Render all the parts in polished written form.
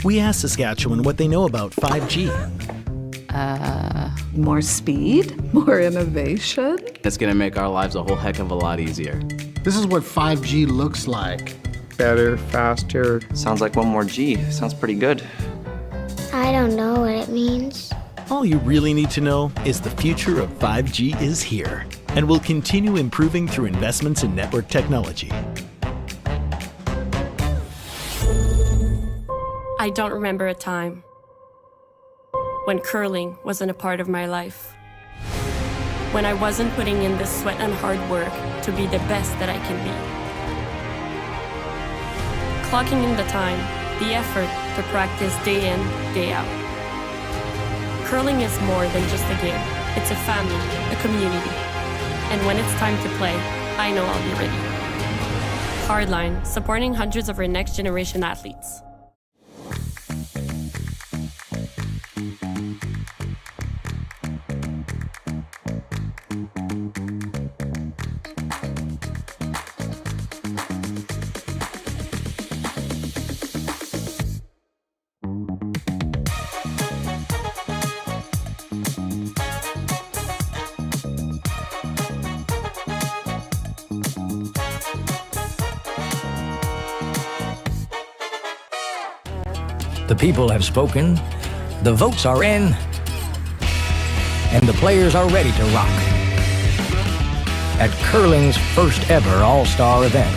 We asked Saskatchewan what they know about 5G. More speed, more innovation. It's gonna make our lives a whole heck of a lot easier. This is what 5G looks like. Better, faster. Sounds like one more G. Sounds pretty good. I don't know what it means. All you really need to know is the future of 5G is here and will continue improving through investments in network technology. I don't remember a time when curling wasn't a part of my life. When I wasn't putting in the sweat and hard work to be the best that I can be. Clocking in the time, the effort to practice day in, day out. Curling is more than just a game. It's a family, a community. And when it's time to play, I know I'll be ready. Hardline, supporting hundreds of our next generation athletes. The people have spoken, the votes are in, and the players are ready to rock. At curling's first ever All-Star event,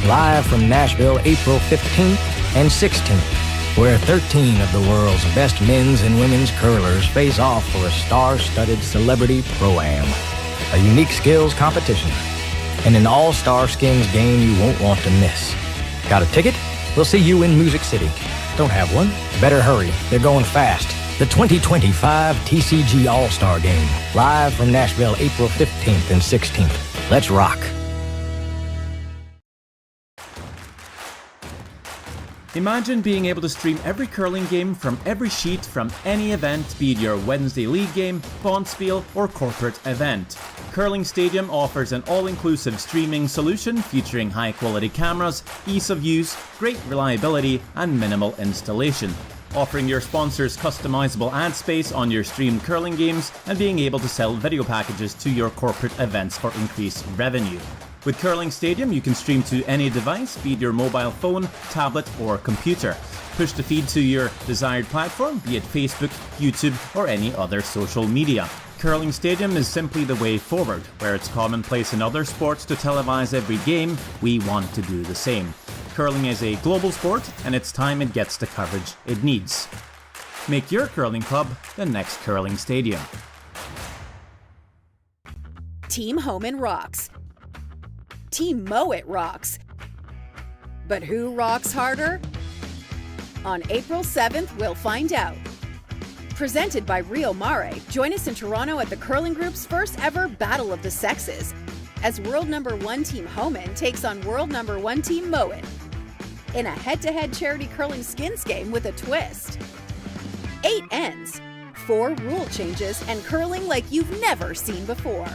live from Nashville, April 15th and 16th, where 13 of the world's best men's and women's curlers face off for a star-studded celebrity pro-am, a unique skills competition, and an all-star skins game you won't want to miss. Got a ticket? We'll see you in Music City. Don't have one? Better hurry. They're going fast. The 2025 TCG All-Star Game. Live from Nashville, April 15th and 16th. Let's rock. Imagine being able to stream every curling game from every sheet from any event, be it your Wednesday league game, bonspiel, or corporate event. Curling Stadium offers an all-inclusive streaming solution featuring high-quality cameras, ease of use, great reliability, and minimal installation. Offering your sponsors customizable ad space on your streamed curling games and being able to sell video packages to your corporate events for increased revenue. With Curling Stadium, you can stream to any device, be it your mobile phone, tablet, or computer. Push the feed to your desired platform, be it Facebook, YouTube, or any other social media. Curling Stadium is simply the way forward. Where it's commonplace in other sports to televise every game, we want to do the same. Curling is a global sport, and it's time it gets the coverage it needs. Make your curling club the next Curling Stadium. Team Homan rocks. Team Mowat rocks. But who rocks harder? On April 7th, we'll find out. Presented by Rio Mare, join us in Toronto at the Curling Group's first ever Battle of the Sexes, as world number 1 Team Homan takes on world number 1 Team Mowat in a head-to-head charity curling skins game with a twist. 8 ends, 4 rule changes, and curling like you've never seen before.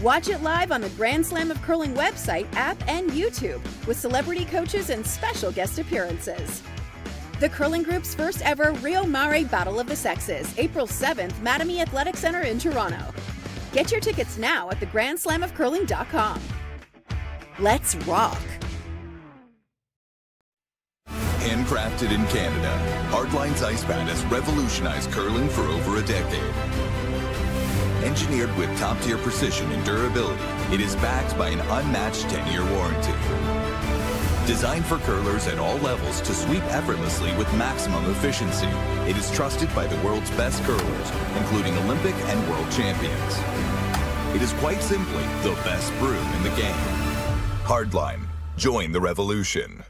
Watch it live on the Grand Slam of Curling website, app, and YouTube, with celebrity coaches and special guest appearances. The Curling Group's first ever Rio Mare Battle of the Sexes, April 7th, Mattamy Athletic Center in Toronto. Get your tickets now at thegrandslamofcurling.com. Let's rock! Handcrafted in Canada, Hardline's ice pad has revolutionized curling for over a decade. Engineered with top-tier precision and durability, it is backed by an unmatched 10-year warranty. Designed for curlers at all levels to sweep effortlessly with maximum efficiency, it is trusted by the world's best curlers, including Olympic and world champions. It is quite simply the best broom in the game. Hardline. Join the revolution.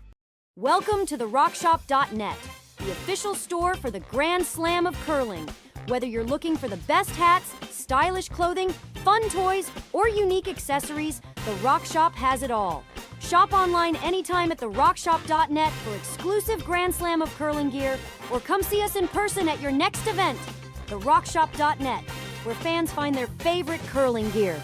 Welcome to therockshop.net, the official store for the Grand Slam of Curling. Whether you're looking for the best hats, stylish clothing, fun toys, or unique accessories, The Rock Shop has it all. Shop online anytime at therockshop.net for exclusive Grand Slam of Curling gear, or come see us in person at your next event. therockshop.net, where fans find their favorite curling gear.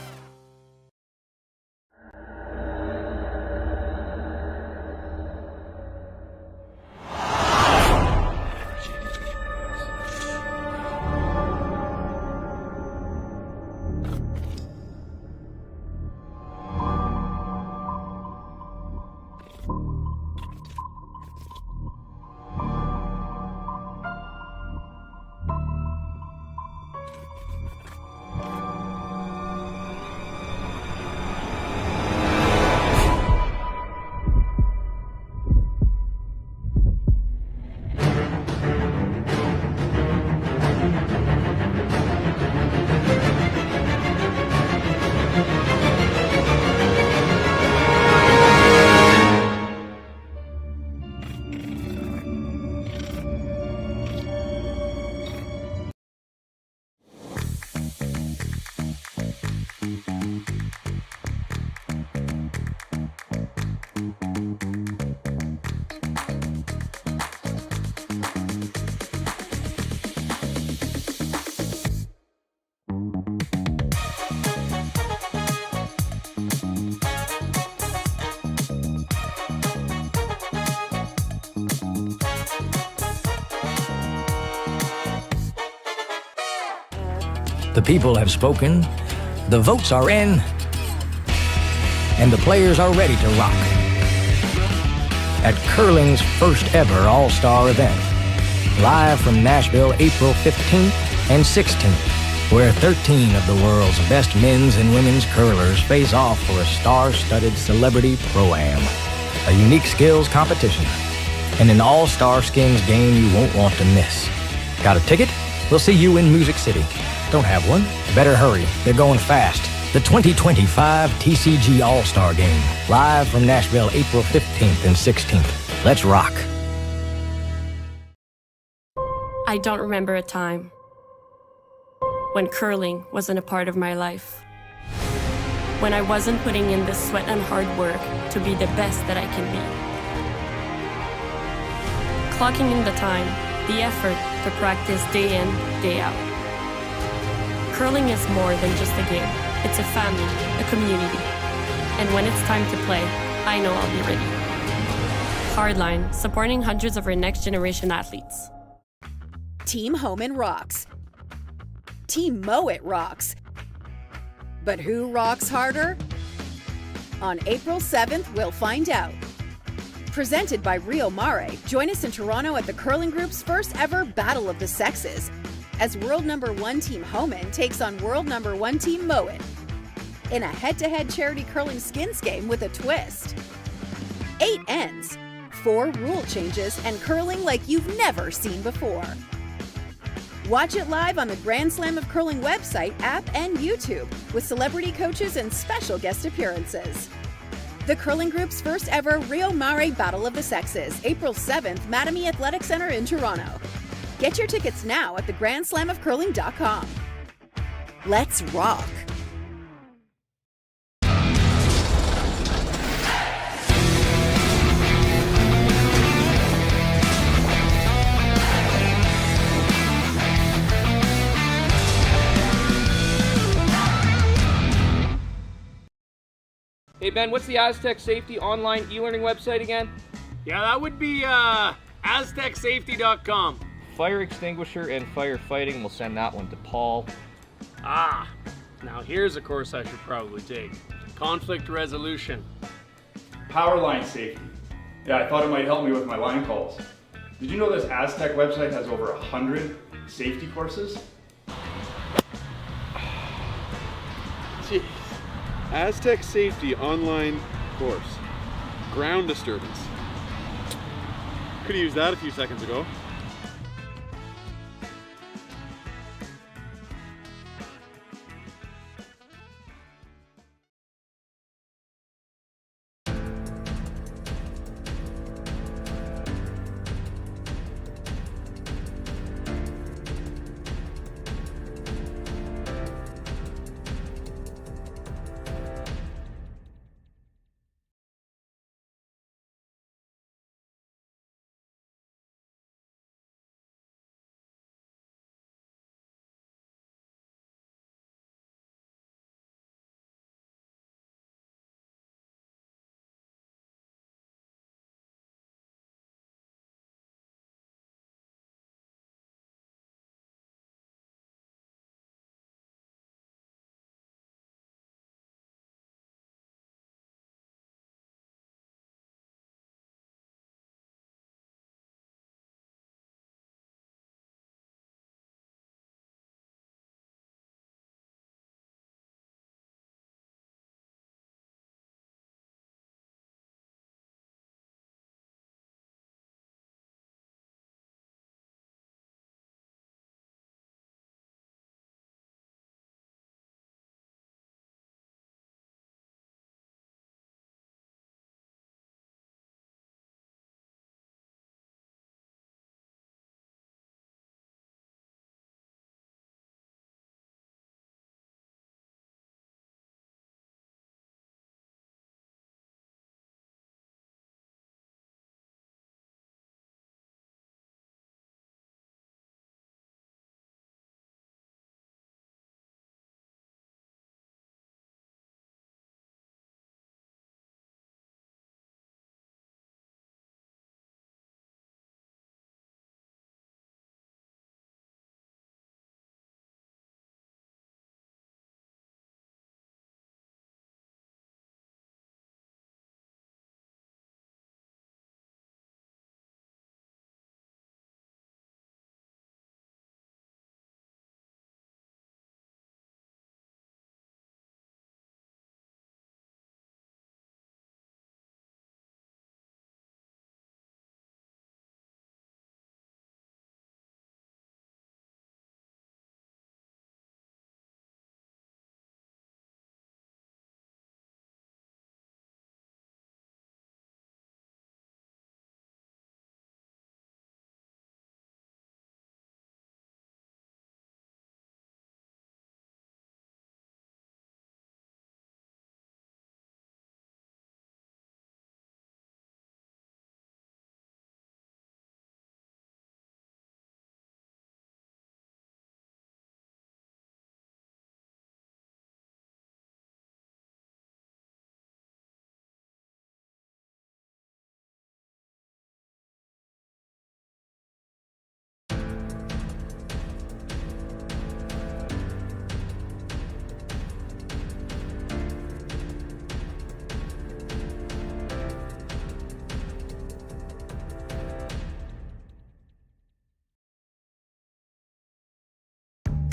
The people have spoken, the votes are in, and the players are ready to rock. At curling's first ever all-star event, live from Nashville, April 15th and 16th, where 13 of the world's best men's and women's curlers face off for a star-studded celebrity pro-am, a unique skills competition, and an all-star skins game you won't want to miss. Got a ticket? We'll see you in Music City. Don't have one? Better hurry. They're going fast. The 2025 TCG All-Star Game, live from Nashville, April 15th and 16th. Let's rock. I don't remember a time when curling wasn't a part of my life. When I wasn't putting in the sweat and hard work to be the best that I can be. Clocking in the time, the effort to practice day in, day out. Curling is more than just a game. It's a family, a community. And when it's time to play, I know I'll be ready. Hardline, supporting hundreds of our next generation athletes. Team Homan rocks. Team Mowat rocks. But who rocks harder? On April 7th, we'll find out. Presented by Rio Mare, join us in Toronto at the Curling Group's first ever Battle of the Sexes, as world number 1 Team Homan takes on world number 1 Team Mowat in a head-to-head charity curling skins game with a twist. 8 ends, 4 rule changes, and curling like you've never seen before. Watch it live on the Grand Slam of Curling website, app, and YouTube with celebrity coaches and special guest appearances. The Curling Group's first ever Rio Mare Battle of the Sexes, April 7th, Mattamy Athletic Center in Toronto. Get your tickets now at thegrandslamofcurling.com. Let's rock. Hey Ben, what's the Aztec Safety online e-learning website again? Yeah, that would be aztecsafety.com. Fire extinguisher and firefighting, we'll send that one to Paul. Ah, now here's a course I should probably take. Conflict resolution. Power line safety. Yeah, I thought it might help me with my line calls. Did you know this Aztec website has over 100 safety courses? Jeez. Aztec Safety online course. Ground disturbance. Could have used that a few seconds ago.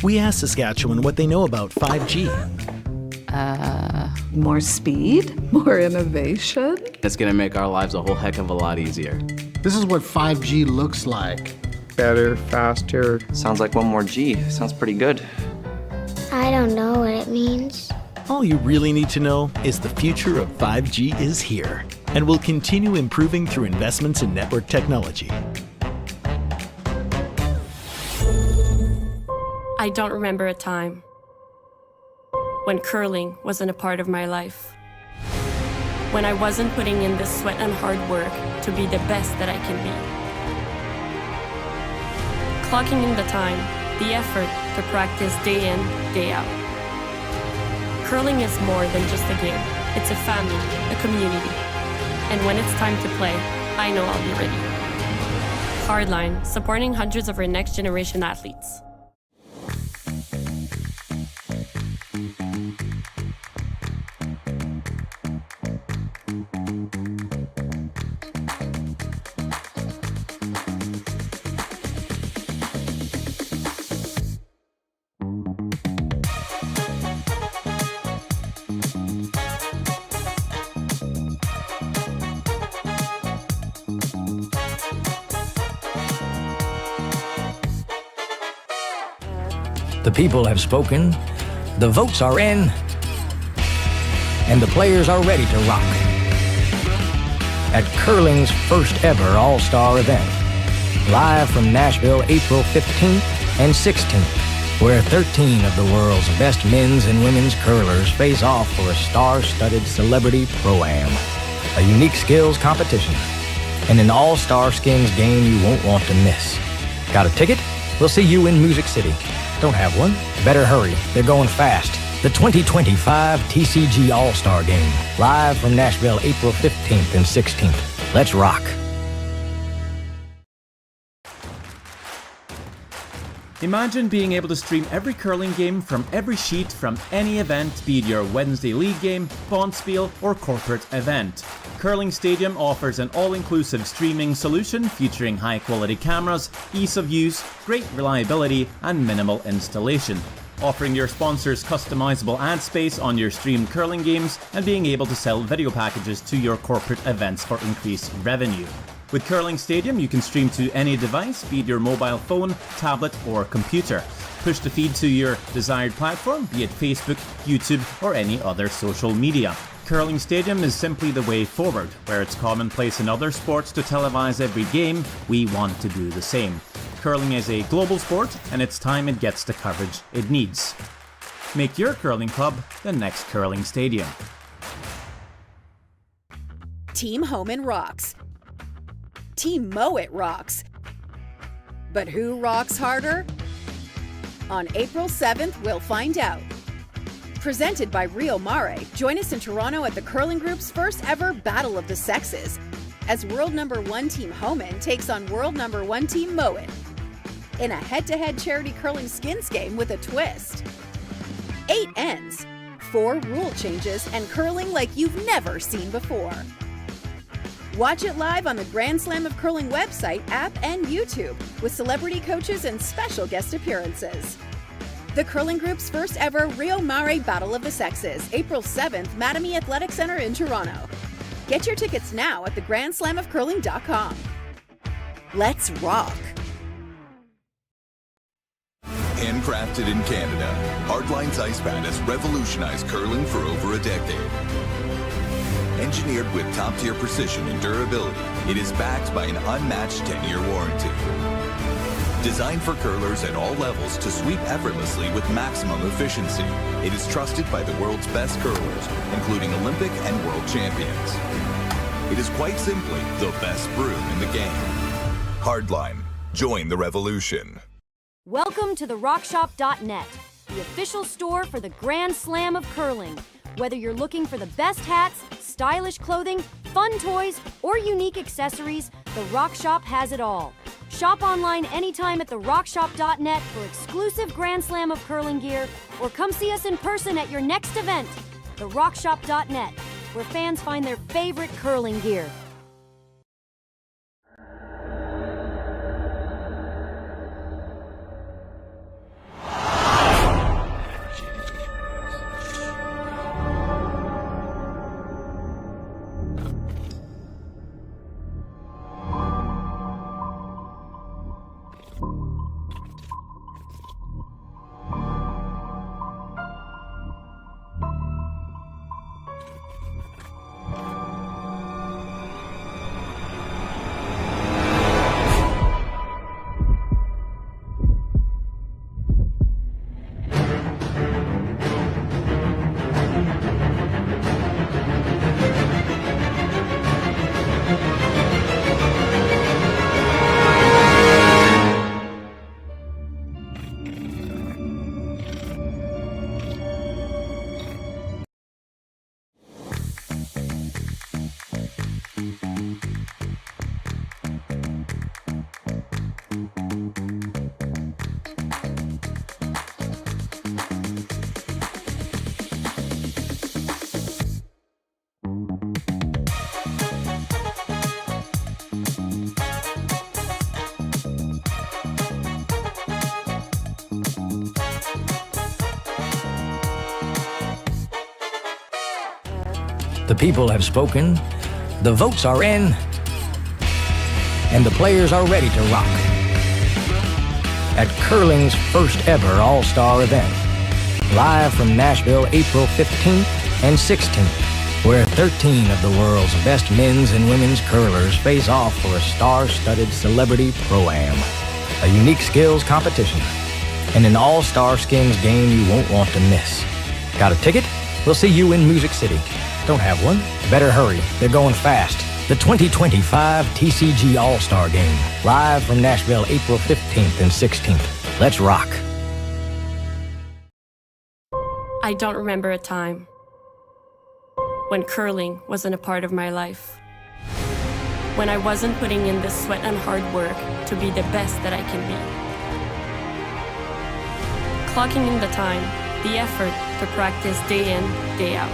we asked Saskatchewan what they know about 5G. More speed? More innovation? It's gonna make our lives a whole heck of a lot easier. This is what 5G looks like. Better, faster. Sounds like one more G. Sounds pretty good. I don't know what it means. All you really need to know is the future of 5G is here and will continue improving through investments in network technology. I don't remember a time when curling wasn't a part of my life. When I wasn't putting in the sweat and hard work to be the best that I can be. Clocking in the time, the effort to practice day in, day out. Curling is more than just a game. It's a family, a community. And when it's time to play, I know I'll be ready. Hardline, supporting hundreds of our next generation athletes. The people have spoken, the votes are in, and the players are ready to rock. At curling's first ever all-star event, live from Nashville, April 15th and 16th, where 13 of the world's best men's and women's curlers face off for a star-studded celebrity pro-am, a unique skills competition, and an all-star skins game you won't want to miss. Got a ticket? We'll see you in Music City. Don't have one? Better hurry. They're going fast. The 2025 TCG All-Star Game. Live from Nashville, April 15th and 16th. Let's rock. Imagine being able to stream every curling game from every sheet from any event, be it your Wednesday league game, bonspiel, or corporate event. Curling Stadium offers an all-inclusive streaming solution featuring high-quality cameras, ease of use, great reliability, and minimal installation. Offering your sponsors customizable ad space on your streamed curling games and being able to sell video packages to your corporate events for increased revenue. With Curling Stadium, you can stream to any device, be it your mobile phone, tablet, or computer. Push the feed to your desired platform, be it Facebook, YouTube, or any other social media. Curling Stadium is simply the way forward. Where it's commonplace in other sports to televise every game, we want to do the same. Curling is a global sport, and it's time it gets the coverage it needs. Make your curling club the next Curling Stadium. Team Homan rocks. Team Mowat rocks. But who rocks harder? On April 7th, we'll find out. Presented by Rio Mare, join us in Toronto at the Curling Group's first ever Battle of the Sexes, as World #1 Team Homan takes on World #1 Team Mowat in a head-to-head charity curling skins game with a twist. 8 ends, 4 rule changes, and curling like you've never seen before. Watch it live on the Grand Slam of Curling website, app, and YouTube with celebrity coaches and special guest appearances. The Curling Group's first ever Rio Mare Battle of the Sexes, April 7th, Mattamy Athletic Center in Toronto. Get your tickets now at thegrandslamofcurling.com. Let's rock! Handcrafted in Canada, Hardline's Ice Pad has revolutionized curling for over a decade. Engineered with top-tier precision and durability, it is backed by an unmatched 10-year warranty. Designed for curlers at all levels to sweep effortlessly with maximum efficiency, it is trusted by the world's best curlers, including Olympic and world champions. It is quite simply the best broom in the game. Hardline. Join the revolution. Welcome to the RockShop.net, the official store for the Grand Slam of Curling. Whether you're looking for the best hats, stylish clothing, fun toys, or unique accessories, the Rock Shop has it all. Shop online anytime at therockshop.net for exclusive Grand Slam of Curling gear, or come see us in person at your next event. Therockshop.net, where fans find their favorite curling gear. The people have spoken, the votes are in, and the players are ready to rock. At curling's first ever all-star event, live from Nashville, April 15th and 16th, where 13 of the world's best men's and women's curlers face off for a star-studded celebrity pro-am, a unique skills competition, and an all-star skins game you won't want to miss. Got a ticket? We'll see you in Music City. Don't have one? Better hurry. They're going fast. The 2025 TCG All-Star Game, live from Nashville, April 15th and 16th. Let's rock. I don't remember a time when curling wasn't a part of my life. When I wasn't putting in the sweat and hard work to be the best that I can be. Clocking in the time, the effort to practice day in, day out.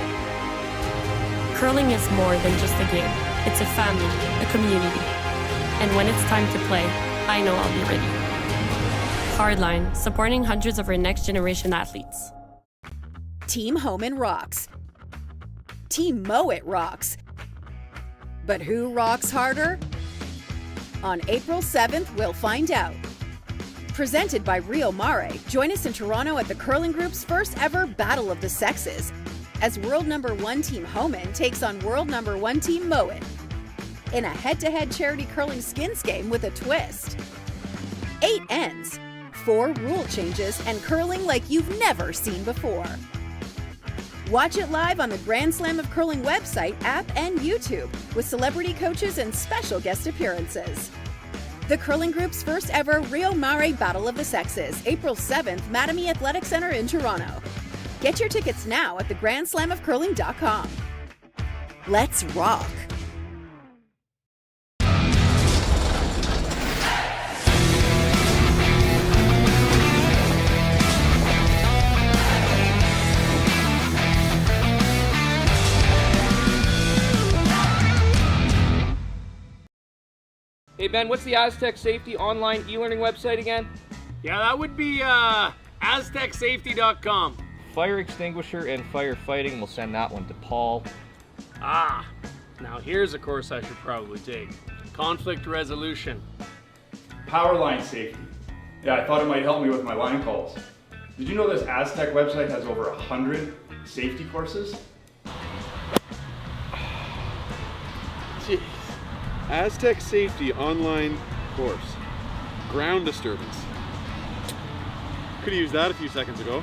Curling is more than just a game. It's a family, a community. And when it's time to play, I know I'll be ready. Hardline, supporting hundreds of our next generation athletes. Team Homan rocks. Team Mowat rocks. But who rocks harder? On April 7th, we'll find out. Presented by Rio Mare, join us in Toronto at the Curling Group's first ever Battle of the Sexes, as world number 1 Team Homan takes on world number 1 Team Mowat in a head-to-head charity curling skins game with a twist. 8 ends, 4 rule changes, and curling like you've never seen before. Watch it live on the Grand Slam of Curling website, app, and YouTube with celebrity coaches and special guest appearances. The Curling Group's first ever Rio Mare Battle of the Sexes, April 7th, Mattamy Athletic Center in Toronto. Get your tickets now at thegrandslamofcurling.com. Let's rock. Hey Ben, what's the Aztec Safety online e-learning website again? Yeah, that would be aztecsafety.com. Fire extinguisher and firefighting, we'll send that one to Paul. Ah, now here's a course I should probably take. Conflict resolution. Power line safety. Yeah, I thought it might help me with my line calls. Did you know this Aztec website has over 100 safety courses? Jeez. Aztec Safety online course. Ground disturbance. Could have used that a few seconds ago.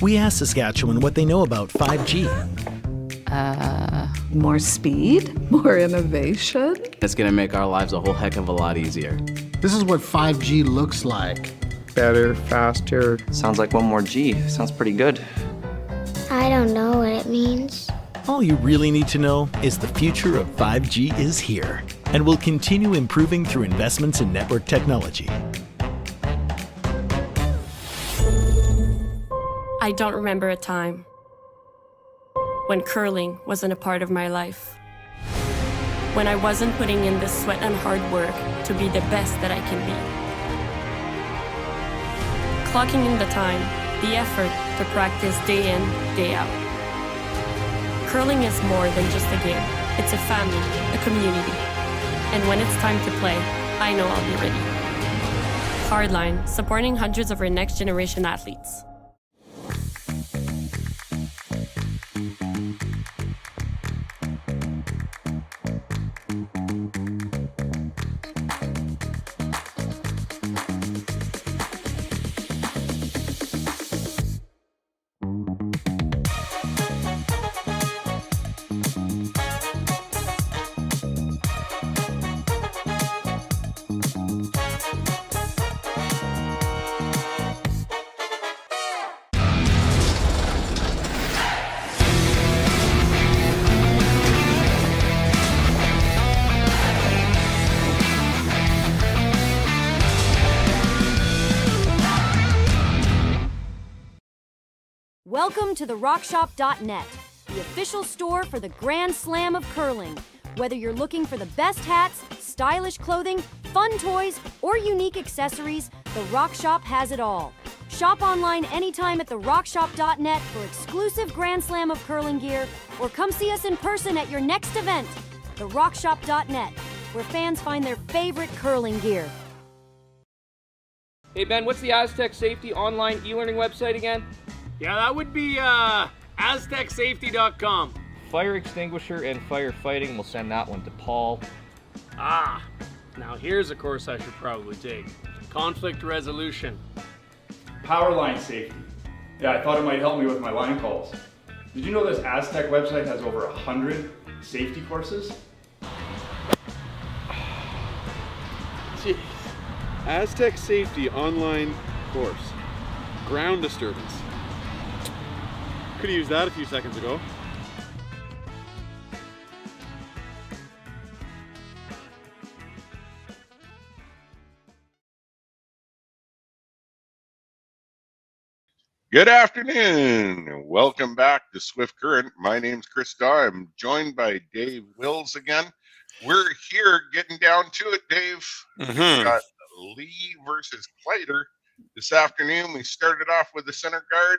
We asked Saskatchewan what they know about 5G. More speed, more innovation. It's gonna make our lives a whole heck of a lot easier. This is what 5G looks like. Better, faster. Sounds like one more G. Sounds pretty good. I don't know what it means. All you really need to know is the future of 5G is here and will continue improving through investments in network technology. I don't remember a time when curling wasn't a part of my life. When I wasn't putting in the sweat and hard work to be the best that I can be. Clocking in the time, the effort to practice day in, day out. Curling is more than just a game. It's a family, a community. And when it's time to play, I know I'll be ready. Hardline, supporting hundreds of our next generation athletes. Welcome to the RockShop.net, the official store for the Grand Slam of curling. Whether you're looking for the best hats, stylish clothing, fun toys, or unique accessories, the Rock Shop has it all. Shop online anytime at therockshop.net for exclusive Grand Slam of curling gear, or come see us in person at your next event. Therockshop.net, where fans find their favorite curling gear. Hey Ben, what's the Aztec Safety online e-learning website again? Yeah, that would be aztecsafety.com. Fire extinguisher and firefighting, we'll send that one to Paul. Ah, now here's a course I should probably take. Conflict resolution. Power line safety. Yeah, I thought it might help me with my line calls. Did you know this Aztec website has over 100 safety courses? Jeez. Aztec Safety online course. Ground disturbance. Could have used that a few seconds ago. Good afternoon. Welcome back to Swift Current. My name's Chris Daw. I'm joined by Dave Wills again. We're here getting down to it, Dave. We've got Lee versus Kleiter. This afternoon, we started off with the center guard.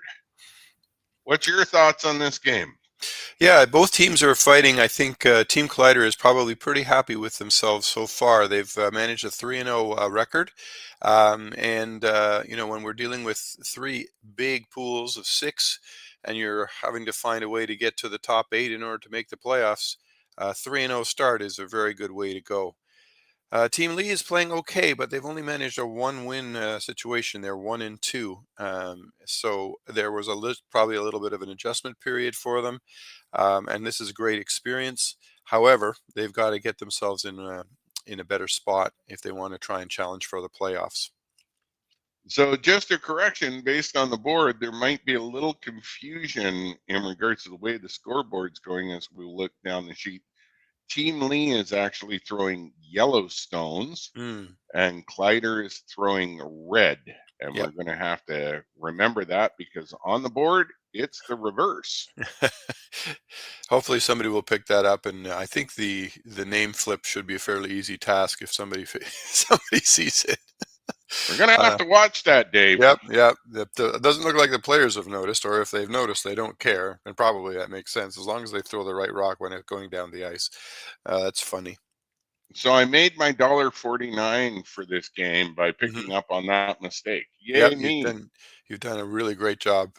What's your thoughts on this game? Yeah, both teams are fighting. I think Team Kleiter is probably pretty happy with themselves so far. They've managed a 3-0 record. You know, when we're dealing with 3 big pools of 6 and you're having to find a way to get to the top 8 in order to make the playoffs, 3-0 start is a very good way to go. Team Lee is playing okay, but they've only managed a 1-win situation. They're 1-2. So there was probably a little bit of an adjustment period for them. And this is a great experience. However, they've got to get themselves in a better spot if they want to try and challenge for the playoffs. So just a correction, based on the board, there might be a little confusion in regards to the way the scoreboard's going as we look down the sheet. Team Lee is actually throwing yellow stones, and Kleiter is throwing red. And we're going to have to remember that because on the board, it's the reverse. Hopefully somebody will pick that up, and I think the name flip should be a fairly easy task if somebody sees it. We're going to have to watch that, Dave. Yep. It doesn't look like the players have noticed, or if they've noticed, they don't care. And probably that makes sense as long as they throw the right rock when it's going down the ice. That's funny. So I made my $1.49 for this game by picking up on that mistake. Yay, me. You've done a really great job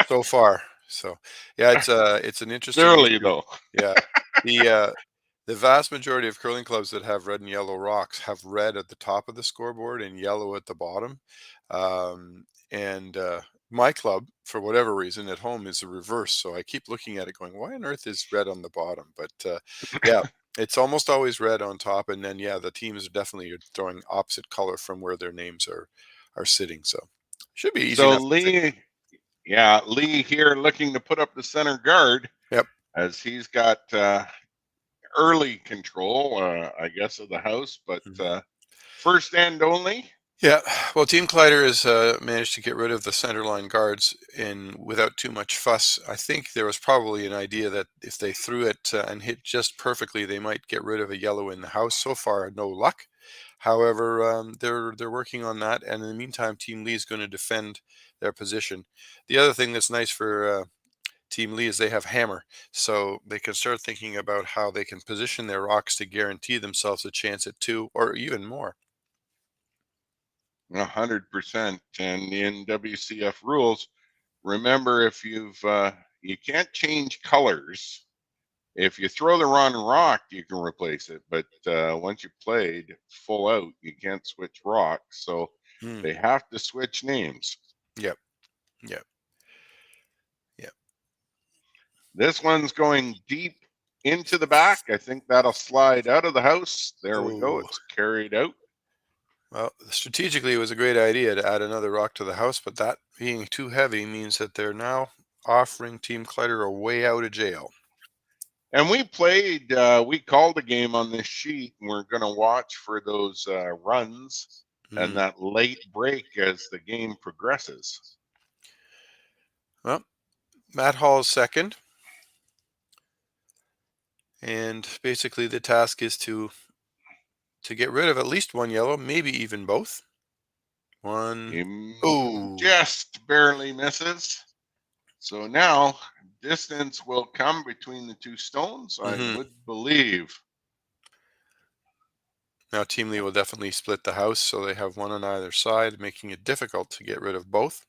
so far. So yeah, it's an interesting early though. Yeah. The vast majority of curling clubs that have red and yellow rocks have red at the top of the scoreboard and yellow at the bottom. My club, for whatever reason, at home is the reverse. So I keep looking at it going, why on earth is red on the bottom? But yeah, it's almost always red on top. And then, yeah, the teams are definitely throwing opposite color from where their names are sitting. So should be easy. So Lee here looking to put up the center guard. Yep. As he's got early control, I guess, of the house, but first and only. Yeah, well, Team Kleiter has managed to get rid of the centerline guards without too much fuss. I think there was probably an idea that if they threw it and hit just perfectly, they might get rid of a yellow in the house. So far, no luck. However, they're working on that, and in the meantime, Team Lee is going to defend their position. The other thing that's nice for Team Lee is they have hammer, so they can start thinking about how they can position their rocks to guarantee themselves a chance at 2 or even more. 100%. And in WCF rules, remember, if you can't change colors. If you throw the wrong rock, you can replace it, but once you played full out, you can't switch rocks. So they have to switch names. Yep. This one's going deep into the back. I think that'll slide out of the house. There we go. It's carried out. Well, strategically, it was a great idea to add another rock to the house, but that being too heavy means that they're now offering Team Kleiter a way out of jail. And we called a game on this sheet, and we're going to watch for those runs and that late break as the game progresses. Well, Matt Hall's second. And basically the task is to get rid of at least one yellow, maybe even both. Oh, just barely misses. So now distance will come between the two stones, I would believe. Now Team Lee will definitely split the house, so they have one on either side, making it difficult to get rid of both.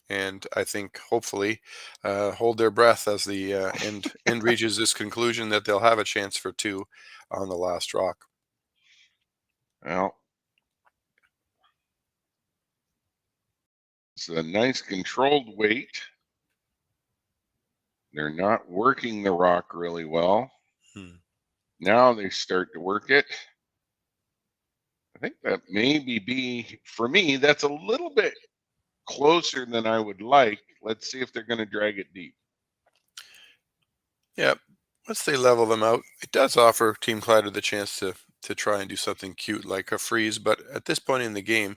And I think hopefully hold their breath as the end reaches this conclusion that they'll have a chance for two on the last rock. Well, it's a nice controlled weight. They're not working the rock really well. Now they start to work it. I think that maybe be, for me, that's a little bit closer than I would like. Let's see if they're going to drag it deep. Yeah, once they level them out, it does offer Team Kleiter the chance to try and do something cute like a freeze. But at this point in the game,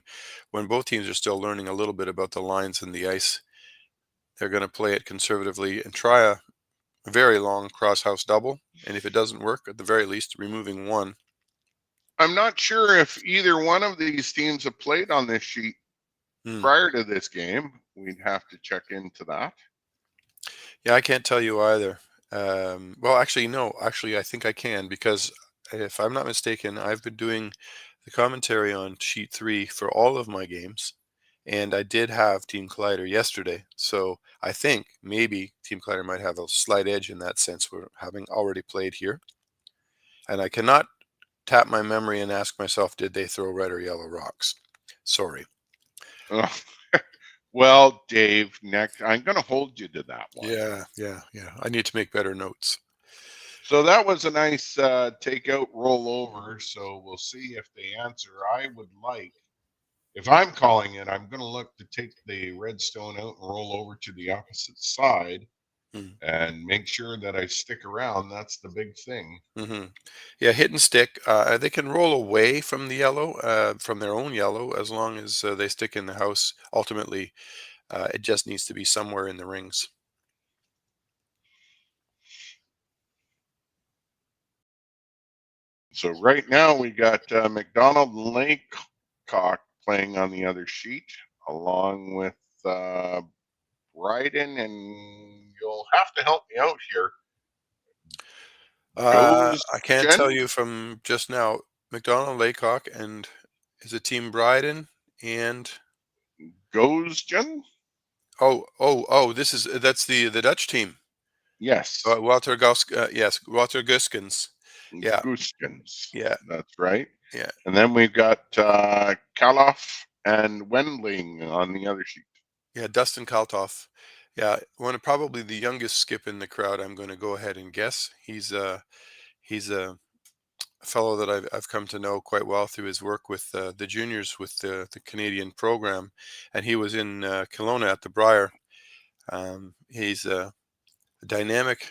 when both teams are still learning a little bit about the lines and the ice, they're going to play it conservatively and try a very long cross-house double. And if it doesn't work, at the very least, removing one. I'm not sure if either one of these teams have played on this sheet prior to this game. We'd have to check into that. Yeah, I can't tell you either. Well, actually, no. Actually, I think I can, because if I'm not mistaken, I've been doing the commentary on sheet 3 for all of my games, and I did have Team Kleiter yesterday. So I think maybe Team Kleiter might have a slight edge in that sense, we're having already played here. And I cannot tap my memory and ask myself, did they throw red or yellow rocks? Sorry. Well, Dave, next I'm going to hold you to that one. Yeah. I need to make better notes. So that was a nice takeout rollover. So we'll see if they answer. I would like, if I'm calling it, I'm going to look to take the red stone out and roll over to the opposite side and make sure that I stick around. That's the big thing. Yeah, hit and stick. They can roll away from the yellow, from their own yellow, as long as they stick in the house. Ultimately, it just needs to be somewhere in the rings. So right now we got McDonald and Laycock playing on the other sheet, along with Bryden, and you'll have to help me out here. I can't tell you from just now. McDonald, Laycock, and is it Team Bryden and Gozgen? Oh! That's the Dutch team. Yes. Walter Guskens. Yeah. Guskens. Yeah. That's right. Yeah. And then we've got Kaloff and Wendling on the other sheet. Yeah, Dustin Kaltoff. Yeah, probably the youngest skip in the crowd. I'm going to go ahead and guess. He's a fellow that I've come to know quite well through his work with the juniors with the Canadian program, and he was in Kelowna at the Briar. He's a dynamic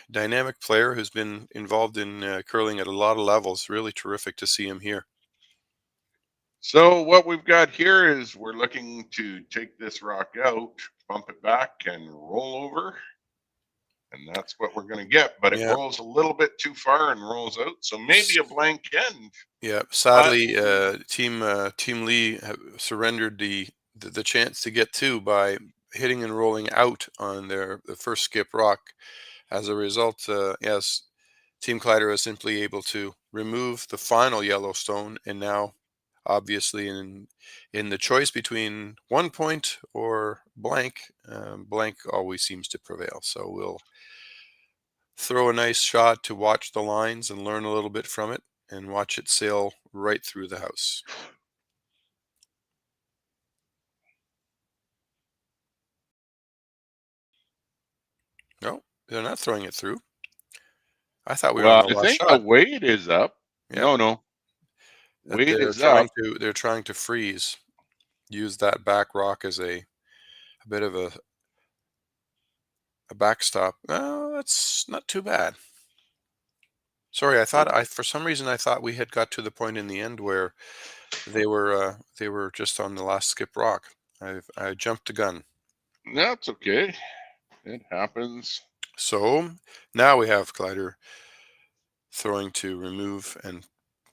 player who's been involved in curling at a lot of levels. Really terrific to see him here. So what we've got here is we're looking to take this rock out, bump it back, and roll over. And that's what we're going to get. But it rolls a little bit too far and rolls out. So maybe a blank end. Yeah, sadly, Team Lee surrendered the chance to get two by hitting and rolling out on the first skip rock. As a result, yes, Team Kleiter is simply able to remove the final yellow stone, and now, obviously, in the choice between 1 point or blank, blank always seems to prevail. So we'll throw a nice shot to watch the lines and learn a little bit from it, and watch it sail right through the house. No, they're not throwing it through. I thought we were on the last shot. I think the weight is up. Yeah. No. Weight is up. They're trying to freeze. Use that back rock as a bit of a backstop. No, that's not too bad. Sorry, for some reason I thought we had got to the point in the end where they were just on the last skip rock. I jumped the gun. That's okay. It happens. So now we have Kleiter throwing to remove and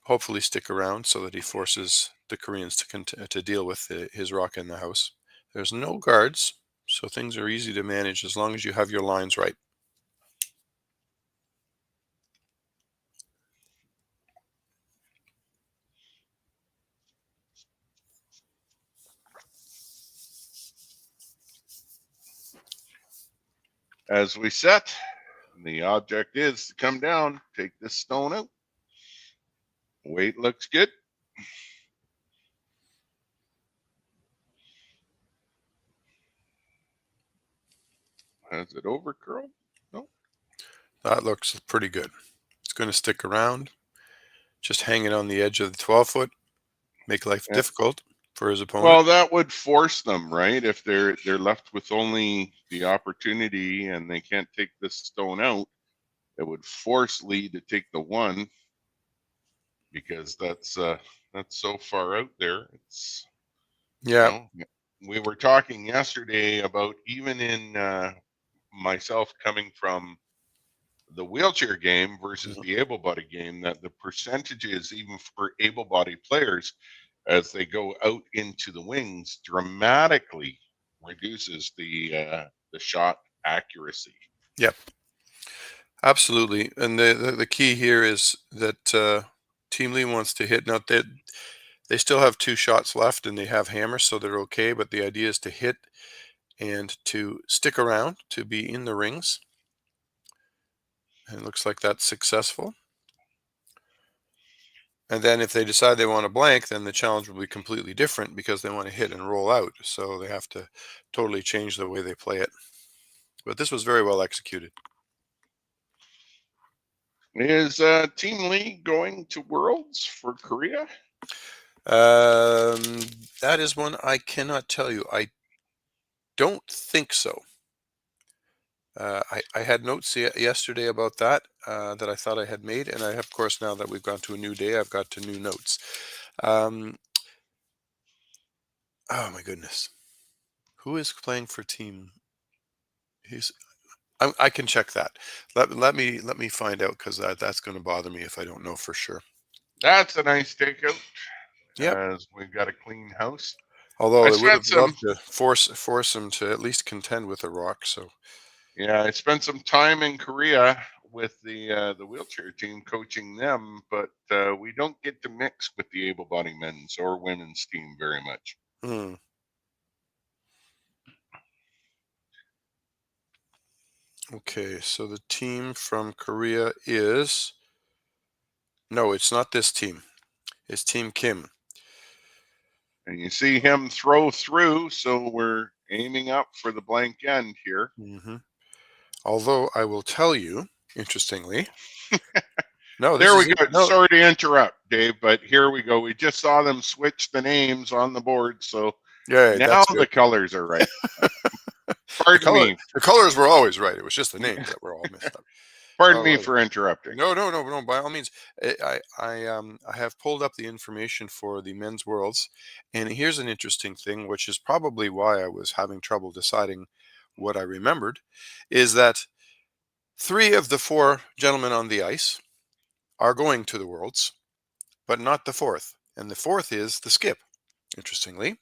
hopefully stick around so that he forces the Koreans to deal with his rock in the house. There's no guards, so things are easy to manage as long as you have your lines right. As we set, the object is to come down, take this stone out. Weight looks good. Has it over curled? No. That looks pretty good. It's going to stick around, just hanging on the edge of the 12-foot, make life difficult for his opponent. Well, that would force them, right? If they're left with only the opportunity and they can't take this stone out, it would force Lee to take the one, because that's so far out there. It's yeah. We were talking yesterday about, even in myself coming from the wheelchair game versus the able-bodied game, that the percentages, even for able-bodied players, as they go out into the wings, dramatically reduces the shot accuracy. Yep, absolutely. And the key here is that Team Lee wants to hit. Now they still have 2 shots left and they have hammers, so they're okay. But the idea is to hit and to stick around, to be in the rings. And it looks like that's successful. And then if they decide they want to blank, then the challenge will be completely different, because they want to hit and roll out. So they have to totally change the way they play it. But this was very well executed. Is Team Lee going to Worlds for Korea? That is one I cannot tell you. I don't think so. I had notes yesterday about that that I thought I had made, and I have, of course, now that we've gone to a new day, I've got to new notes. Oh my goodness, who is playing for Team? I can check that. Let me find out, because that's going to bother me if I don't know for sure. That's a nice takeout. Yeah, as we've got a clean house. Although I would have loved to force him to at least contend with a rock. So yeah, I spent some time in Korea with the wheelchair team, coaching them, but we don't get to mix with the able-bodied men's or women's team very much. Okay, so the team from Korea is, no, it's not this team. It's Team Kim. And you see him throw through, so we're aiming up for the blank end here. Although I will tell you, interestingly, no, there we go. No. Sorry to interrupt, Dave, but here we go. We just saw them switch the names on the board, so yeah, now the colors are right. Pardon me. The colors were always right. It was just the names that were all messed up. Pardon me for interrupting. No. By all means, I have pulled up the information for the men's worlds, and here's an interesting thing, which is probably why I was having trouble deciding what I remembered, is that 3 of the 4 gentlemen on the ice are going to the worlds, but not the 4th, and the 4th is the skip. Interestingly,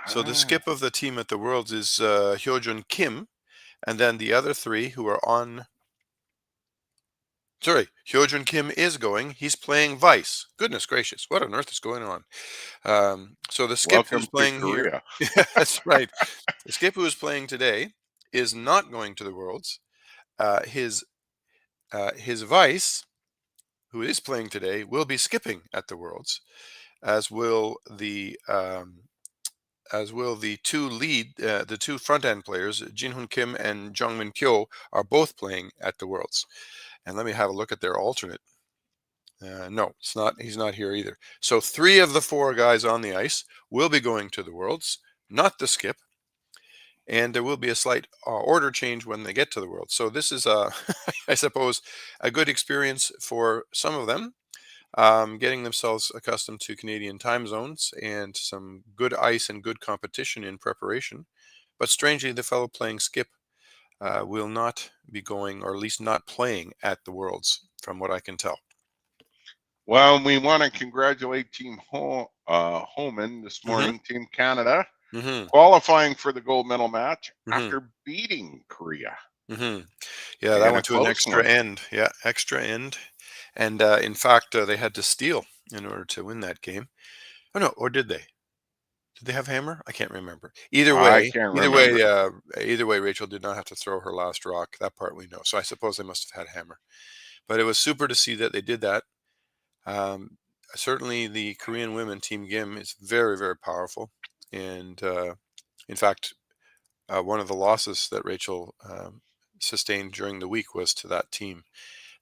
so the skip of the team at the worlds is Hyojun Kim, and then the other 3 who are on. Sorry, Hyojun Kim is going. He's playing Vice. Goodness gracious, what on earth is going on? So the skip who's playing here, that's right. The skip who is playing today is not going to the Worlds. His Vice, who is playing today, will be skipping at the Worlds, as will the 2 front end players, Jinhoon Kim and Jungmin Kyo, are both playing at the Worlds. And let me have a look at their alternate. No, it's not. He's not here either. So 3 of the 4 guys on the ice will be going to the Worlds, not the skip. And there will be a slight order change when they get to the Worlds. So this is, I suppose, a good experience for some of them, getting themselves accustomed to Canadian time zones and some good ice and good competition in preparation. But strangely, the fellow playing skip will not be going, or at least not playing at the Worlds, from what I can tell. Well, we want to congratulate Team Homan this morning, Team Canada, qualifying for the gold medal match after beating Korea. Yeah, that went to an extra end. Yeah, extra end. And in fact, they had to steal in order to win that game. Oh no, or did they? Did they have hammer? I can't remember. Either way, Rachel did not have to throw her last rock. That part we know. So I suppose they must have had hammer. But it was super to see that they did that. Certainly, the Korean women, Team Gim, is very, very powerful. And in fact, one of the losses that Rachel sustained during the week was to that team.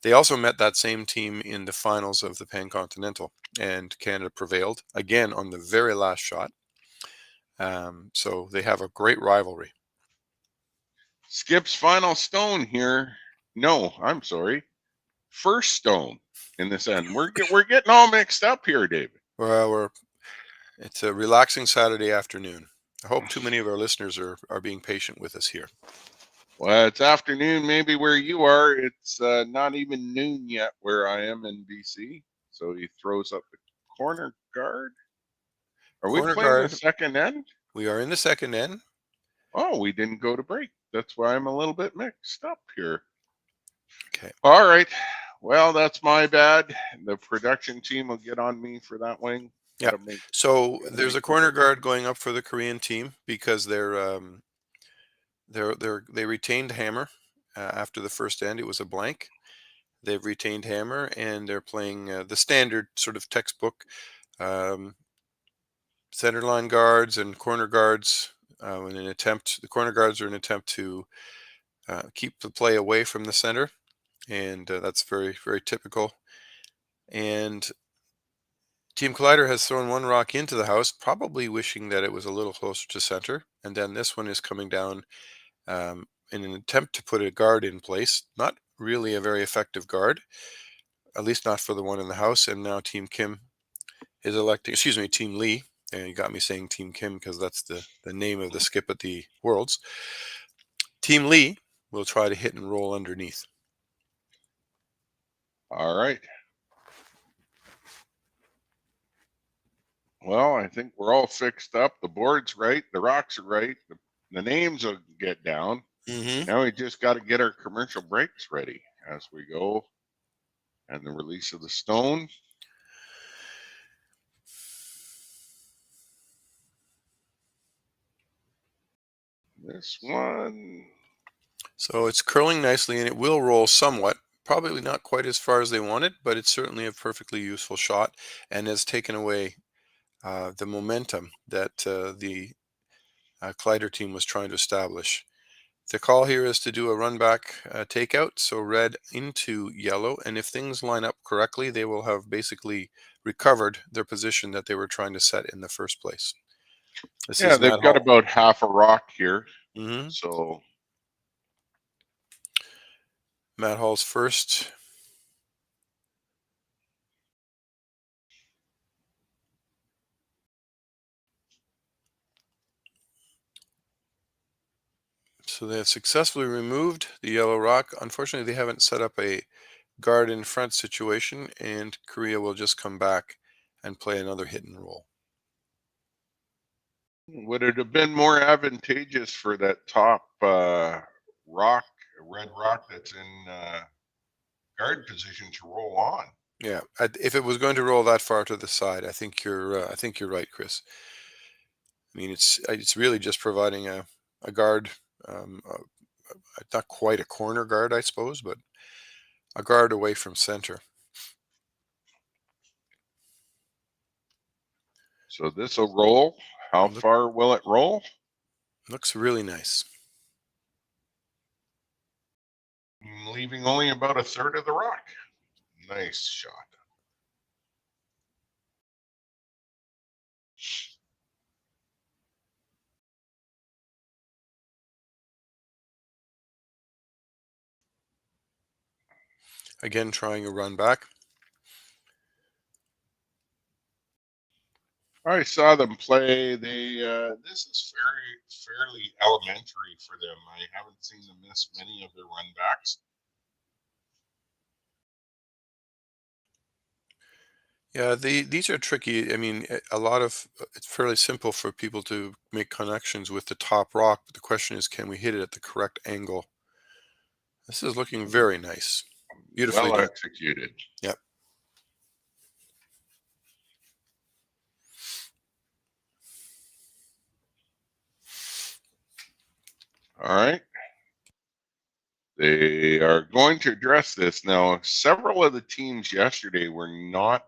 They also met that same team in the finals of the Pan-Continental, and Canada prevailed again on the very last shot. So they have a great rivalry. Skip's final stone here. No, I'm sorry. First stone in this end. We're getting all mixed up here, David. Well, it's a relaxing Saturday afternoon. I hope too many of our listeners are being patient with us here. Well, it's afternoon maybe where you are. It's not even noon yet where I am in BC. So he throws up the corner guard. Are we playing the second end? We are in the second end. Oh, we didn't go to break. That's why I'm a little bit mixed up here. Okay. All right. Well, that's my bad. The production team will get on me for that wing. Yeah. So there's a corner guard going up for the Korean team because they retained hammer after the first end. It was a blank. They've retained hammer and they're playing the standard sort of textbook center line guards and corner guards. The corner guards are an attempt to keep the play away from the center, and that's very, very typical. And Team Kleiter has thrown one rock into the house, probably wishing that it was a little closer to center. And then this one is coming down in an attempt to put a guard in place. Not really a very effective guard, at least not for the one in the house. And now Team Kim is electing, Team Lee. And you got me saying Team Kim because that's the name of the skip at the Worlds. Team Lee will try to hit and roll underneath. All right. Well, I think we're all fixed up. The board's right. The rocks are right. The names will get down. Now we just got to get our commercial breaks ready as we go. And the release of the stone. This one. So it's curling nicely and it will roll somewhat. Probably not quite as far as they wanted, but it's certainly a perfectly useful shot and has taken away the momentum that the Kleiter team was trying to establish. The call here is to do a run back takeout, so red into yellow, and if things line up correctly, they will have basically recovered their position that they were trying to set in the first place. They've got about half a rock here. So Matt Hall's first. So they have successfully removed the yellow rock. Unfortunately, they haven't set up a guard in front situation, and Korea will just come back and play another hit and roll. would it have been more advantageous for that top rock, red rock that's in guard position to roll on? Yeah, if it was going to roll that far to the side, I think you're right, Chris. I mean, it's really just providing a guard, not quite a corner guard, I suppose, but a guard away from center. So this will roll. How far will it roll? Looks really nice. Leaving only about a third of the rock. Nice shot. Again, trying a run back. I saw them play. They this is fairly elementary for them. I haven't seen them miss many of their run backs. Yeah, these are tricky. I mean, a lot of it's fairly simple for people to make connections with the top rock, but the question is, can we hit it at the correct angle? This is looking very nice. Beautifully Well done. executed. Yep. All right. They are going to address this. Now, several of the teams yesterday were not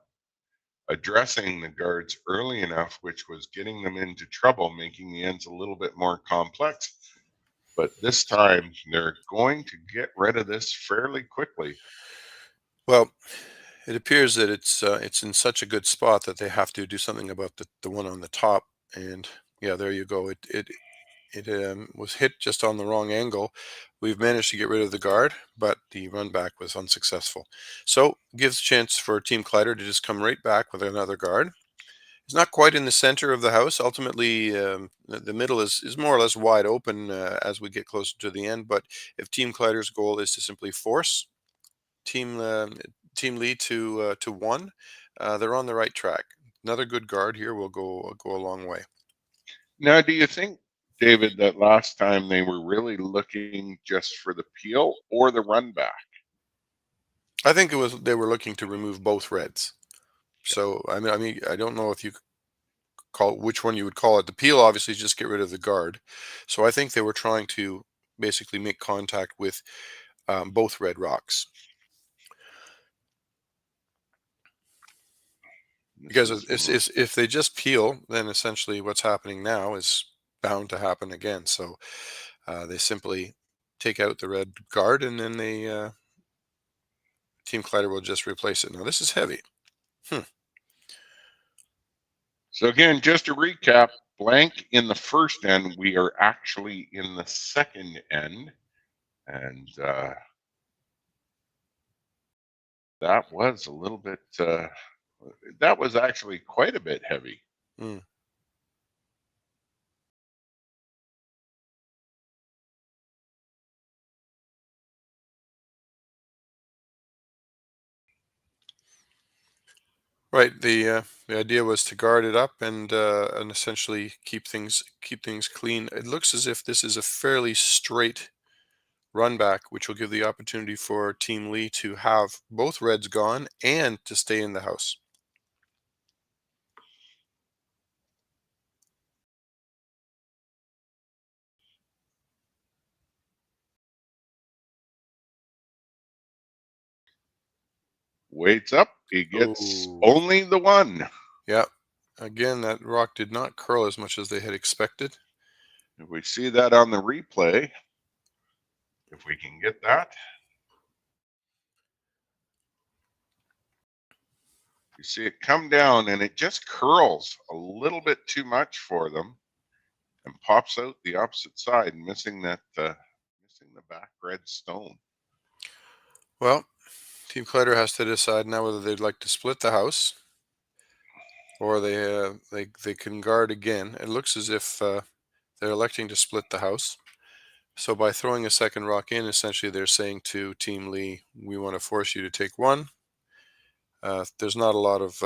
addressing the guards early enough, which was getting them into trouble, making the ends a little bit more complex. But this time, they're going to get rid of this fairly quickly. Well, it appears that it's in such a good spot that they have to do something about the one on the top. And yeah, there you go. It was hit just on the wrong angle. We've managed to get rid of the guard, but the run back was unsuccessful. So gives a chance for Team Kleiter to just come right back with another guard. It's not quite in the center of the house. Ultimately, the middle is more or less wide open as we get closer to the end. But if Team Kleiter's goal is to simply force Team Lee to one, they're on the right track. Another good guard here will go a long way. Now, do you think, David, that last time they were really looking just for the peel or the run back? I think they were looking to remove both reds. So I mean, I don't know if you call which one you would call it. The peel obviously is just get rid of the guard. So I think they were trying to basically make contact with both red rocks. Because if they just peel, then essentially what's happening now is bound to happen again. So they simply take out the red guard, and then Team Kleiter will just replace it. Now this is heavy. So again, just to recap, blank in the first end, we are actually in the second end. And that was a little bit, that was actually quite a bit heavy. Right. The idea was to guard it up and essentially keep things clean. It looks as if this is a fairly straight run back, which will give the opportunity for Team Lee to have both reds gone and to stay in the house. Waits up. He gets only the one. Yeah. Again, that rock did not curl as much as they had expected. If we see that on the replay, if we can get that. You see it come down and it just curls a little bit too much for them and pops out the opposite side, missing that missing the back red stone. Well, Team Kleiter has to decide now whether they'd like to split the house or they can guard again. It looks as if they're electing to split the house. So by throwing a second rock in, essentially they're saying to Team Lee, we want to force you to take one. There's not a lot of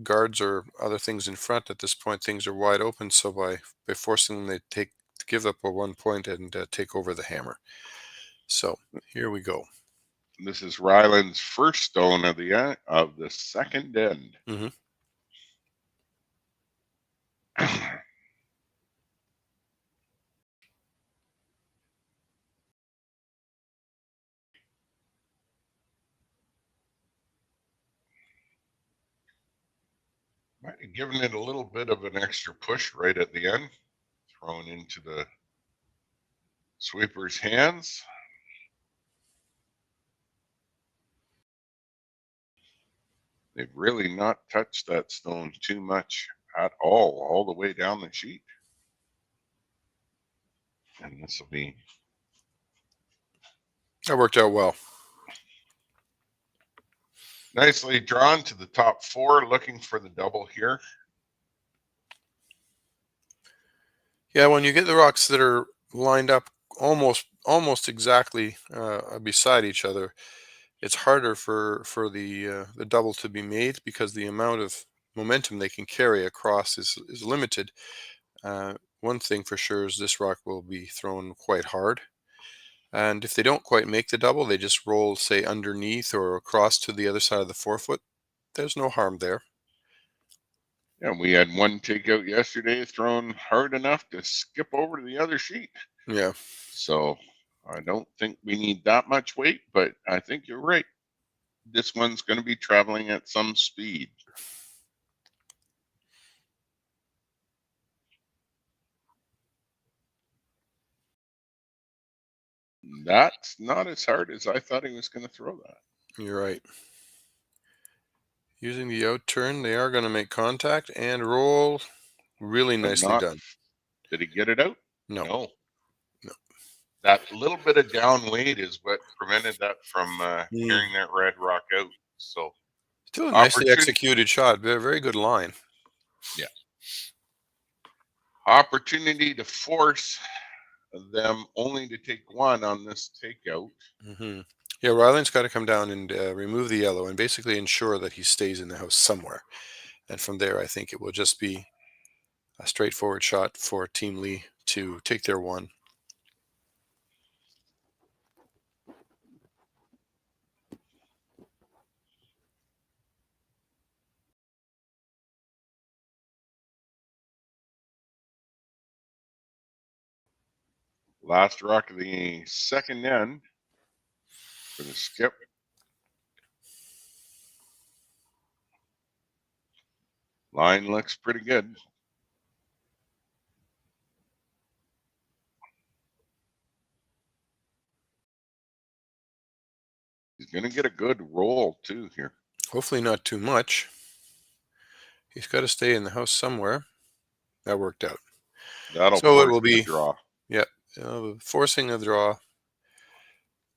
guards or other things in front at this point. Things are wide open. So by forcing them, they give up a 1 point and take over the hammer. So here we go. This is Rylan's first stone of the second end. Might have given it a little bit of an extra push right at the end, thrown into the sweeper's hands. They've really not touched that stone too much at all the way down the sheet. And this will be... That worked out well. Nicely drawn to the top 4, looking for the double here. Yeah, when you get the rocks that are lined up almost exactly beside each other, it's harder for the double to be made because the amount of momentum they can carry across is limited. One thing for sure is this rock will be thrown quite hard. And if they don't quite make the double, they just roll, say, underneath or across to the other side of the forefoot. There's no harm there. Yeah, we had one takeout yesterday thrown hard enough to skip over to the other sheet. Yeah. So I don't think we need that much weight, but I think you're right. This one's going to be traveling at some speed. That's not as hard as I thought he was going to throw that. You're right. Using the out turn, they are going to make contact and roll. Really nicely done. Did he get it out? No. No. That little bit of down weight is what prevented that from carrying that red rock out. So still a nicely executed shot. Very, very good line. Yeah. Opportunity to force them only to take one on this takeout. Mm-hmm. Yeah, Rylan's got to come down and remove the yellow and basically ensure that he stays in the house somewhere. And from there, I think it will just be a straightforward shot for Team Lee to take their one. Last rock of the second end for the skip. Line looks pretty good. He's going to get a good roll too here. Hopefully not too much. He's got to stay in the house somewhere. That worked out. So it will be draw. Yeah, forcing a draw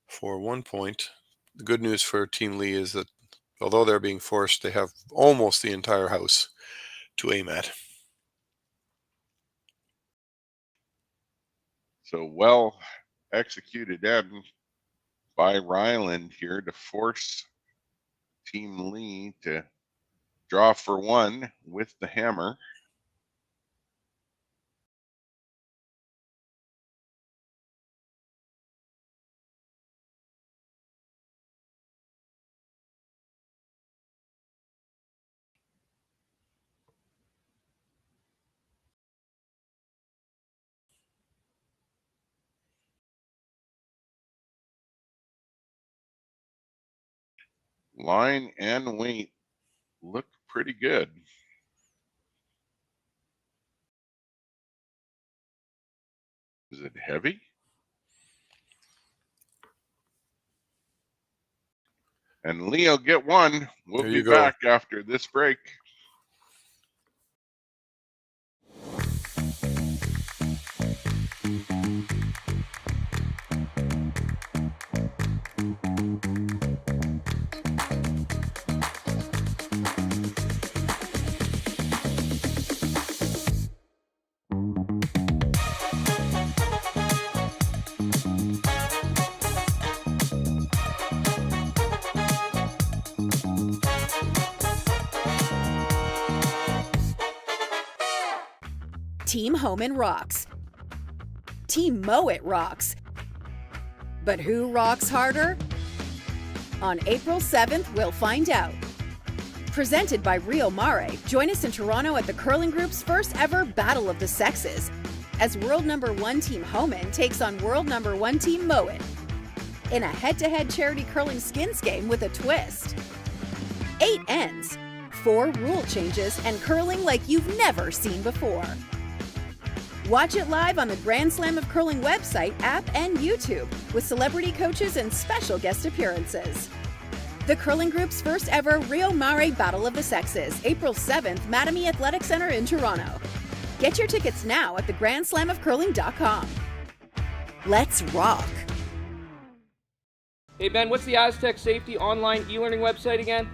for 1 point. The good news for Team Lee is that although they're being forced, they have almost the entire house to aim at. So well executed end by Rylan here to force Team Lee to draw for one with the hammer. Line and weight look pretty good. Is it heavy? And Leo get one. We'll be back after this break. Team Homan rocks. Team Mowat rocks. But who rocks harder? On April 7th, we'll find out. Presented by Rio Mare, join us in Toronto at the Curling Group's first ever Battle of the Sexes, as World #1 Team Homan takes on World #1 Team Mowat in a head-to-head charity curling skins game with a twist. 8 ends, 4 rule changes, and curling like you've never seen before. Watch it live on the Grand Slam of Curling website, app, and YouTube with celebrity coaches and special guest appearances. The Curling Group's first ever Rio Mare Battle of the Sexes, April 7th, Mattamy Athletic Center in Toronto. Get your tickets now at thegrandslamofcurling.com. Let's rock! Hey Ben, what's the Aztec Safety online e-learning website again?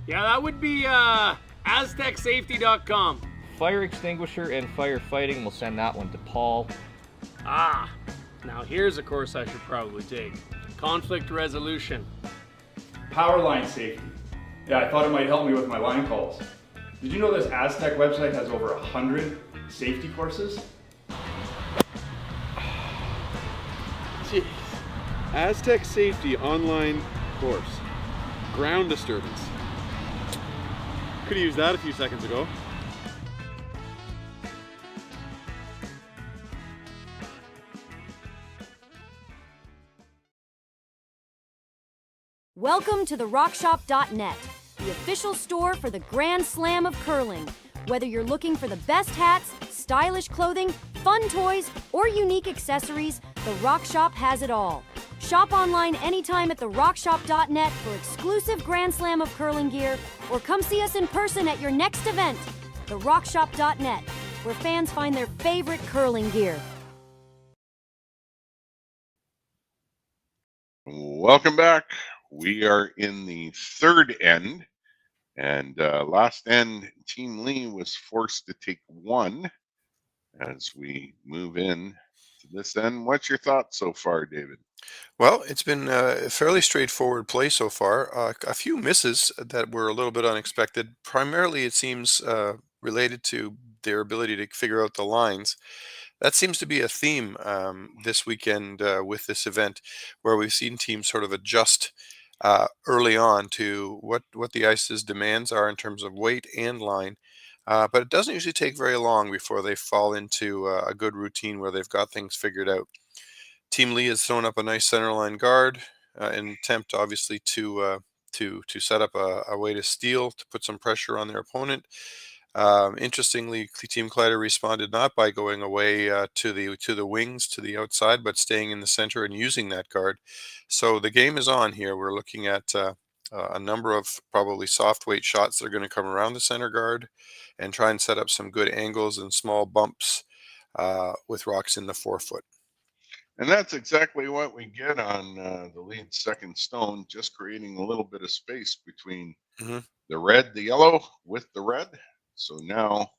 Yeah, that would be aztecsafety.com. Fire extinguisher and firefighting, we'll send that one to Paul. Ah, now here's a course I should probably take. Conflict resolution. Power line safety. Yeah, I thought it might help me with my line calls. Did you know this Aztec website has over 100 safety courses? Jeez. Aztec Safety online course. Ground disturbance. Could have used that a few seconds ago. Welcome to the RockShop.net, the official store for the Grand Slam of curling. Whether you're looking for the best hats, stylish clothing, fun toys, or unique accessories, the Rock Shop has it all. Shop online anytime at therockshop.net for exclusive Grand Slam of curling gear, or come see us in person at your next event. Therockshop.net, where fans find their favorite curling gear. Welcome back. We are in the third end, and last end, Team Lee was forced to take one. As we move in to this end, what's your thoughts so far, David? Well, it's been a fairly straightforward play so far. A few misses that were a little bit unexpected. Primarily, it seems related to their ability to figure out the lines. That seems to be a theme this weekend with this event, where we've seen teams sort of adjust early on to what the ice's demands are in terms of weight and line. But it doesn't usually take very long before they fall into a good routine where they've got things figured out. Team Lee has thrown up a nice centerline guard in an attempt, obviously, to set up a way to steal, to put some pressure on their opponent. Interestingly, Team Kleiter responded not by going away to the wings, to the outside, but staying in the center and using that guard. So the game is on here. We're looking at a number of probably soft weight shots that are going to come around the center guard and try and set up some good angles and small bumps with rocks in the forefoot. And that's exactly what we get on the lead second stone, just creating a little bit of space between the red, the yellow with the red. So now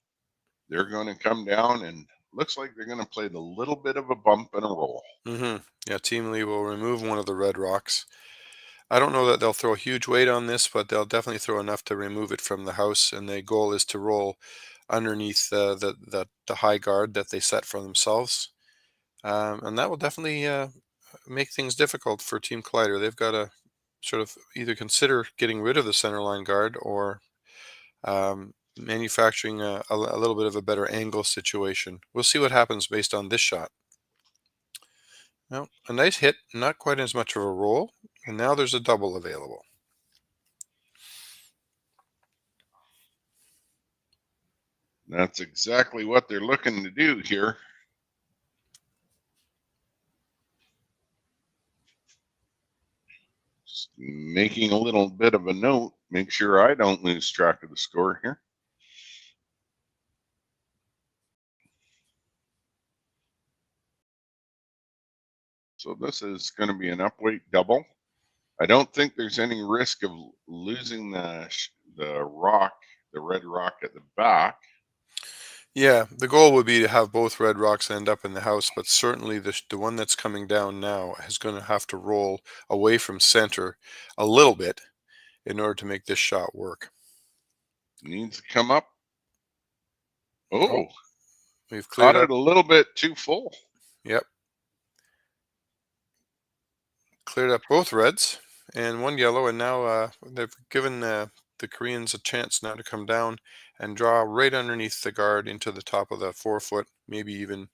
they're going to come down, and looks like they're going to play the little bit of a bump and a roll. Yeah, Team Lee will remove one of the red rocks. I don't know that they'll throw a huge weight on this, but they'll definitely throw enough to remove it from the house, and the goal is to roll underneath the high guard that they set for themselves. And that will definitely make things difficult for Team Kleiter. They've got to sort of either consider getting rid of the centerline guard or manufacturing a little bit of a better angle situation. We'll see what happens based on this shot. Well, a nice hit, not quite as much of a roll, and now there's a double available. That's exactly what they're looking to do here. Just making a little bit of a note, make sure I don't lose track of the score here. So this is going to be an upweight double. I don't think there's any risk of losing the rock, the red rock at the back. Yeah, the goal would be to have both red rocks end up in the house, but certainly the one that's coming down now is going to have to roll away from center a little bit in order to make this shot work. Needs to come up. Oh, we've cleared it a little bit too full. Yep. Cleared up both reds and one yellow, and now they've given the Koreans a chance now to come down and draw right underneath the guard into the top of the forefoot, maybe even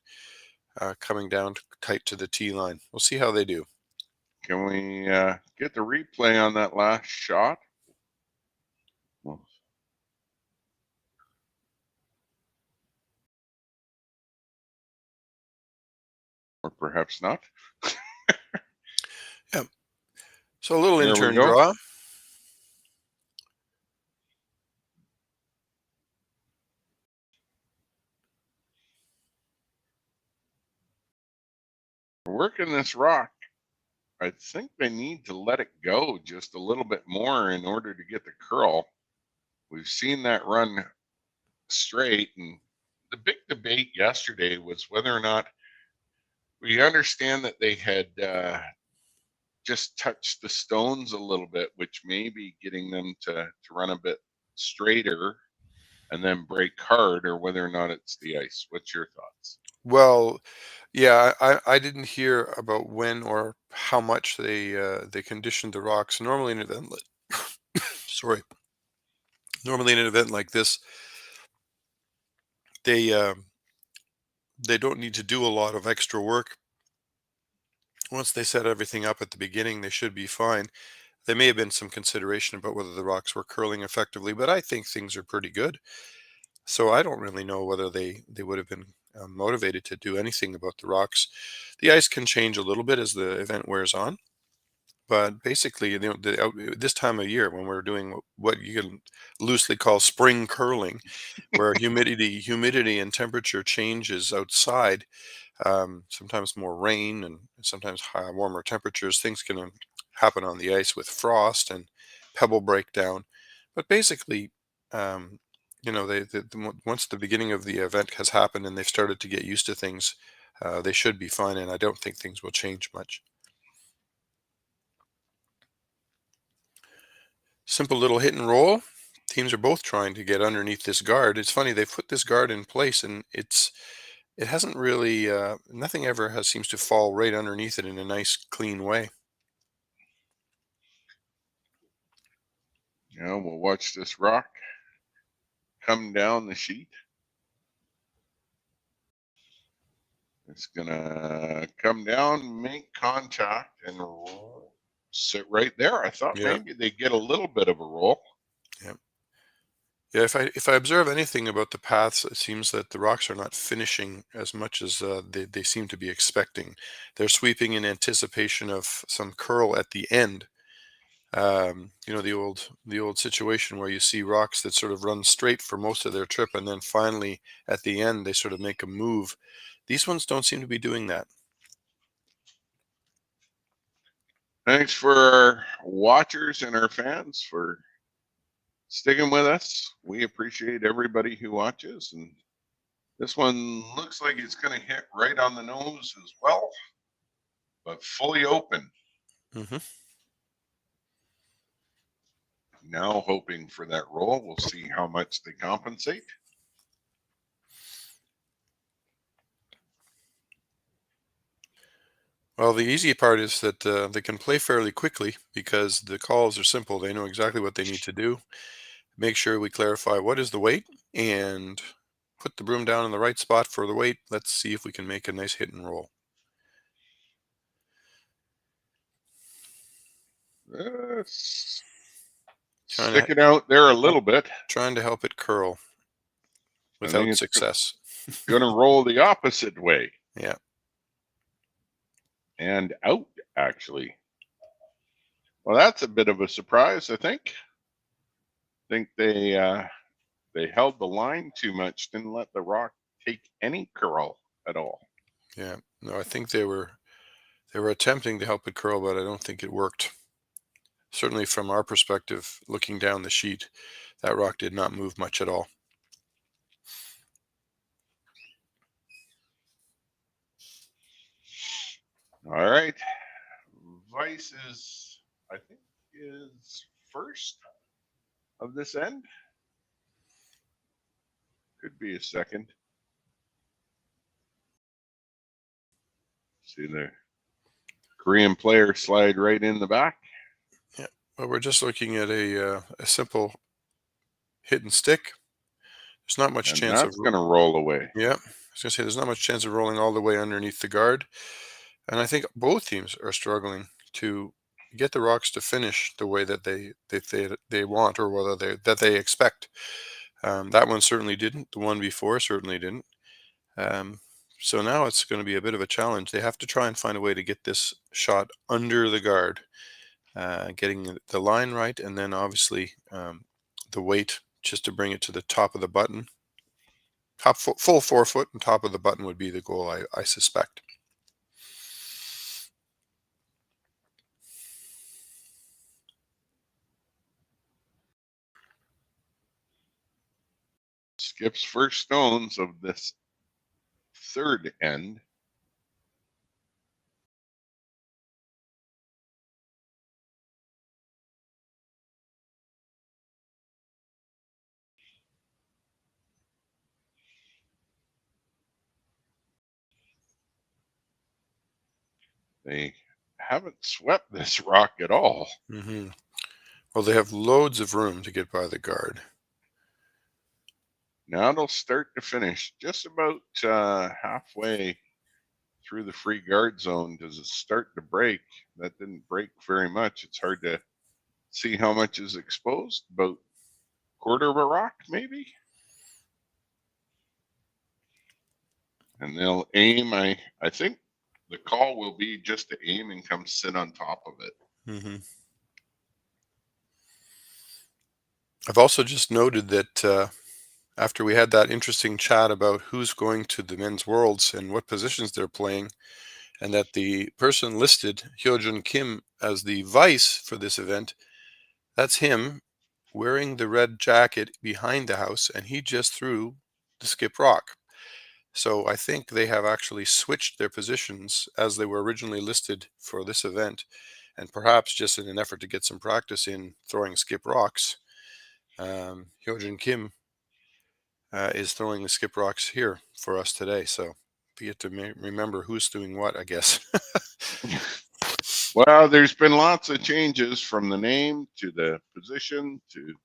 coming down tight to the tee line. We'll see how they do. Can we get the replay on that last shot? Or perhaps not. Yeah. So a little There in-turn we go. draw. We're working this rock. I think they need to let it go just a little bit more in order to get the curl. We've seen that run straight, and the big debate yesterday was whether or not we understand that they had just touched the stones a little bit, which may be getting them to run a bit straighter and then break hard, or whether or not it's the ice. What's your thoughts? Well, yeah, I didn't hear about when or how much they conditioned the rocks. Normally, an event like sorry, normally in an event like this, they they don't need to do a lot of extra work. Once they set everything up at the beginning, they should be fine. There may have been some consideration about whether the rocks were curling effectively, but I think things are pretty good. So I don't really know whether they would have been motivated to do anything about the rocks. The ice can change a little bit as the event wears on, but basically, you know, this time of year when we're doing what you can loosely call spring curling, where humidity and temperature changes outside, sometimes more rain and sometimes warmer temperatures, things can happen on the ice with frost and pebble breakdown. But basically, um, you know, once the beginning of the event has happened and they've started to get used to things, they should be fine, and I don't think things will change much. Simple little hit and roll. Teams are both trying to get underneath this guard. It's funny, they've put this guard in place, and it hasn't really nothing ever has seems to fall right underneath it in a nice clean way. Yeah, we'll watch this rock come down the sheet. It's gonna come down, make contact, and sit right there. I thought maybe they get a little bit of a roll. Yeah. Yeah, if I observe anything about the paths, it seems that the rocks are not finishing as much as they seem to be expecting. They're sweeping in anticipation of some curl at the end. You know, the old situation where you see rocks that sort of run straight for most of their trip, and then finally at the end they sort of make a move. These ones don't seem to be doing that. Thanks for our watchers and our fans for sticking with us. We appreciate everybody who watches, and this one looks like it's going to hit right on the nose as well, but fully open. Now hoping for that roll. We'll see how much they compensate. Well, the easy part is that they can play fairly quickly because the calls are simple. They know exactly what they need to do. Make sure we clarify what is the weight and put the broom down in the right spot for the weight. Let's see if we can make a nice hit and roll. Stick it out there a little bit. Trying to help it curl without success. Going to roll the opposite way. Yeah. And out, actually. Well, that's a bit of a surprise, I think. I think they held the line too much, didn't let the rock take any curl at all. Yeah. No, I think they were attempting to help it curl, but I don't think it worked. Certainly from our perspective, looking down the sheet, that rock did not move much at all. All right. Vice is, I think, is first of this end. Could be a second. See the Korean player slide right in the back. Yeah. Well, we're just looking at a simple hit and stick. There's not much chance that's going to roll away. Yeah. I was going to say there's not much chance of rolling all the way underneath the guard. And I think both teams are struggling to get the rocks to finish the way that they want, or whether they expect. That one certainly didn't. The one before certainly didn't. So now it's going to be a bit of a challenge. They have to try and find a way to get this shot under the guard, getting the line right, and then obviously the weight just to bring it to the top of the button. Full 4 foot and top of the button would be the goal, I suspect. Skip's first stones of this third end. They haven't swept this rock at all. Mm-hmm. Well, they have loads of room to get by the guard. Now it'll start to finish just about halfway through the free guard zone. Does it start to break? That didn't break very much. It's hard to see how much is exposed. About quarter of a rock, maybe. And they'll aim. I think the call will be just to aim and come sit on top of it. Mm-hmm. I've also just noted that after we had that interesting chat about who's going to the men's worlds and what positions they're playing, and that the person listed, Hyojun Kim, as the vice for this event, that's him wearing the red jacket behind the house, and he just threw the skip rock. So I think they have actually switched their positions as they were originally listed for this event, and perhaps just in an effort to get some practice in throwing skip rocks, Hyojun Kim is throwing the skip rocks here for us today. So we get to remember who's doing what, I guess. Well, there's been lots of changes from the name to the position to,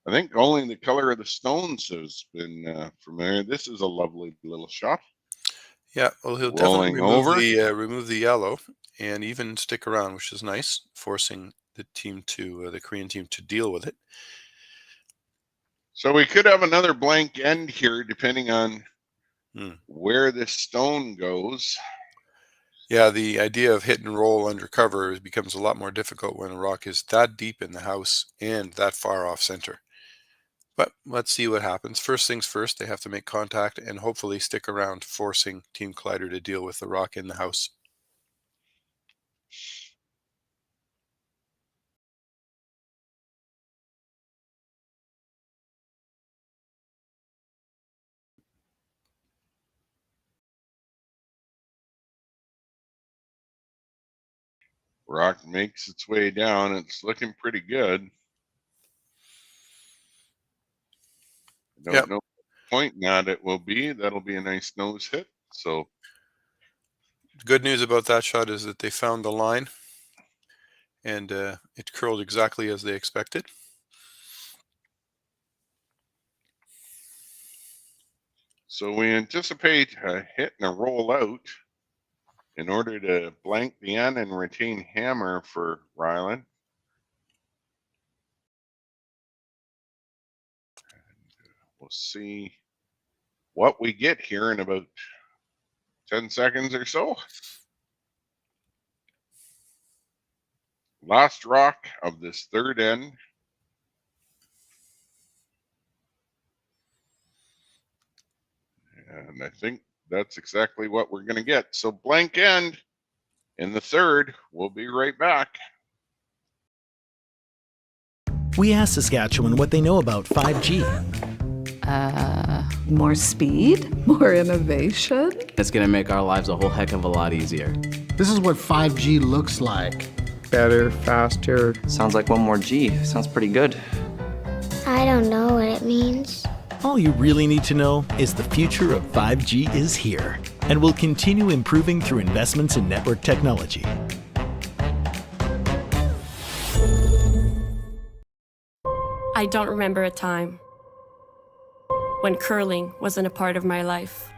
I think only the color of the stones has been familiar. This is a lovely little shot. Yeah, well, he'll Rolling definitely over. remove the yellow and even stick around, which is nice, forcing the team to the Korean team to deal with it. So we could have another blank end here, depending on where this stone goes. Yeah, the idea of hit and roll under cover becomes a lot more difficult when a rock is that deep in the house and that far off center. But let's see what happens. First things first, they have to make contact and hopefully stick around, forcing Team Kleiter to deal with the rock in the house. Rock makes its way down. It's looking pretty good. I don't know what point that it will be. That'll be a nice nose hit. So The good news about that shot is that they found the line, and it curled exactly as they expected. So we anticipate a hit and a roll out in order to blank the end and retain hammer for Rylan. We'll see what we get here in about 10 seconds or so. Last rock of this third end. And I think that's exactly what we're going to get. So blank end in the third. We'll be right back. We asked Saskatchewan what they know about 5G. More speed, more innovation. It's going to make our lives a whole heck of a lot easier. This is what 5G looks like. Better, faster. Sounds like one more G. Sounds pretty good. I don't know what it means. All you really need to know is the future of 5G is here and will continue improving through investments in network technology. I don't remember a time when curling wasn't a part of my life.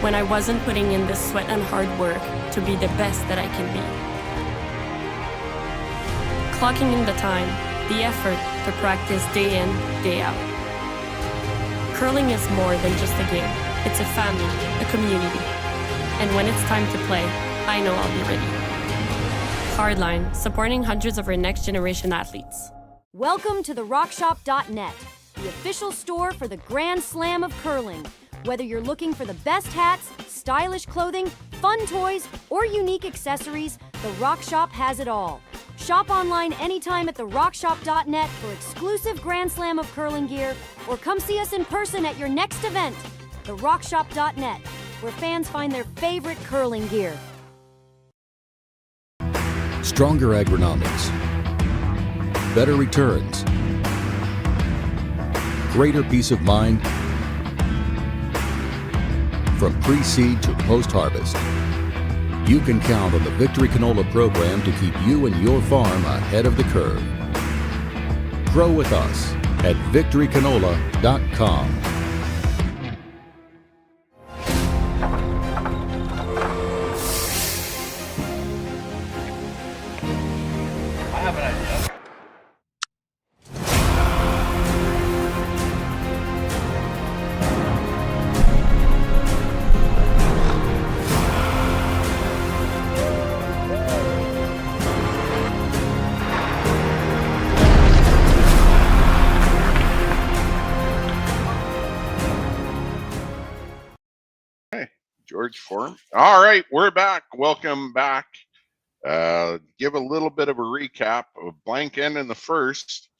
When I wasn't putting in the sweat and hard work to be the best that I can be. Clocking in the time, the effort to practice day in, day out. Curling is more than just a game. It's a family, a community. And when it's time to play, I know I'll be ready. Hardline, supporting hundreds of our next generation athletes. Welcome to the RockShop.net, the official store for the Grand Slam of curling. Whether you're looking for the best hats, stylish clothing, fun toys, or unique accessories, the Rock Shop has it all. Shop online anytime at therockshop.net for exclusive Grand Slam of curling gear, or come see us in person at your next event. Therockshop.net, where fans find their favorite curling gear. Stronger agronomics, better returns, greater peace of mind from pre-seed to post-harvest. You can count on the Victory Canola program to keep you and your farm ahead of the curve. Grow with us at victorycanola.com. I have an idea. George Forum. All right, we're back. Welcome back. Give a little bit of a recap of blank end in the first.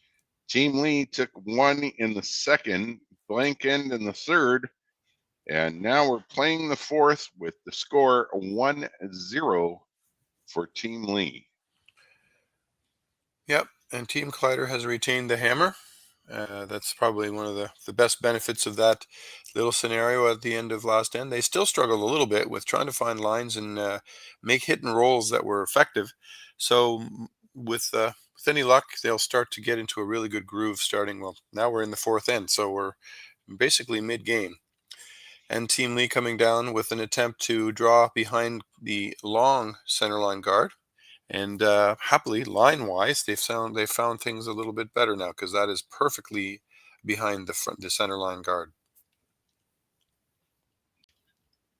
Team Lee took one in the second, blank end in the third, and now we're playing the fourth with the score 1-0 for Team Lee. Yep, and Team Kleiter has retained the hammer. That's probably one of the best benefits of that little scenario at the end of last end. They still struggled a little bit with trying to find lines and make hit and rolls that were effective. So with any luck, they'll start to get into a really good groove starting, well, now we're in the fourth end, so we're basically mid-game. And Team Lee coming down with an attempt to draw behind the long centerline guard. And happily, line-wise, they found things a little bit better now, because that is perfectly behind the center line guard.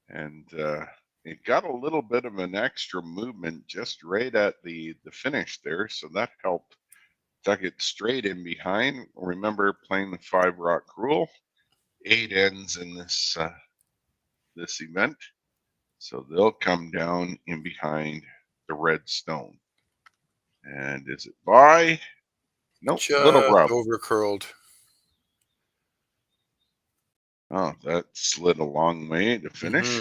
And it got a little bit of an extra movement just right at the finish there, so that helped tuck it straight in behind. Remember, playing the 5-rock rule, 8 ends in this this event, so they'll come down in behind the red stone. And is it by? Nope, Just little rub. over curled. Oh, that slid a long way to finish.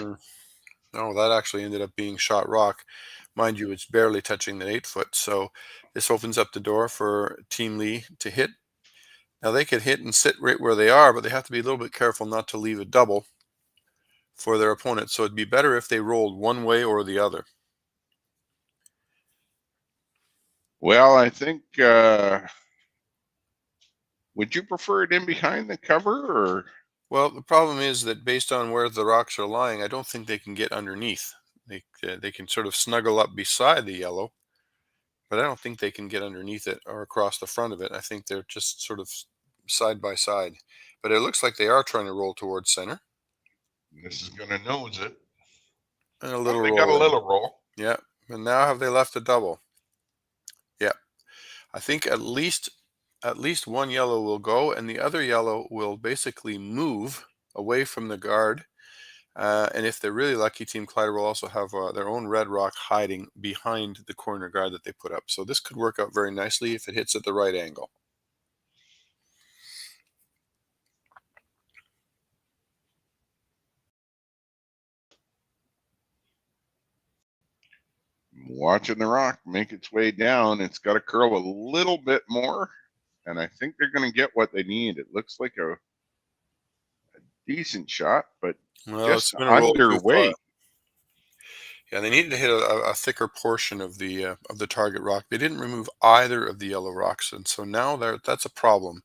No, that actually ended up being shot rock. Mind you, it's barely touching the 8-foot. So this opens up the door for Team Lee to hit. Now they could hit and sit right where they are, but they have to be a little bit careful not to leave a double for their opponent. So it'd be better if they rolled one way or the other. Well, I think, would you prefer it in behind the cover, or? Well, the problem is that based on where the rocks are lying, I don't think they can get underneath. They can sort of snuggle up beside the yellow, but I don't think they can get underneath it or across the front of it. I think they're just sort of side by side. But it looks like they are trying to roll towards center. This is going to nose it. And a little they roll. got a little roll. Yeah. And now have they left a double? Yeah. I think at least one yellow will go, and the other yellow will basically move away from the guard. And if they're really lucky, Team Kleiter will also have their own red rock hiding behind the corner guard that they put up. So this could work out very nicely if it hits at the right angle. Watching the rock make its way down. It's got to curl a little bit more, and I think they're going to get what they need. It looks like a decent shot, but just underway. Yeah, they needed to hit a thicker portion of the target rock. They didn't remove either of the yellow rocks, and so now that's a problem.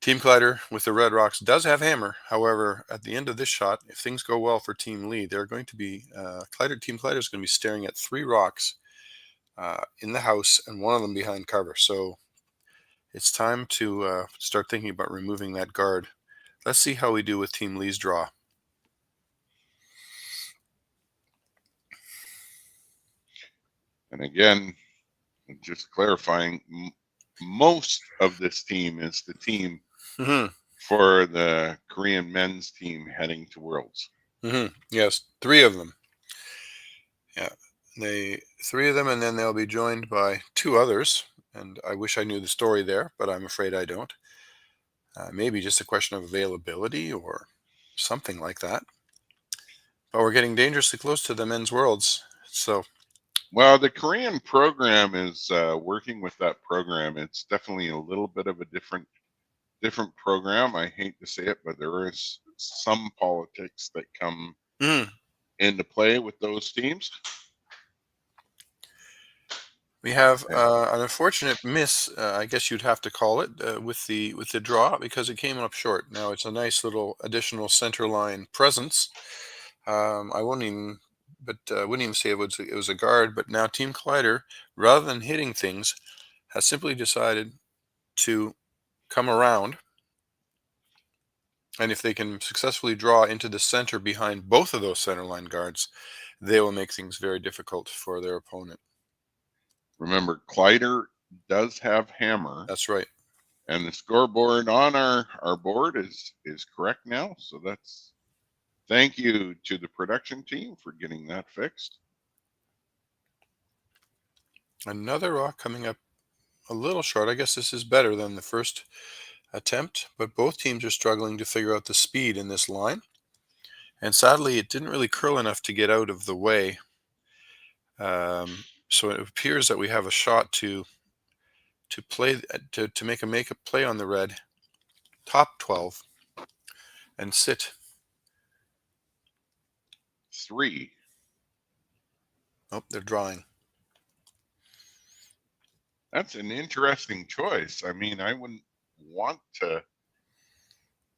Team Kleiter with the red rocks does have hammer. However, at the end of this shot, if things go well for Team Lee, they're going to be Team Kleiter is going to be staring at 3 rocks in the house and one of them behind cover. So it's time to start thinking about removing that guard. Let's see how we do with Team Lee's draw. And again, just clarifying, most of this team is the team for the Korean men's team heading to Worlds. Yes, 3 of them. Yeah. Three of them, and then they'll be joined by two others. And I wish I knew the story there, but I'm afraid I don't. Maybe just a question of availability or something like that. But we're getting dangerously close to the men's worlds. So, well, the Korean program is working with that program. It's definitely a little bit of a different program. I hate to say it, but there is some politics that come into play with those teams. we have an unfortunate miss, I guess you'd have to call it, with the draw, because it came up short. Now it's a nice little additional center line presence. I wouldn't even say it was a guard, but now Team Kleiter, rather than hitting things, has simply decided to come around. And if they can successfully draw into the center behind both of those center line guards, they will make things very difficult for their opponent. Remember, Kleiter does have hammer. That's right. And the scoreboard on our board is correct now. So that's, thank you to the production team for getting that fixed. Another rock coming up a little short. I guess this is better than the first attempt, but both teams are struggling to figure out the speed in this line. And sadly, it didn't really curl enough to get out of the way. So it appears that we have a shot to make a play on the red top 12 and sit 3. Oh, they're drawing. That's an interesting choice. I mean, I wouldn't want to.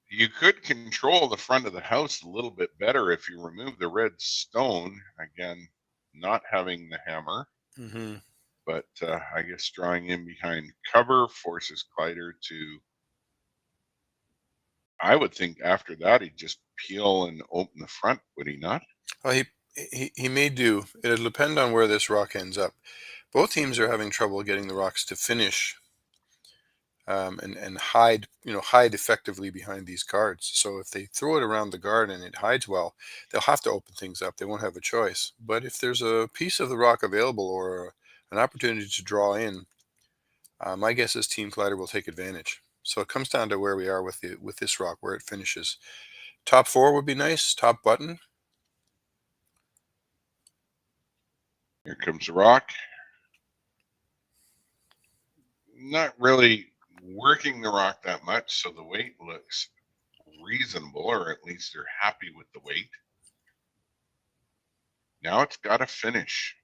You could control the front of the house a little bit better if you remove the red stone. Again, not having the hammer. But I guess drawing in behind cover forces Kleiter to, I would think after that he'd just peel and open the front, would he not? Well, he may do. It'll depend on where this rock ends up. Both teams are having trouble getting the rocks to finish and hide effectively behind these guards. So if they throw it around the guard and it hides well, they'll have to open things up. They won't have a choice. But if there's a piece of the rock available or an opportunity to draw in, my guess is Team Kleiter will take advantage. So it comes down to where we are with this rock, where it finishes. Top 4 would be nice. Top button. Here comes the rock. Not really working the rock that much, so the weight looks reasonable, or at least they're happy with the weight. Now it's got to finish.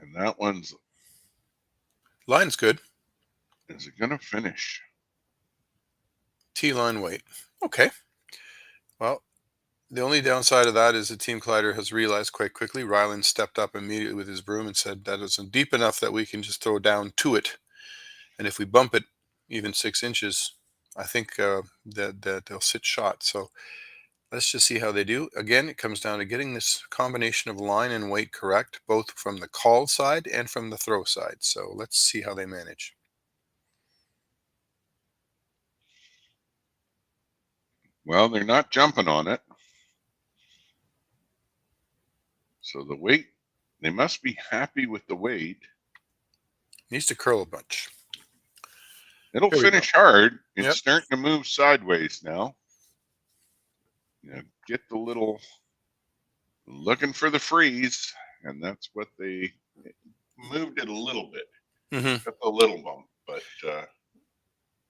And that one's... Line's good. Is it going to finish? T-line weight. Okay. Well, the only downside of that is that Team Kleiter has realized quite quickly. Rylan stepped up immediately with his broom and said that isn't deep enough that we can just throw down to it. And if we bump it even 6 inches, I think that they'll sit shot. So let's just see how they do. Again, it comes down to getting this combination of line and weight correct, both from the call side and from the throw side. So let's see how they manage. Well, they're not jumping on it. So the weight, they must be happy with the weight. Needs to curl a bunch. It'll finish hard. It's starting to move sideways now. Get the little, looking for the freeze, and that's what they moved it a little bit. Just a little bump, but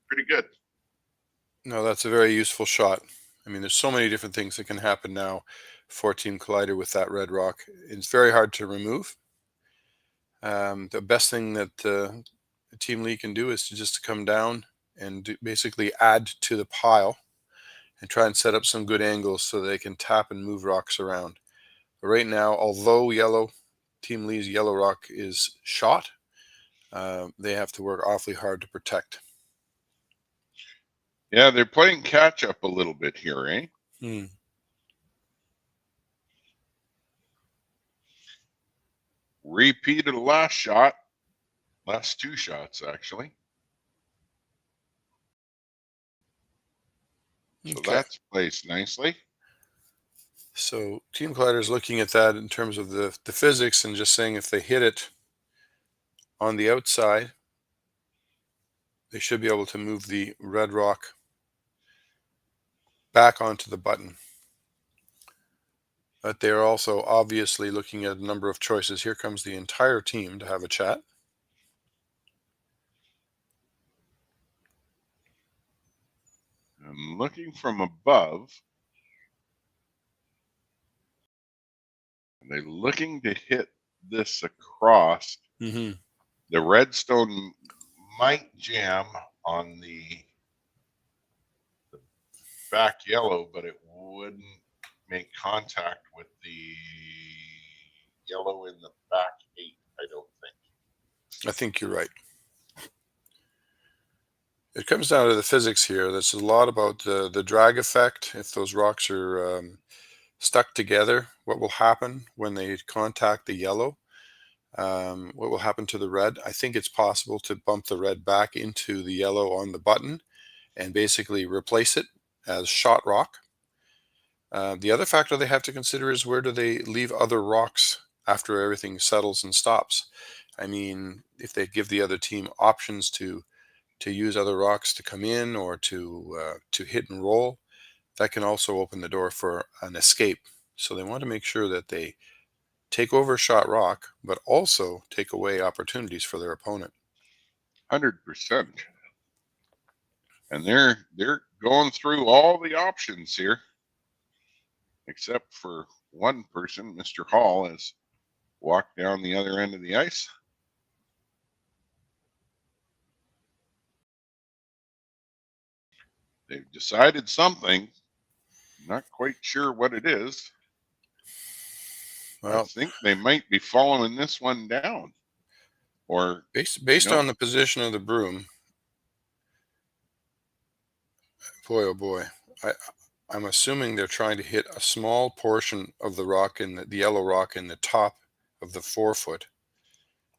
pretty good. No, that's a very useful shot. I mean, there's so many different things that can happen now for Team Kleiter with that red rock. It's very hard to remove. The best thing that Team Lee can do is to come down and basically add to the pile and try and set up some good angles so they can tap and move rocks around. But right now, although Team Lee's yellow rock is shot, they have to work awfully hard to protect. Yeah, they're playing catch up a little bit here, eh? Repeated last shot. Last 2 shots, actually. So that's placed nicely. So Team Kleiter is looking at that in terms of the physics and just saying if they hit it on the outside, they should be able to move the red rock back onto the button. But they're also obviously looking at a number of choices. Here comes the entire team to have a chat. And looking from above, they're looking to hit this across. Mm-hmm. The redstone might jam on the back yellow, but it wouldn't make contact with the yellow in the back 8, I don't think. I think you're right. It comes down to the physics here. There's a lot about the drag effect. If those rocks are stuck together, what will happen when they contact the yellow? What will happen to the red? I think it's possible to bump the red back into the yellow on the button and basically replace it as shot rock. The other factor they have to consider is where do they leave other rocks after everything settles and stops. I mean, if they give the other team options to use other rocks to come in or to hit and roll, that can also open the door for an escape. So they want to make sure that they take over shot rock, but also take away opportunities for their opponent. 100%. And they're going through all the options here, except for one person. Mr. Hall has walked down the other end of the ice. They've decided something. Not quite sure what it is. Well, I think they might be following this one down. Or based on the position of the broom. Boy, oh boy. I'm assuming they're trying to hit a small portion of the rock in the yellow rock in the top of the 4-foot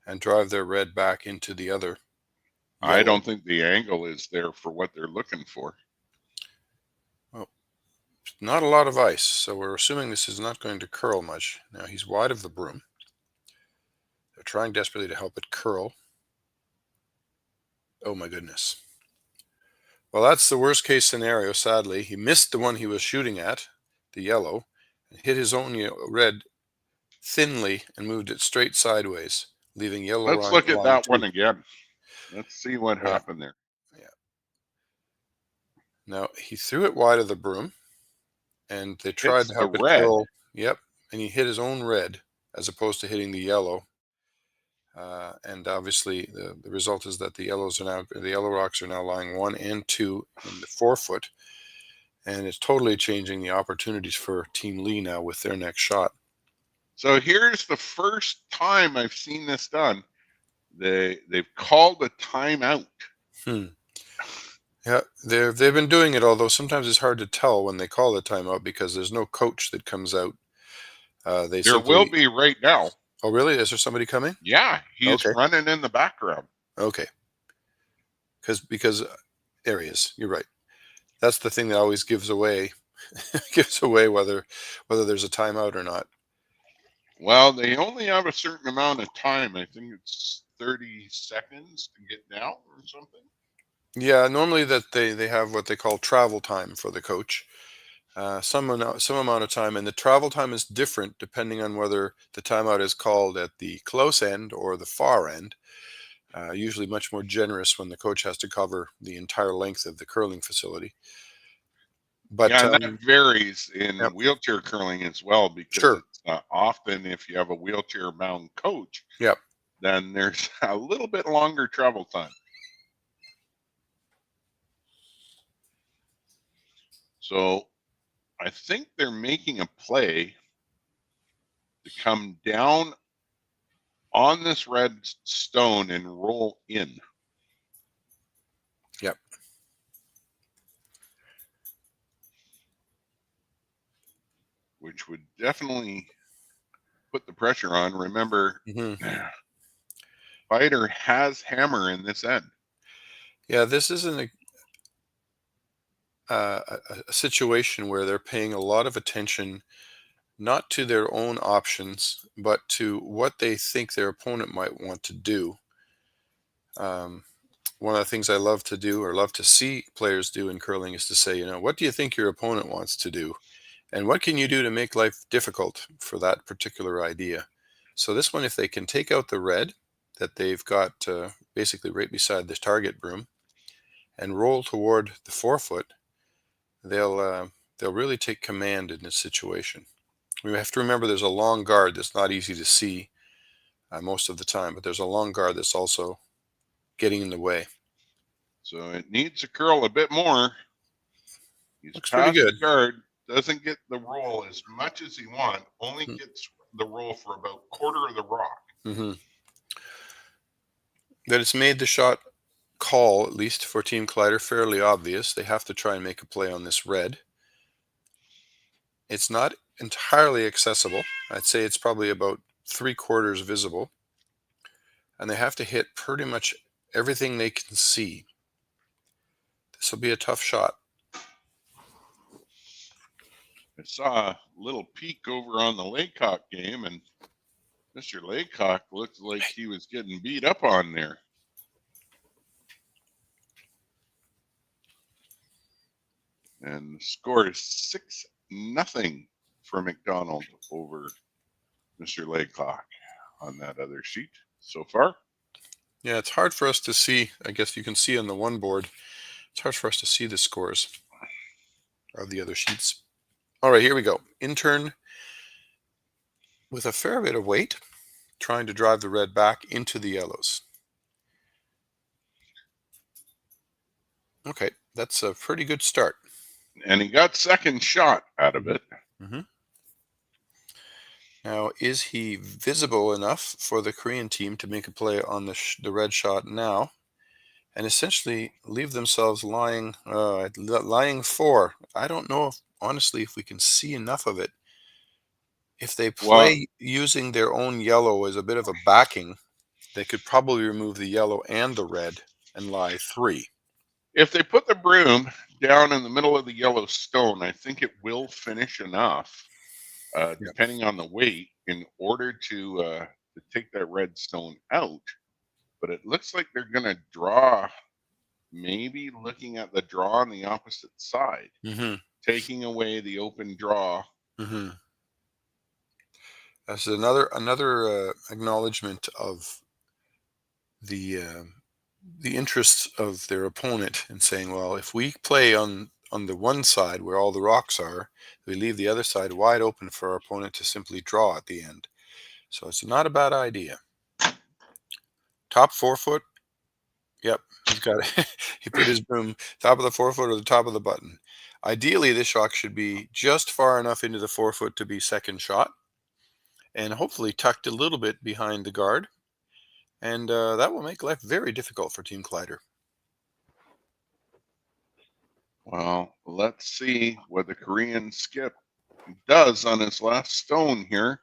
and drive their red back into the other. I don't think the angle is there for what they're looking for. Well, not a lot of ice, so we're assuming this is not going to curl much. Now he's wide of the broom. They're trying desperately to help it curl. Oh my goodness. Well, that's the worst case scenario, sadly. He missed the one he was shooting at, the yellow, and hit his own red thinly and moved it straight sideways, leaving yellow. Let's look at that one again. Let's see what happened there. Yeah. Now, he threw it wide of the broom, and they tried to help it curl. Yep, and he hit his own red as opposed to hitting the yellow. And obviously, the result is that the yellow rocks are now lying 1 and 2 in the 4-foot, and it's totally changing the opportunities for Team Lee now with their next shot. So here's the first time I've seen this done. They've called a timeout. Yeah, they've been doing it, although sometimes it's hard to tell when they call the timeout because there's no coach that comes out. There will be right now. Oh, really? Is there somebody coming? Yeah, he's running in the background. Okay. Because there he is. You're right. That's the thing that always gives away whether there's a timeout or not. Well, they only have a certain amount of time. I think it's 30 seconds to get down or something. Yeah, normally that they have what they call travel time for the coach. Some amount of time, and the travel time is different depending on whether the timeout is called at the close end or the far end. Usually much more generous when the coach has to cover the entire length of the curling facility. But yeah, and that varies in wheelchair curling as well, because it's often if you have a wheelchair-bound coach, then there's a little bit longer travel time. So I think they're making a play to come down on this red stone and roll in. Yep. Which would definitely put the pressure on. Remember, Fighter has hammer in this end. Yeah, this isn't a situation where they're paying a lot of attention not to their own options, but to what they think their opponent might want to do. One of the things I love to do, or love to see players do in curling, is to say, what do you think your opponent wants to do? And what can you do to make life difficult for that particular idea? So this one, if they can take out the red that they've got basically right beside the target broom and roll toward the forefoot, they'll really take command in this situation. We have to remember there's a long guard that's not easy to see most of the time, but there's a long guard that's also getting in the way. So it needs to curl a bit more. He's Looks pretty past good. the guard, doesn't get the roll as much as he wants, only gets the roll for about a quarter of the rock. Mm-hmm. That it's made the shot call, at least for Team Kleiter, fairly obvious. They have to try and make a play on this red. It's not entirely accessible. I'd say it's probably about 3/4 visible. And they have to hit pretty much everything they can see. This will be a tough shot. I saw a little peek over on the Laycock game, and Mr. Laycock looked like he was getting beat up on there. And the score is 6-0 for McDonald over Mr. Laycock on that other sheet so far. Yeah, it's hard for us to see. I guess you can see on the one board. It's hard for us to see the scores of the other sheets. All right, here we go. Intern with a fair bit of weight, trying to drive the red back into the yellows. Okay, that's a pretty good start. And he got second shot out of it. Mm-hmm. Now, is he visible enough for the Korean team to make a play on the red shot now and essentially leave themselves lying 4? I don't know, honestly, if we can see enough of it. If they play using their own yellow as a bit of a backing, they could probably remove the yellow and the red and lie 3. If they put the broom down in the middle of the yellow stone, I think it will finish enough, depending on the weight, in order to take that red stone out. But it looks like they're going to draw, maybe looking at the draw on the opposite side, taking away the open draw. Mm-hmm. That's another acknowledgement of the interests of their opponent in saying, well, if we play on the one side where all the rocks are, we leave the other side wide open for our opponent to simply draw at the end. So it's not a bad idea. Top forefoot. Yep, he's got it. He put his broom top of the forefoot or the top of the button. Ideally, this shot should be just far enough into the forefoot to be second shot, and hopefully tucked a little bit behind the guard. And that will make life very difficult for Team Kleiter. Well, let's see what the Korean skip does on his last stone here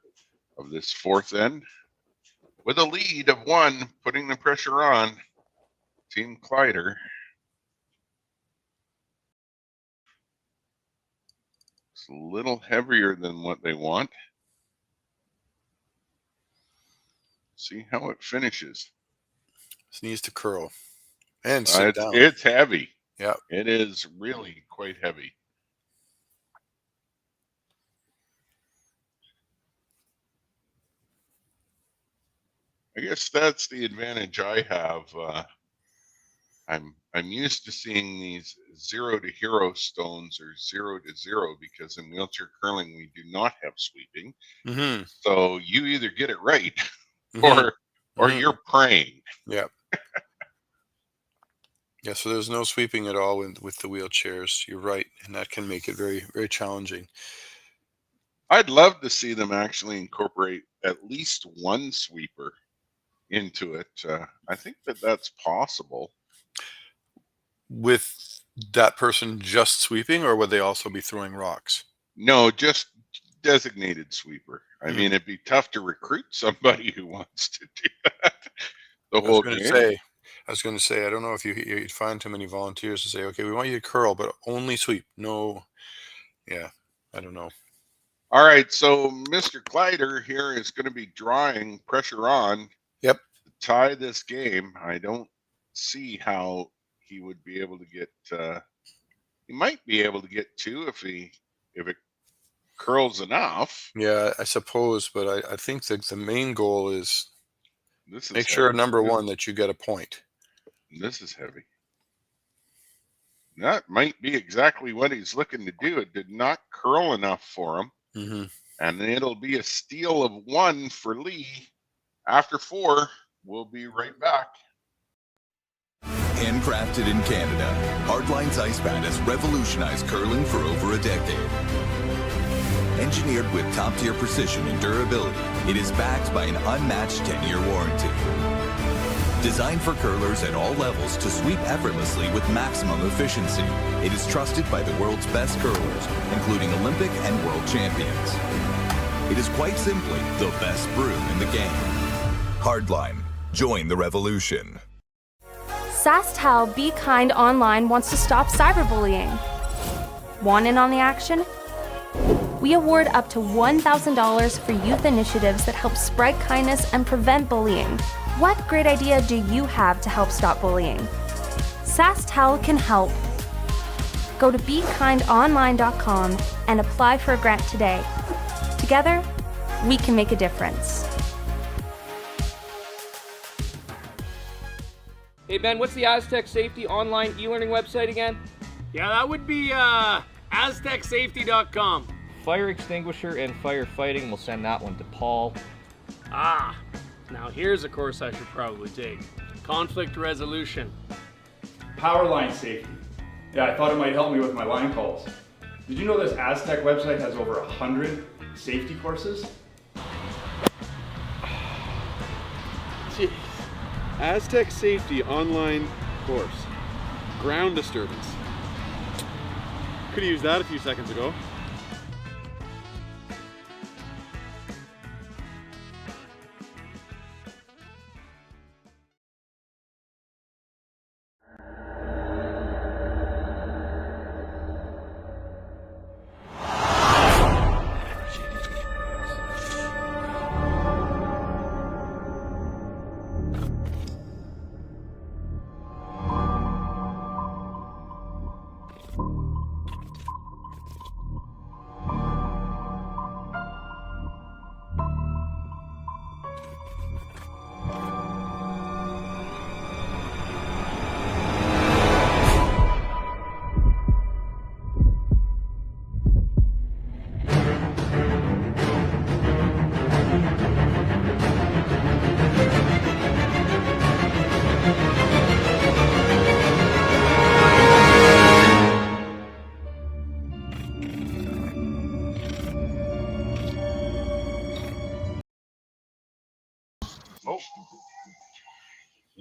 of this fourth end. With a lead of 1, putting the pressure on Team Kleiter. It's a little heavier than what they want. See how it finishes. This needs to curl and sit down. It's heavy. Yeah, it is really quite heavy. I guess that's the advantage I have. I'm used to seeing these 0 to hero stones or 0 to 0 because in wheelchair curling we do not have sweeping. Mm-hmm. So you either get it right or you're praying. Yeah. Yeah, so there's no sweeping at all with the wheelchairs. You're right, and that can make it very, very challenging. I'd love to see them actually incorporate at least one sweeper into it. I think that's possible. With that person just sweeping, or would they also be throwing rocks? No, just designated sweeper. I mean, it'd be tough to recruit somebody who wants to do that the whole game. I was going to say, I don't know if you'd find too many volunteers to say, okay, we want you to curl, but only sweep. No, yeah, I don't know. All right, so Mr. Kleiter here is going to be drawing pressure on. Yep. To tie this game. I don't see how he would be able to get. He might be able to get 2 if it curls enough. Yeah, I suppose, but I think that the main goal is make sure heavy. number 1 that you get a point. This is heavy. That might be exactly what he's looking to do. It did not curl enough for him. Mm-hmm. And it'll be a steal of 1 for Lee. After 4, we'll be right back. Handcrafted in Canada, Hardline's Ice Pad has revolutionized curling for over a decade. Engineered with top-tier precision and durability, it is backed by an unmatched 10-year warranty. Designed for curlers at all levels to sweep effortlessly with maximum efficiency, it is trusted by the world's best curlers, including Olympic and world champions. It is quite simply the best brew in the game. Hardline. Join the revolution. Sasktel Be Kind Online wants to stop cyberbullying. Want in on the action? We award up to $1,000 for youth initiatives that help spread kindness and prevent bullying. What great idea do you have to help stop bullying? Sasktel can help. Go to BeKindOnline.com and apply for a grant today. Together, we can make a difference. Hey Ben, what's the Aztec Safety online e-learning website again? Yeah, that would be aztecsafety.com. Fire extinguisher and firefighting, we'll send that one to Paul. Ah, now here's a course I should probably take. Conflict resolution. Power line safety. Yeah, I thought it might help me with my line calls. Did you know this Aztec website has over 100 safety courses? Jeez. Aztec Safety online course. Ground disturbance. Could have used that a few seconds ago.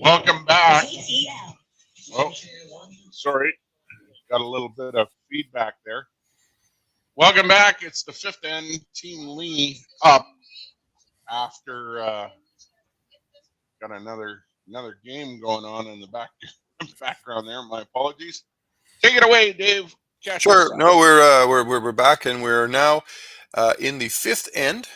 Welcome back. Oh, sorry. Got a little bit of feedback there. Welcome back. It's the 5th end. Team Lee up after got another game going on in the background there. My apologies. Take it away, Dave. Sure. No, we're back, and we're now in the 5th end.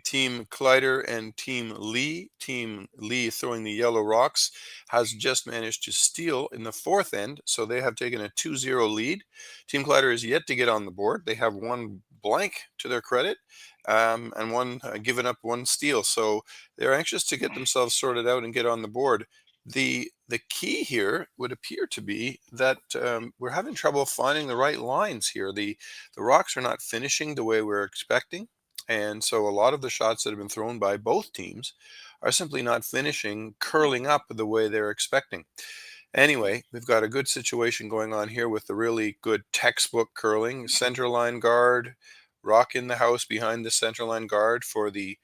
Team Kleiter and Team Lee. Team Lee, throwing the yellow rocks, has just managed to steal in the 4th end, so they have taken a 2-0 lead. Team Kleiter is yet to get on the board. They have 1 blank to their credit, and 1 given up 1 steal, so they're anxious to get themselves sorted out and get on the board. The key here would appear to be that we're having trouble finding the right lines here. The rocks are not finishing the way we're expecting. And so a lot of the shots that have been thrown by both teams are simply not finishing, curling up the way they're expecting. Anyway, we've got a good situation going on here with the really good textbook curling. Center line guard, rock in the house behind the center line guard for the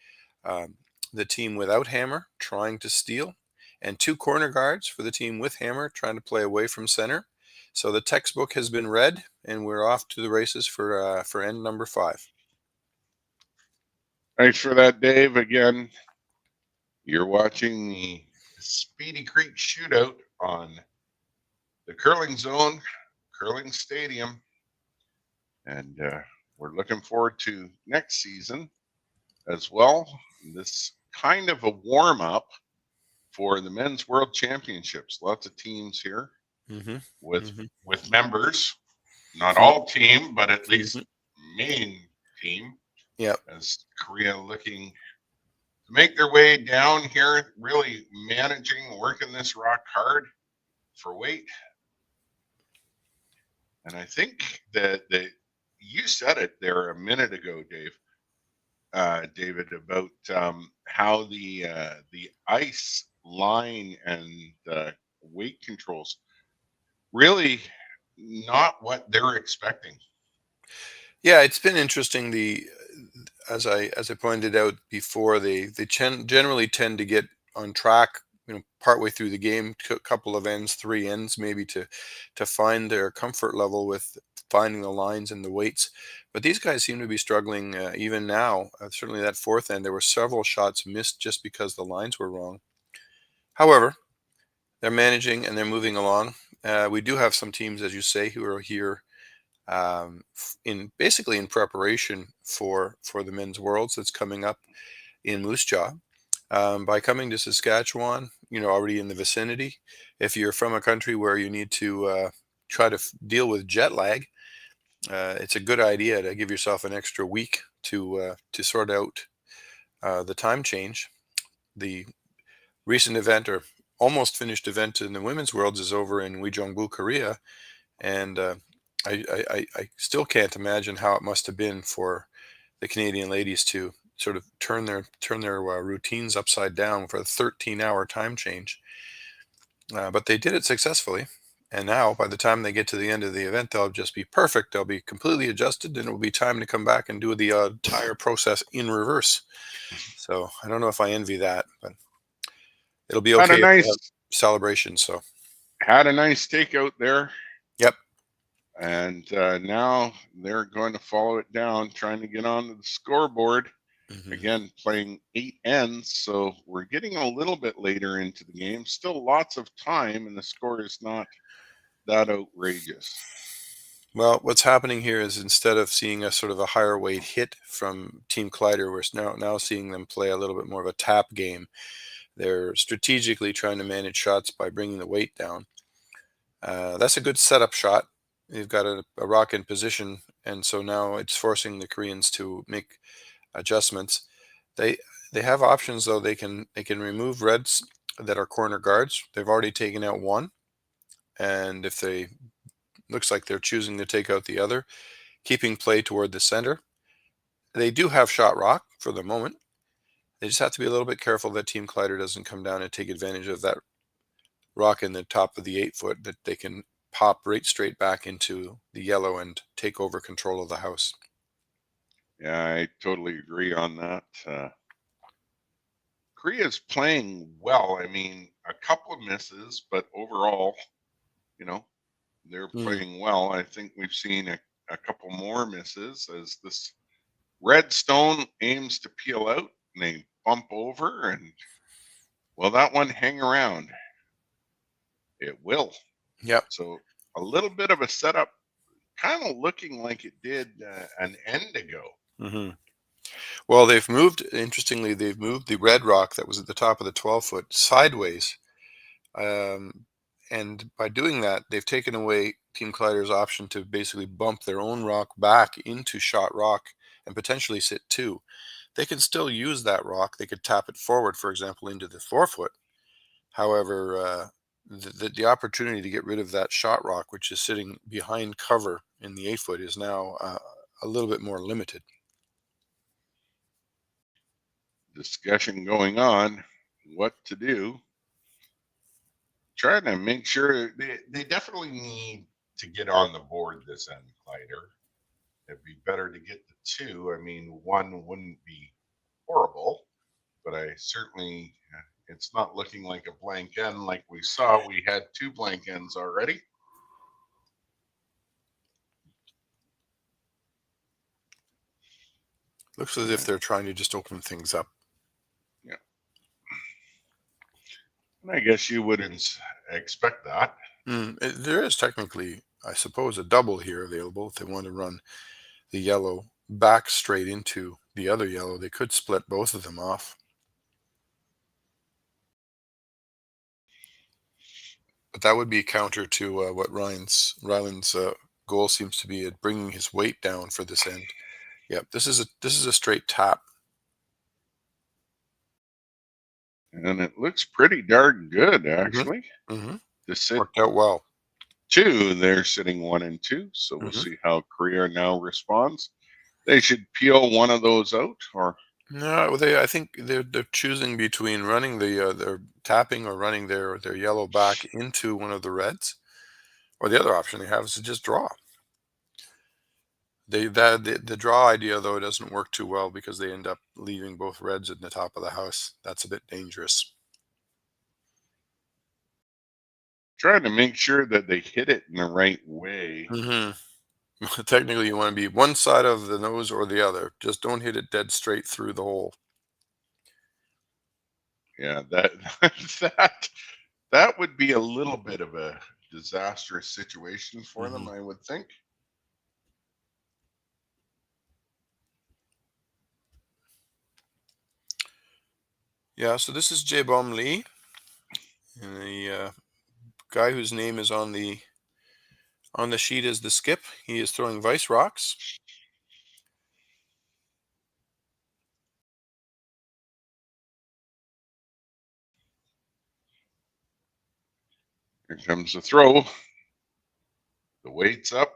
team without hammer, trying to steal, and 2 corner guards for the team with hammer, trying to play away from center. So the textbook has been read, and we're off to the races for end number 5. Thanks for that, Dave. Again, you're watching the Speedy Creek Shootout on the Curling Zone, Curling Stadium. And we're looking forward to next season as well. This kind of a warm-up for the Men's World Championships. Lots of teams here with members. Not all team, but at least main team. Yep. As Korea looking to make their way down here, really managing, working this rock hard for weight. And I think that you said it there a minute ago, David, about how the ice line and weight controls really not what they're expecting. Yeah, it's been interesting. As I pointed out before, they generally tend to get on track, partway through the game, a couple of ends, 3 ends, maybe to find their comfort level with finding the lines and the weights. But these guys seem to be struggling even now. Certainly that 4th end, there were several shots missed just because the lines were wrong. However, they're managing and they're moving along. We do have some teams, as you say, who are here basically in preparation for the Men's Worlds that's coming up in Moose Jaw. By coming to Saskatchewan, already in the vicinity, if you're from a country where you need to try to deal with jet lag, it's a good idea to give yourself an extra week to sort out the time change. The recent event, or almost finished event in the Women's Worlds, is over in Uiseong, Korea, and I still can't imagine how it must have been for the Canadian ladies to sort of turn their routines upside down for a 13-hour time change. But they did it successfully. And now, by the time they get to the end of the event, they'll just be perfect. They'll be completely adjusted, and it will be time to come back and do the entire process in reverse. So I don't know if I envy that, but it'll be okay. Had a nice celebration. So had a nice takeout there. Yep. And now they're going to follow it down, trying to get onto the scoreboard. Again, playing 8 ends, so we're getting a little bit later into the game. Still lots of time, and the score is not that outrageous. Well, what's happening here is, instead of seeing a sort of a higher weight hit from Team Kleiter, we're now seeing them play a little bit more of a tap game. They're strategically trying to manage shots by bringing the weight down. That's a good setup shot. They've got a rock in position, and so now it's forcing the Koreans to make adjustments. They have options, though. They can remove reds that are corner guards. They've already taken out one, and if they looks like they're choosing to take out the other, keeping play toward the center. They do have shot rock for the moment. They just have to be a little bit careful that Team Kleiter doesn't come down and take advantage of that rock in the top of the 8-foot, that they can pop right straight back into the yellow and take over control of the house. Yeah, I totally agree on that. Korea's playing well. I mean, a couple of misses, but overall, they're playing well. I think we've seen a couple more misses as this redstone aims to peel out, and they bump over, and will that one hang around? It will. Yep. So a little bit of a setup, kind of looking like it did an end ago. Well, interestingly, they've moved the red rock that was at the top of the 12-foot sideways. And by doing that, they've taken away Team Kleiter's option to basically bump their own rock back into shot rock and potentially sit 2. They can still use that rock. They could tap it forward, for example, into the 4-foot. However, the opportunity to get rid of that shot rock, which is sitting behind cover in the 8-foot, is now a little bit more limited. Discussion going on, what to do. Trying to make sure they definitely need to get on the board this end, Kleiter. It'd be better to get the 2. I mean, 1 wouldn't be horrible, but I certainly, it's not looking like a blank end like we saw. We had 2 blank ends already. Looks as if they're trying to just open things up. Yeah. And I guess you wouldn't expect that. There is technically, I suppose, a double here available if they want to run the yellow back straight into the other yellow. They could split both of them off. But that would be counter to what Rylan's goal seems to be at bringing his weight down for this end. Yep, this is a straight tap. And it looks pretty darn good, actually. Mm-hmm. To sit worked out well. 2, they're sitting 1 and 2. So we'll see how Korea now responds. They should peel one of those out, or no, I think they're choosing between running their tapping or running their yellow back into one of the reds, or the other option they have is to just draw. The draw idea though doesn't work too well because they end up leaving both reds at the top of the house. That's a bit dangerous. trying to make sure that they hit it in the right way. Technically, you want to be one side of the nose or the other. Just don't hit it dead straight through the hole. Yeah, that would be a little bit of a disastrous situation for them, I would think. Yeah, so this is JaeBeom Lee, and the guy whose name is on the sheet is the skip. He is throwing Vice Rocks. Here comes the throw. The weight's up.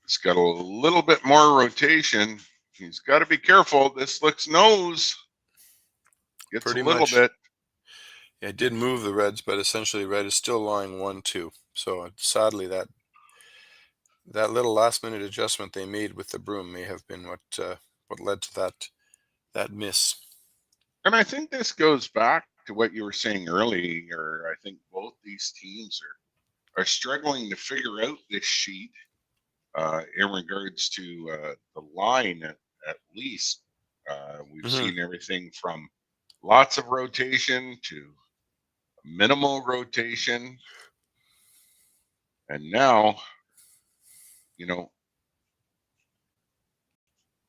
It's got a little bit more rotation. He's got to be careful. This looks nose. Gets Pretty a little much. bit. Yeah, it did move the reds, but essentially red is still lying 1-2. So sadly, that little last-minute adjustment they made with the broom may have been what led to that miss. And I think this goes back to what you were saying earlier. I think both these teams are struggling to figure out this sheet in regards to the line at least. We've seen everything from lots of rotation to minimal rotation. And now, you know,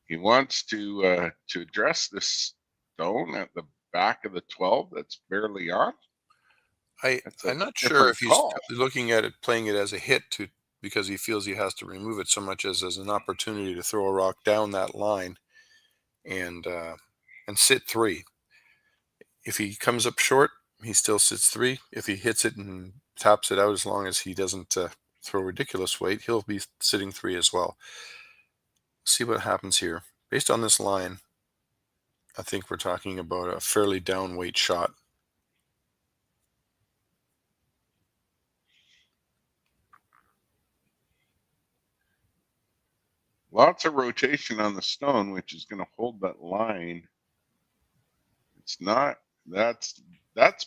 he wants to address this stone at the back of the 12 that's barely on. I'm not sure if he's looking at it, playing it as a hit because he feels he has to remove it so much as an opportunity to throw a rock down that line and sit 3. If he comes up short, he still sits 3. If he hits it and taps it out, as long as he doesn't throw ridiculous weight, he'll be sitting 3 as well. See what happens here. Based on this line, I think we're talking about a fairly down weight shot. Lots of rotation on the stone, which is going to hold that line. It's not, that's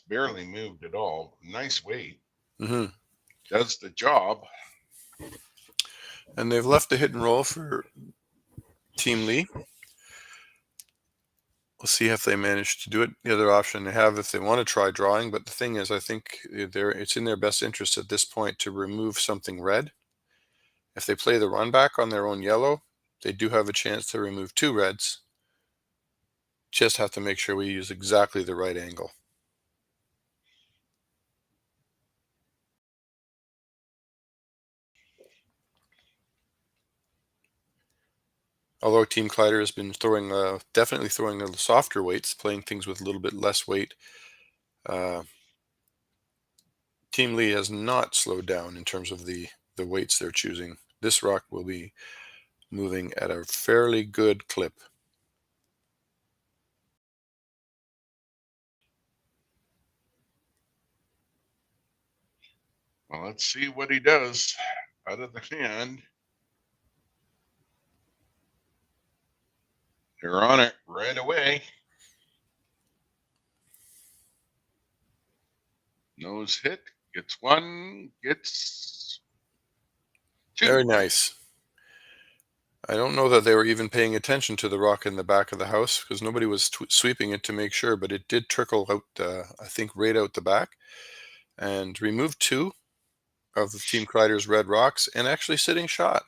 barely moved at all. Nice weight. Does the job. And they've left the hit and roll for Team Lee. We'll see if they manage to do it. The other option they have if they want to try drawing, but the thing is, I think it's in their best interest at this point to remove something red. If they play the run back on their own yellow, they do have a chance to remove 2 reds. Just have to make sure we use exactly the right angle. Although Team Kleiter has been definitely throwing the softer weights, playing things with a little bit less weight, Team Lee has not slowed down in terms of the weights they're choosing. This rock will be moving at a fairly good clip. Well, let's see what he does out of the hand. They're on it right away. Nose hit, gets 1, gets 2. Very nice. I don't know that they were even paying attention to the rock in the back of the house because nobody was sweeping it to make sure, but it did trickle out, I think, right out the back and removed 2 of the Team Kleiter's red rocks and actually sitting shot.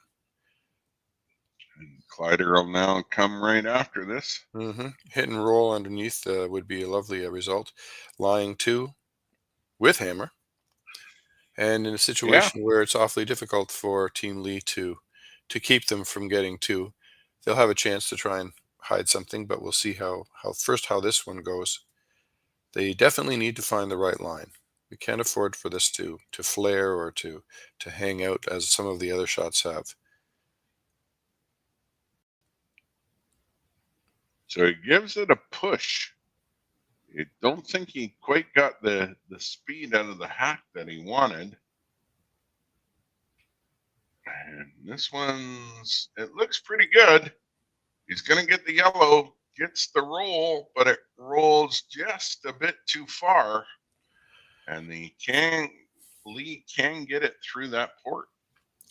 Kleiter will now come right after this. Hit and roll underneath would be a lovely result. Lying 2 with hammer. And in a situation where it's awfully difficult for Team Lee to keep them from getting 2, they'll have a chance to try and hide something, but we'll see how this one goes. They definitely need to find the right line. We can't afford for this to flare or to hang out as some of the other shots have. So he gives it a push. I don't think he quite got the speed out of the hack that he wanted. And this one's, it looks pretty good. He's going to get the yellow, gets the roll, but it rolls just a bit too far. And Lee can get it through that port.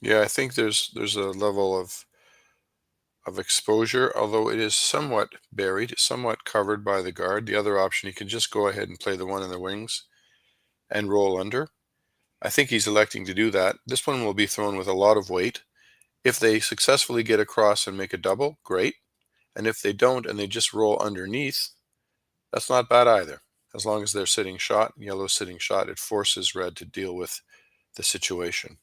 Yeah, I think there's a level of exposure, although it is somewhat buried, somewhat covered by the guard. The other option, he can just go ahead and play the one in the wings and roll under. I think he's electing to do that. This one will be thrown with a lot of weight. If they successfully get across and make a double, great. And if they don't and they just roll underneath, that's not bad either. As long as they're sitting shot, yellow sitting shot, it forces red to deal with the situation.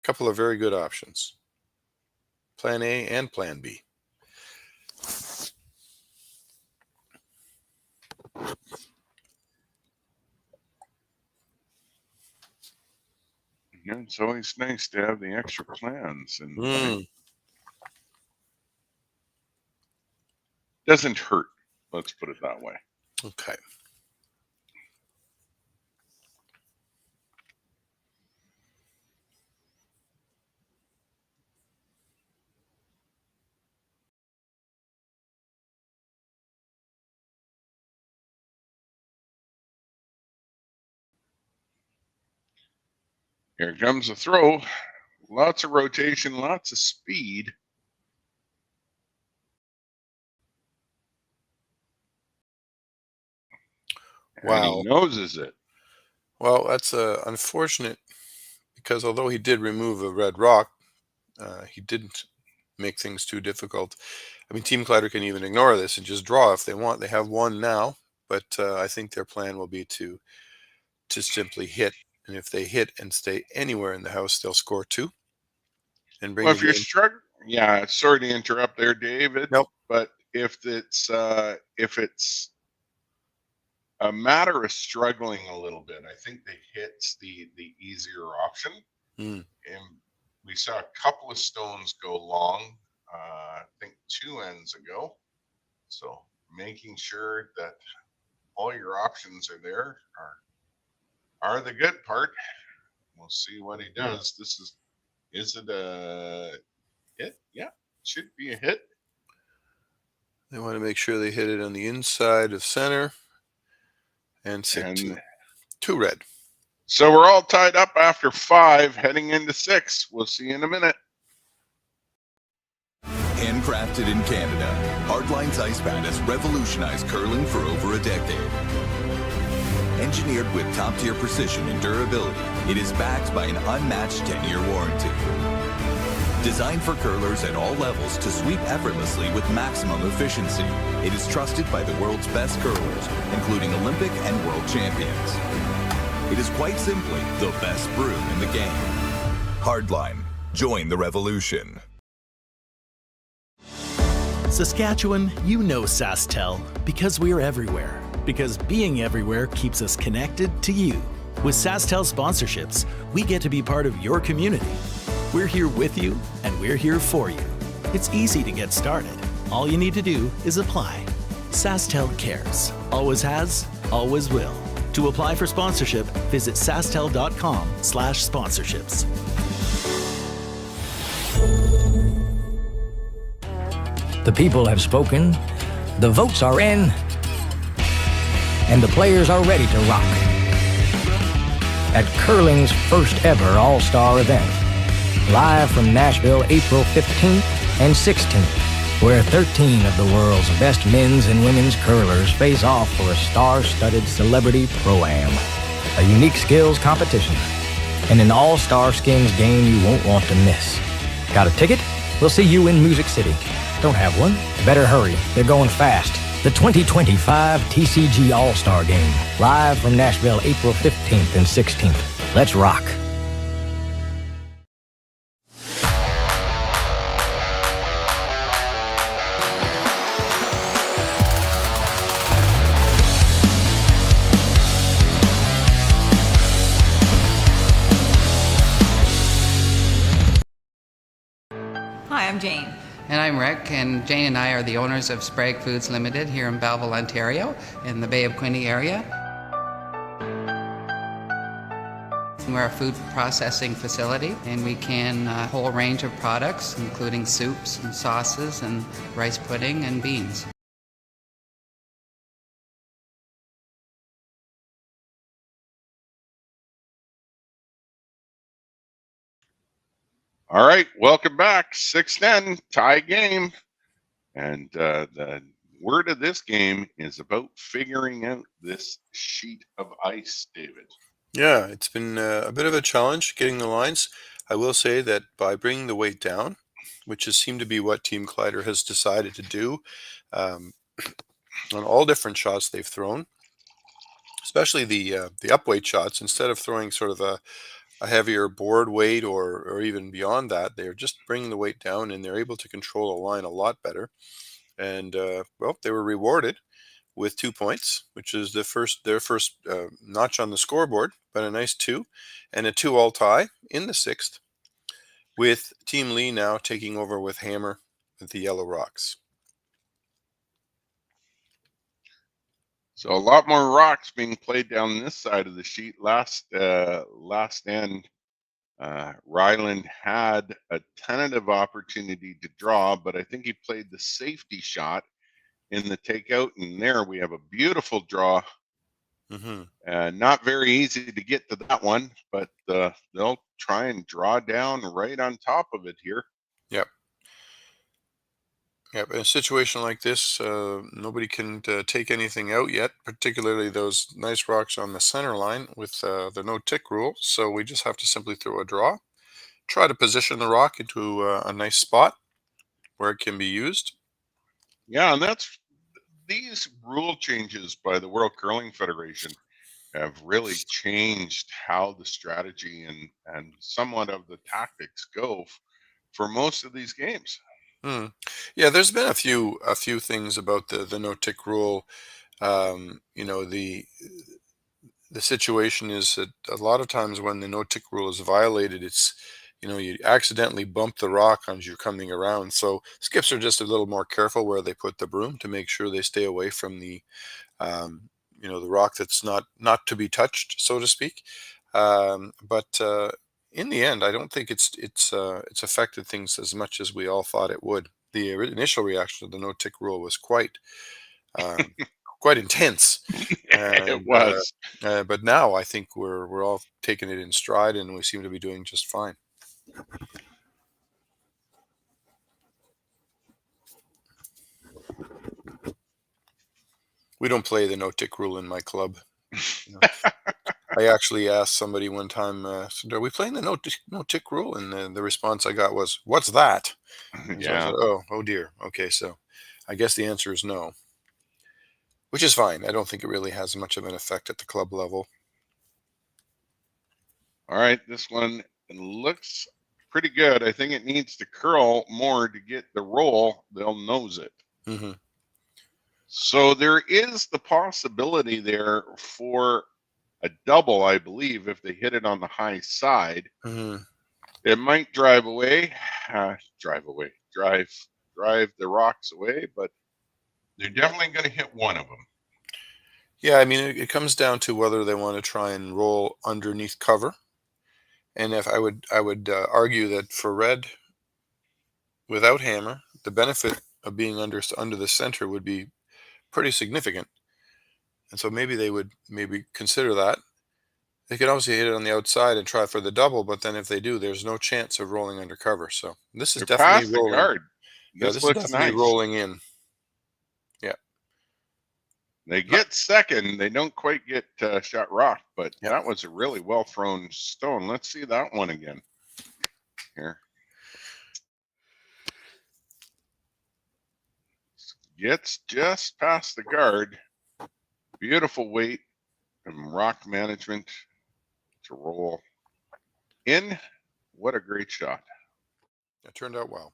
A couple of very good options. Plan A and Plan B. Yeah, it's always nice to have the extra plans, and doesn't hurt. Let's put it that way. Okay. Here comes the throw. Lots of rotation, lots of speed. Wow. And he noses it. Well, that's unfortunate because although he did remove a red rock, he didn't make things too difficult. I mean, Team Kleiter can even ignore this and just draw if they want. They have 1 now, but I think their plan will be to simply hit. And if they hit and stay anywhere in the house, they'll score 2. And bring. Well, if you're struggling, yeah. Sorry to interrupt there, David. Nope. But if it's a matter of struggling a little bit, I think the hit's the easier option. And we saw a couple of stones go long. I think 2 ends ago. So making sure that all your options are there are the good part. We'll see what he does. This is it a hit? Yeah, should be a hit. They want to make sure they hit it on the inside of center and sit 2 red. So we're all tied up after 5, heading into 6. We'll see you in a minute. Handcrafted in Canada, Hardline's ice pad has revolutionized curling for over a decade. Engineered with top-tier precision and durability, it is backed by an unmatched 10-year warranty. Designed for curlers at all levels to sweep effortlessly with maximum efficiency, it is trusted by the world's best curlers, including Olympic and world champions. It is quite simply the best broom in the game. Hardline. Join the revolution. Saskatchewan, you know Sasktel because we're everywhere. Because being everywhere keeps us connected to you. With Sasktel sponsorships, we get to be part of your community. We're here with you, and we're here for you. It's easy to get started. All you need to do is apply. Sasktel cares. Always has, always will. To apply for sponsorship, visit sastel.com/sponsorships. The people have spoken, the votes are in, and the players are ready to rock. At curling's first ever all-star event, live from Nashville, April 15th and 16th, where 13 of the world's best men's and women's curlers face off for a star-studded celebrity pro-am, a unique skills competition, and an all-star skins game you won't want to miss. Got a ticket? We'll see you in Music City. Don't have one? Better hurry. They're going fast. The 2025 TCG All-Star Game. Live from Nashville, April 15th and 16th. Let's rock. Hi, I'm Jane. And I'm Rick, and Jane and I are the owners of Sprague Foods Limited here in Belleville, Ontario, in the Bay of Quinte area. We're a food processing facility, and we can a whole range of products, including soups and sauces and rice pudding and beans. All right, welcome back. 6-10, tie game. And the word of this game is about figuring out this sheet of ice, David. Yeah, it's been a bit of a challenge getting the lines. I will say that by bringing the weight down, which has seemed to be what Team Kleiter has decided to do on all different shots they've thrown, especially the up weight shots, instead of throwing sort of a heavier board weight or even beyond that, they're just bringing the weight down, and they're able to control a line a lot better. And well, they were rewarded with 2 points, which is their first notch on the scoreboard, but a nice 2, and a 2-all tie in the 6th, with Team Lee now taking over with Hammer with the Yellow Rocks. So a lot more rocks being played down this side of the sheet. Last end, Rylan had a tentative opportunity to draw, but I think he played the safety shot in the takeout, and there we have a beautiful draw. Not very easy to get to that one, but they'll try and draw down right on top of it here. Yep. Yep. In a situation like this, nobody can take anything out yet, particularly those nice rocks on the center line with the no-tick rule. So we just have to simply throw a draw, try to position the rock into a nice spot where it can be used. Yeah, and that's these rule changes by the World Curling Federation have really changed how the strategy and somewhat of the tactics go for most of these games. Yeah, there's been a few things about the no-tick rule. You know, the situation is that a lot of times when the no-tick rule is violated, it's, you know, you accidentally bump the rock as you're coming around. So skips are just a little more careful where they put the broom to make sure they stay away from the, you know, the rock that's not to be touched, so to speak. But in the end, I don't think it's affected things as much as we all thought it would. The initial reaction to the no-tick rule was quite intense. It was. But now I think we're all taking it in stride, and we seem to be doing just fine. We don't play the no-tick rule in my club. You know. I actually asked somebody one time, said, "Are we playing the no-tick rule?" And the response I got was, "What's that?" And so I said, oh dear. Okay, so I guess the answer is no, which is fine. I don't think it really has much of an effect at the club level. All right, this one looks pretty good. I think it needs to curl more to get the roll. They'll nose it. So there is the possibility there for a double, I believe, if they hit it on the high side. It might drive the rocks away, but they're definitely going to hit one of them. Yeah, I mean, it comes down to whether they want to try and roll underneath cover. And if I would argue that for red, without hammer, the benefit of being under the center would be pretty significant. And so maybe they would consider that. They could obviously hit it on the outside and try for the double, but then if they do, there's no chance of rolling under cover. So this is definitely rolling. Guard. This is definitely rolling in. Yeah. They get second. They don't quite get shot rock, but that was a really well thrown stone. Let's see that one again. Here. Gets just past the guard. Beautiful weight and rock management to roll in. What a great shot. It turned out well.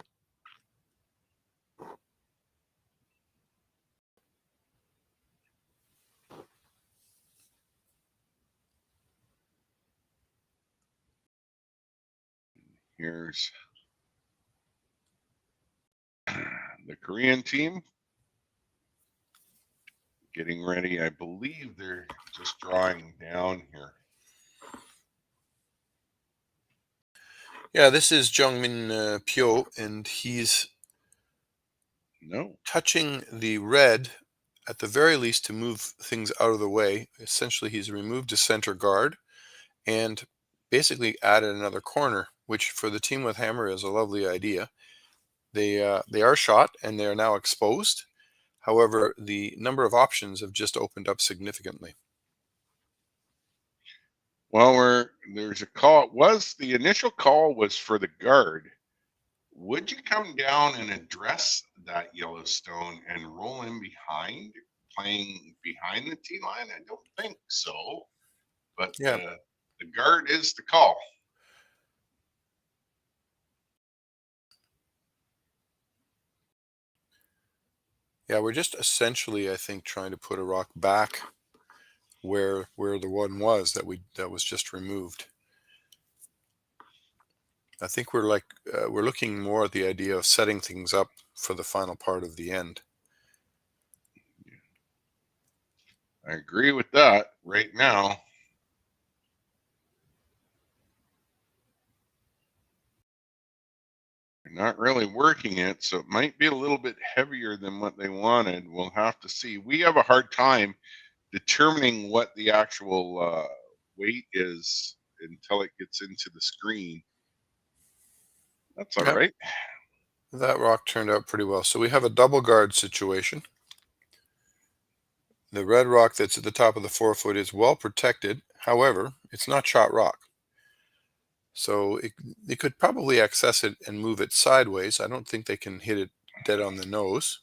Here's the Korean team getting ready. I believe they're just drawing down here. Yeah, this is Jungmin Pyo, and he's touching the red at the very least to move things out of the way. Essentially, he's removed the center guard and basically added another corner, which for the team with hammer is a lovely idea. They are shot and they are now exposed. However, the number of options have just opened up significantly. Well, there's a call. The initial call was for the guard. Would you come down and address that yellow stone and roll in behind, playing behind the tee line? I don't think so. But yeah, the guard is the call. Yeah, we're just essentially, I think, trying to put a rock back where the one was that was just removed. I think we're looking more at the idea of setting things up for the final part of the end. I agree with that right now. They're not really working it, so it might be a little bit heavier than what they wanted. We'll have to see. We have a hard time determining what the actual weight is until it gets into the screen. That's all right. That rock turned out pretty well. So we have a double guard situation. The red rock that's at the top of the 4-foot is well protected. However, it's not shot rock. So they could probably access it and move it sideways. I don't think they can hit it dead on the nose.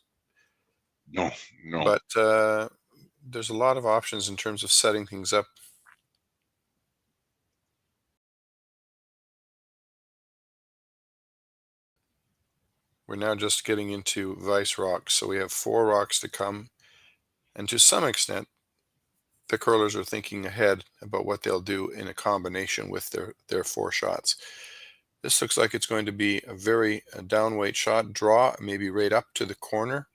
No. But there's a lot of options in terms of setting things up. We're now just getting into vice rocks. So we have 4 rocks to come. And to some extent, the curlers are thinking ahead about what they'll do in a combination with their 4 shots. This looks like it's going to be a very downweight shot. Draw maybe right up to the corner,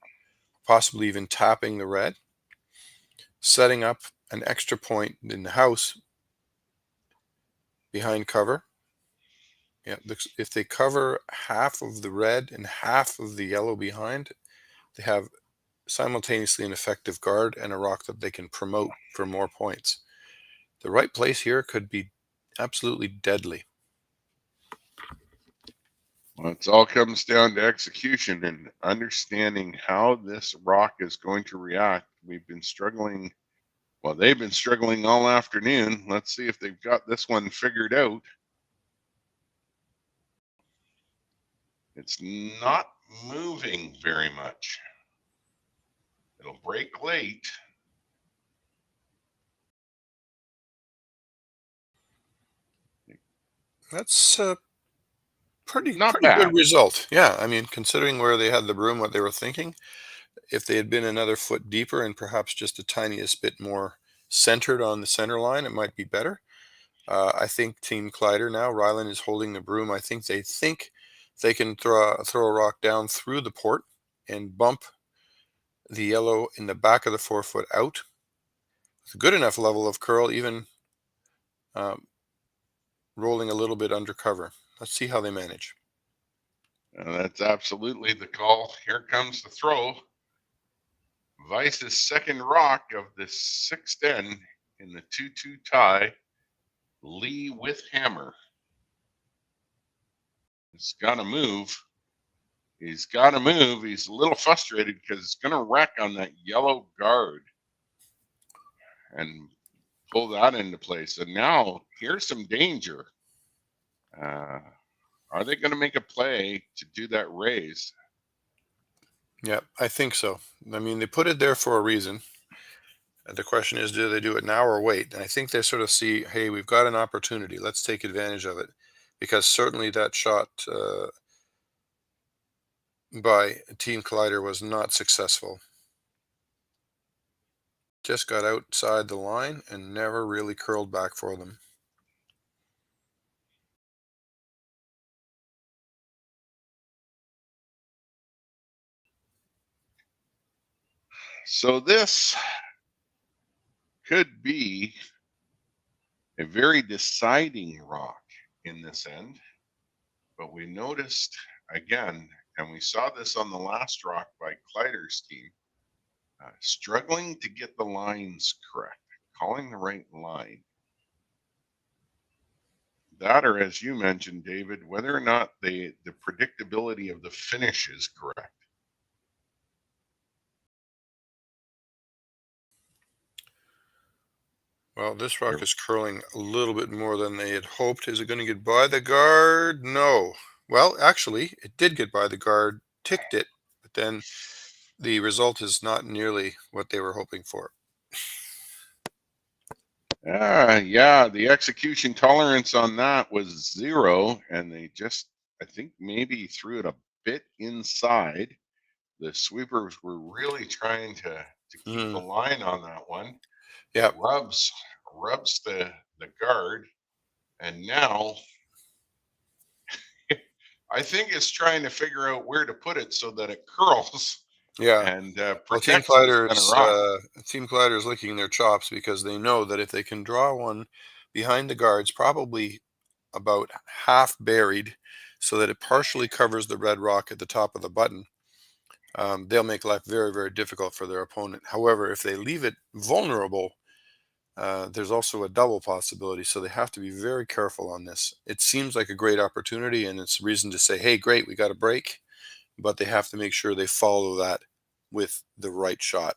possibly even tapping the red. Setting up an extra point in the house behind cover. Yeah, if they cover half of the red and half of the yellow behind, they have simultaneously an effective guard and a rock that they can promote for more points. The right place here could be absolutely deadly. Well, it all comes down to execution and understanding how this rock is going to react. We've been struggling. Well, they've been struggling all afternoon. Let's see if they've got this one figured out. It's not moving very much. It'll break late. That's a pretty bad. Good result. Yeah, I mean, considering where they had the broom, what they were thinking, if they had been another foot deeper and perhaps just a tiniest bit more centered on the center line, it might be better. I think Team Kleiter now, Rylan is holding the broom. I think they can throw a rock down through the port and bump the yellow in the back of the 4-foot out. It's a good enough level of curl, even rolling a little bit under cover. Let's see how they manage. That's absolutely the call. Here comes the throw. Weiss's second rock of the 6-10 in the 2-2 tie. Lee with hammer. He's got to move. He's got to move. He's a little frustrated because it's going to wreck on that yellow guard and pull that into place. And now here's some danger. Are they going to make a play to do that raise? Yeah, I think so. I mean, they put it there for a reason. The question is, do they do it now or wait? And I think they sort of see, hey, we've got an opportunity. Let's take advantage of it. Because certainly that shot by Team Collider was not successful. Just got outside the line and never really curled back for them. So this could be a very deciding rock in this end, but we noticed again, and we saw this on the last rock by Kleiter's team, struggling to get the lines correct, calling the right line. That, or as you mentioned, David, whether or not the predictability of the finish is correct. Well, this rock is curling a little bit more than they had hoped. Is it going to get by the guard? No. Well, actually, it did get by the guard, ticked it, but then the result is not nearly what they were hoping for. Yeah, the execution tolerance on that was 0, and they just, I think, maybe threw it a bit inside. The sweepers were really trying to keep the line on that one. Yeah, rubs the guard, and now I think it's trying to figure out where to put it so that it curls. Yeah, and well, Team protects the center rock. Team Collider is licking their chops because they know that if they can draw one behind the guards, probably about half buried, so that it partially covers the red rock at the top of the button, they'll make life very, very difficult for their opponent. However, if they leave it vulnerable, there's also a double possibility, so they have to be very careful on this. It seems like a great opportunity, and it's a reason to say, hey, great, we got a break, but they have to make sure they follow that with the right shot.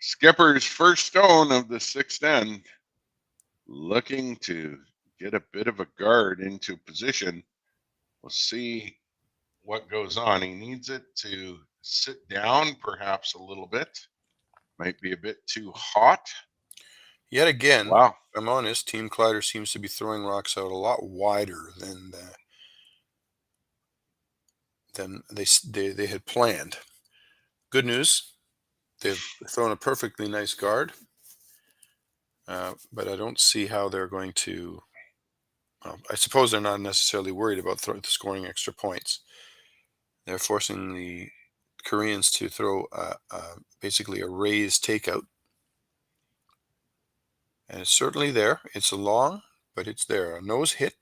Skipper's first stone of the 6th end, looking to get a bit of a guard into position. We'll see what goes on. He needs it to sit down perhaps a little bit. Might be a bit too hot. Yet again, wow. If I'm honest, Team Collider seems to be throwing rocks out a lot wider than they had planned. Good news, they've thrown a perfectly nice guard, but I don't see how they're going to. I suppose they're not necessarily worried about scoring extra points. They're forcing the Koreans to throw basically a raised takeout. And it's certainly there. It's long, but it's there. A nose hit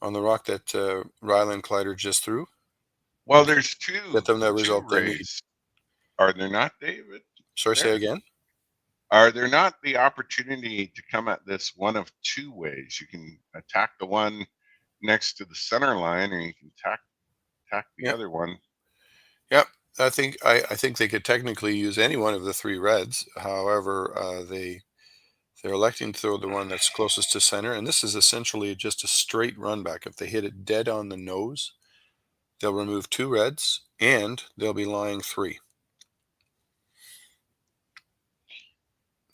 on the rock that Rylan Kleiter just threw. Well, there's two. Get them that result they need. Are there not, David? Sorry, say again? Are there not the opportunity to come at this one of two ways? You can attack the one next to the center line, or you can attack the other one. Yep. I think they could technically use any one of the three reds. However, they're electing to throw the one that's closest to center, and this is essentially just a straight run back. If they hit it dead on the nose, they'll remove 2 reds, and they'll be lying 3.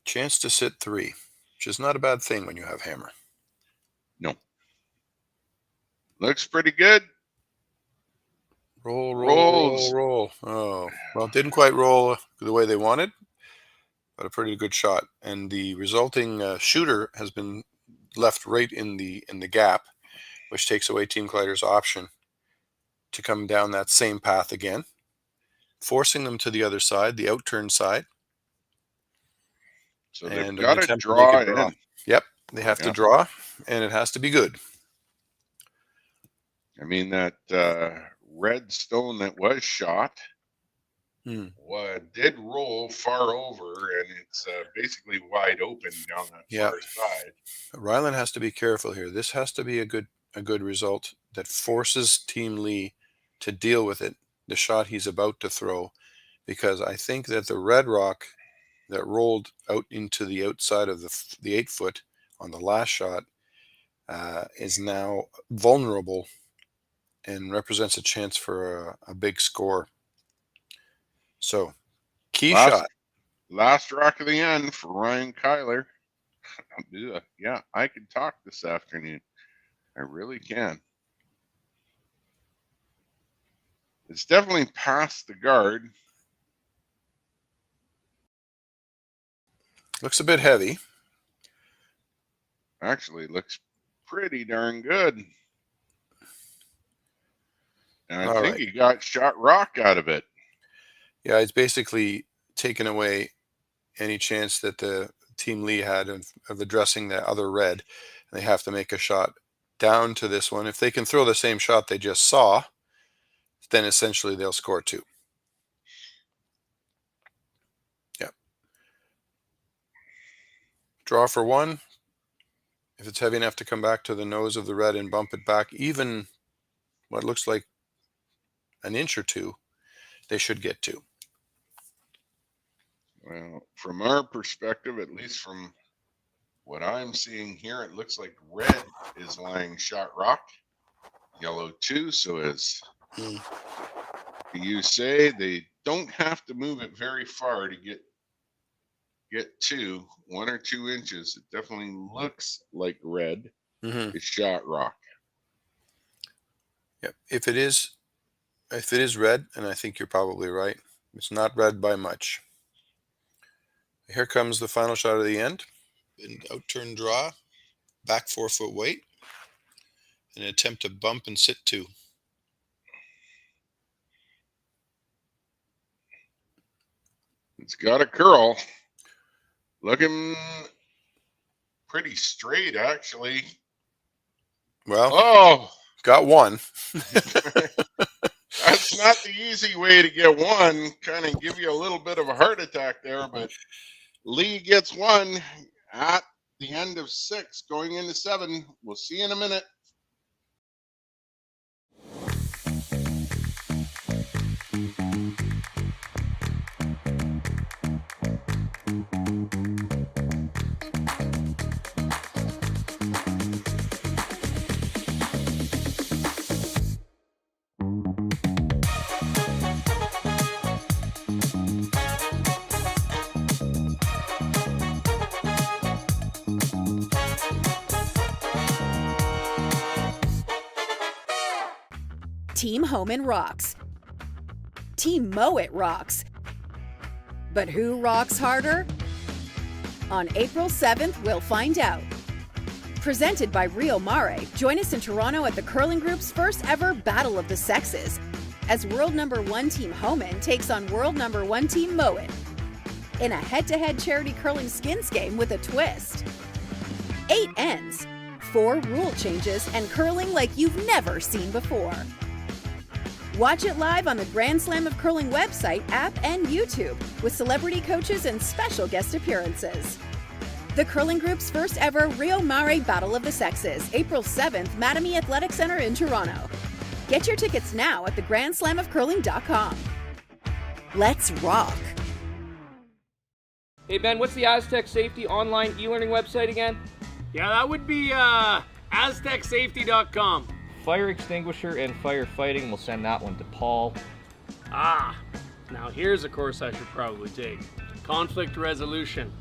Chance to sit 3, which is not a bad thing when you have hammer. No. Looks pretty good. Roll. Oh, well, it didn't quite roll the way they wanted, but a pretty good shot. And the resulting shooter has been left right in the gap, which takes away Team Collider's option to come down that same path again, forcing them to the other side, the outturn side. So they've got to draw in. Yep, they have to draw, and it has to be good. I mean, that red stone that was shot did roll far over, and it's basically wide open down that far side. Rylan has to be careful here. This has to be a good result that forces Team Lee to deal with it, the shot he's about to throw, because I think that the red rock that rolled out into the outside of the 8-foot on the last shot is now vulnerable and represents a chance for a big score. So, key shot. Last rock of the end for Rylan Kleiter. Yeah, I can talk this afternoon. I really can. It's definitely past the guard. Looks a bit heavy. Actually, looks pretty darn good. And I think he got shot rock out of it. Yeah, it's basically taken away any chance that the Team Lee had of addressing the other red. They have to make a shot down to this one. If they can throw the same shot they just saw, then essentially they'll score 2. Yeah. Draw for 1. If it's heavy enough to come back to the nose of the red and bump it back, even what looks like an inch or 2, they should get 2. Well, from our perspective, at least from what I'm seeing here, it looks like red is lying shot rock, yellow 2. So as you say, they don't have to move it very far to get 2, 1 or 2 inches. It definitely looks like red is shot rock. Yep. If it is red, and I think you're probably right, it's not red by much. Here comes the final shot of the end. An out-turn draw, back 4-foot weight, and an attempt to bump and sit 2. It's got a curl. Looking pretty straight, actually. Well, got 1. That's not the easy way to get 1. Kind of give you a little bit of a heart attack there, but Lee gets 1 at the end of 6, going into 7. We'll see you in a minute. Team Homan rocks. Team Mowat rocks. But who rocks harder? On April 7th, we'll find out. Presented by Rio Mare, join us in Toronto at the Curling Group's first ever Battle of the Sexes, as world number 1 Team Homan takes on world number 1 Team Mowat in a head-to-head charity curling skins game with a twist. 8 ends, 4 rule changes, and curling like you've never seen before. Watch it live on the Grand Slam of Curling website, app, and YouTube with celebrity coaches and special guest appearances. The Curling Group's first ever Rio Mare Battle of the Sexes, April 7th, Mattamy Athletic Center in Toronto. Get your tickets now at thegrandslamofcurling.com. Let's rock. Hey Ben, what's the Aztec Safety online e-learning website again? Yeah, that would be aztecsafety.com. Fire extinguisher and firefighting, we'll send that one to Paul. Now here's a course I should probably take. Conflict resolution.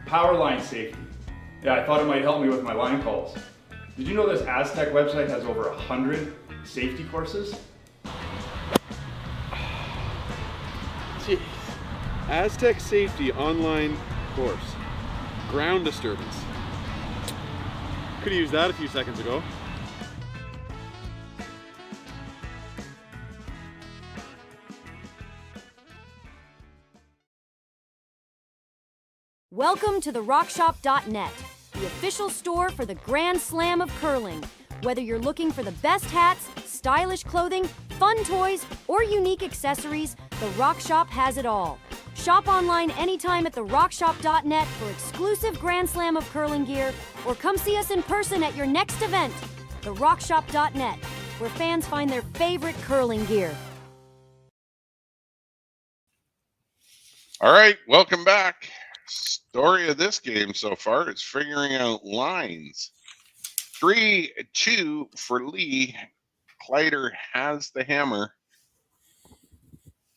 Power line safety. Yeah, I thought it might help me with my line calls. Did you know this Aztec website has over 100 safety courses? Jeez. Aztec Safety online course. Ground disturbance. Could have used that a few seconds ago. Welcome to the RockShop.net, the official store for the Grand Slam of Curling. Whether you're looking for the best hats, stylish clothing, fun toys, or unique accessories, the Rock Shop has it all. Shop online anytime at the RockShop.net for exclusive Grand Slam of Curling gear, or come see us in person at your next event. The RockShop.net, where fans find their favorite curling gear. All right, welcome back. Story of this game so far is figuring out lines. 3-2 for Lee Kleiter has the hammer.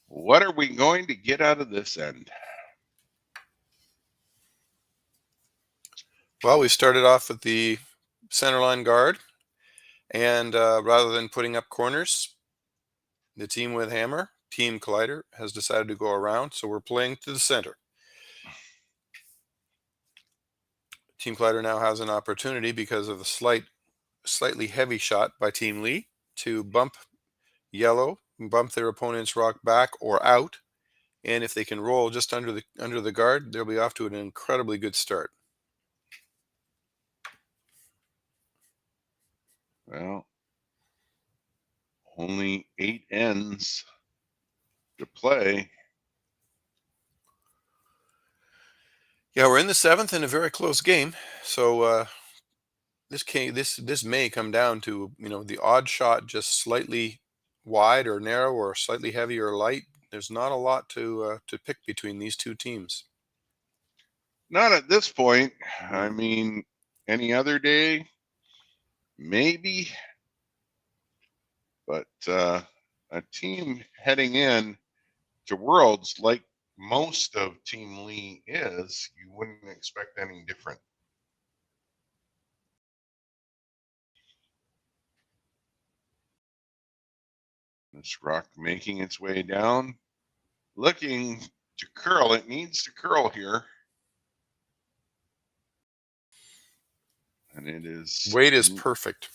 What are we going to get out of this end? Well, we started off with the centerline guard, and rather than putting up corners, the team with hammer, Team Kleiter, has decided to go around, so we're playing to the center. Team Kleiter now has an opportunity because of the slightly heavy shot by Team Lee to bump yellow, bump their opponent's rock back or out, and if they can roll just under the guard, they'll be off to an incredibly good start. Well, only 8 ends to play. Yeah, we're in the 7th in a very close game, so this may come down to, you know, the odd shot just slightly wide or narrow or slightly heavy or light. There's not a lot to pick between these two teams. Not at this point. I mean, any other day, maybe. But a team heading in to Worlds like most of Team Lee is, you wouldn't expect any different. This rock making its way down, looking to curl. It needs to curl here. And it is... Weight is perfect.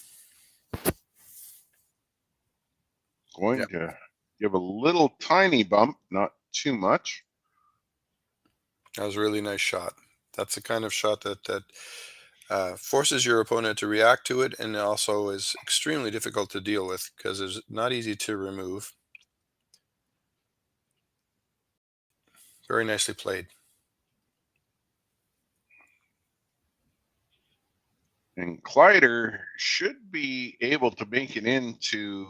Going to give a little tiny bump, not too much. That was a really nice shot. That's the kind of shot that forces your opponent to react to it, and also is extremely difficult to deal with because it's not easy to remove. Very nicely played. And Kleiter should be able to make it into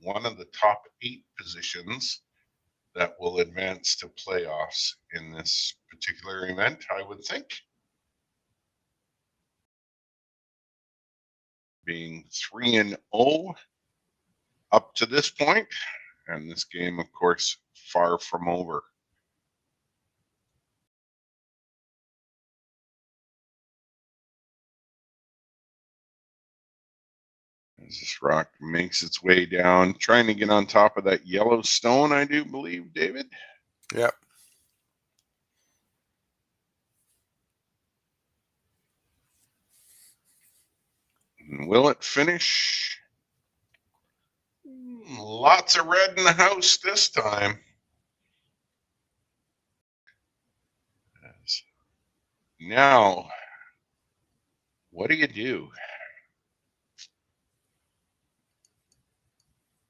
one of the top 8 positions that will advance to playoffs in this particular event, I would think. Being 3-0 up to this point, and this game, of course, far from over. As this rock makes its way down, trying to get on top of that yellow stone, I do believe, David. Yep. And will it finish? Lots of red in the house this time. Now, what do?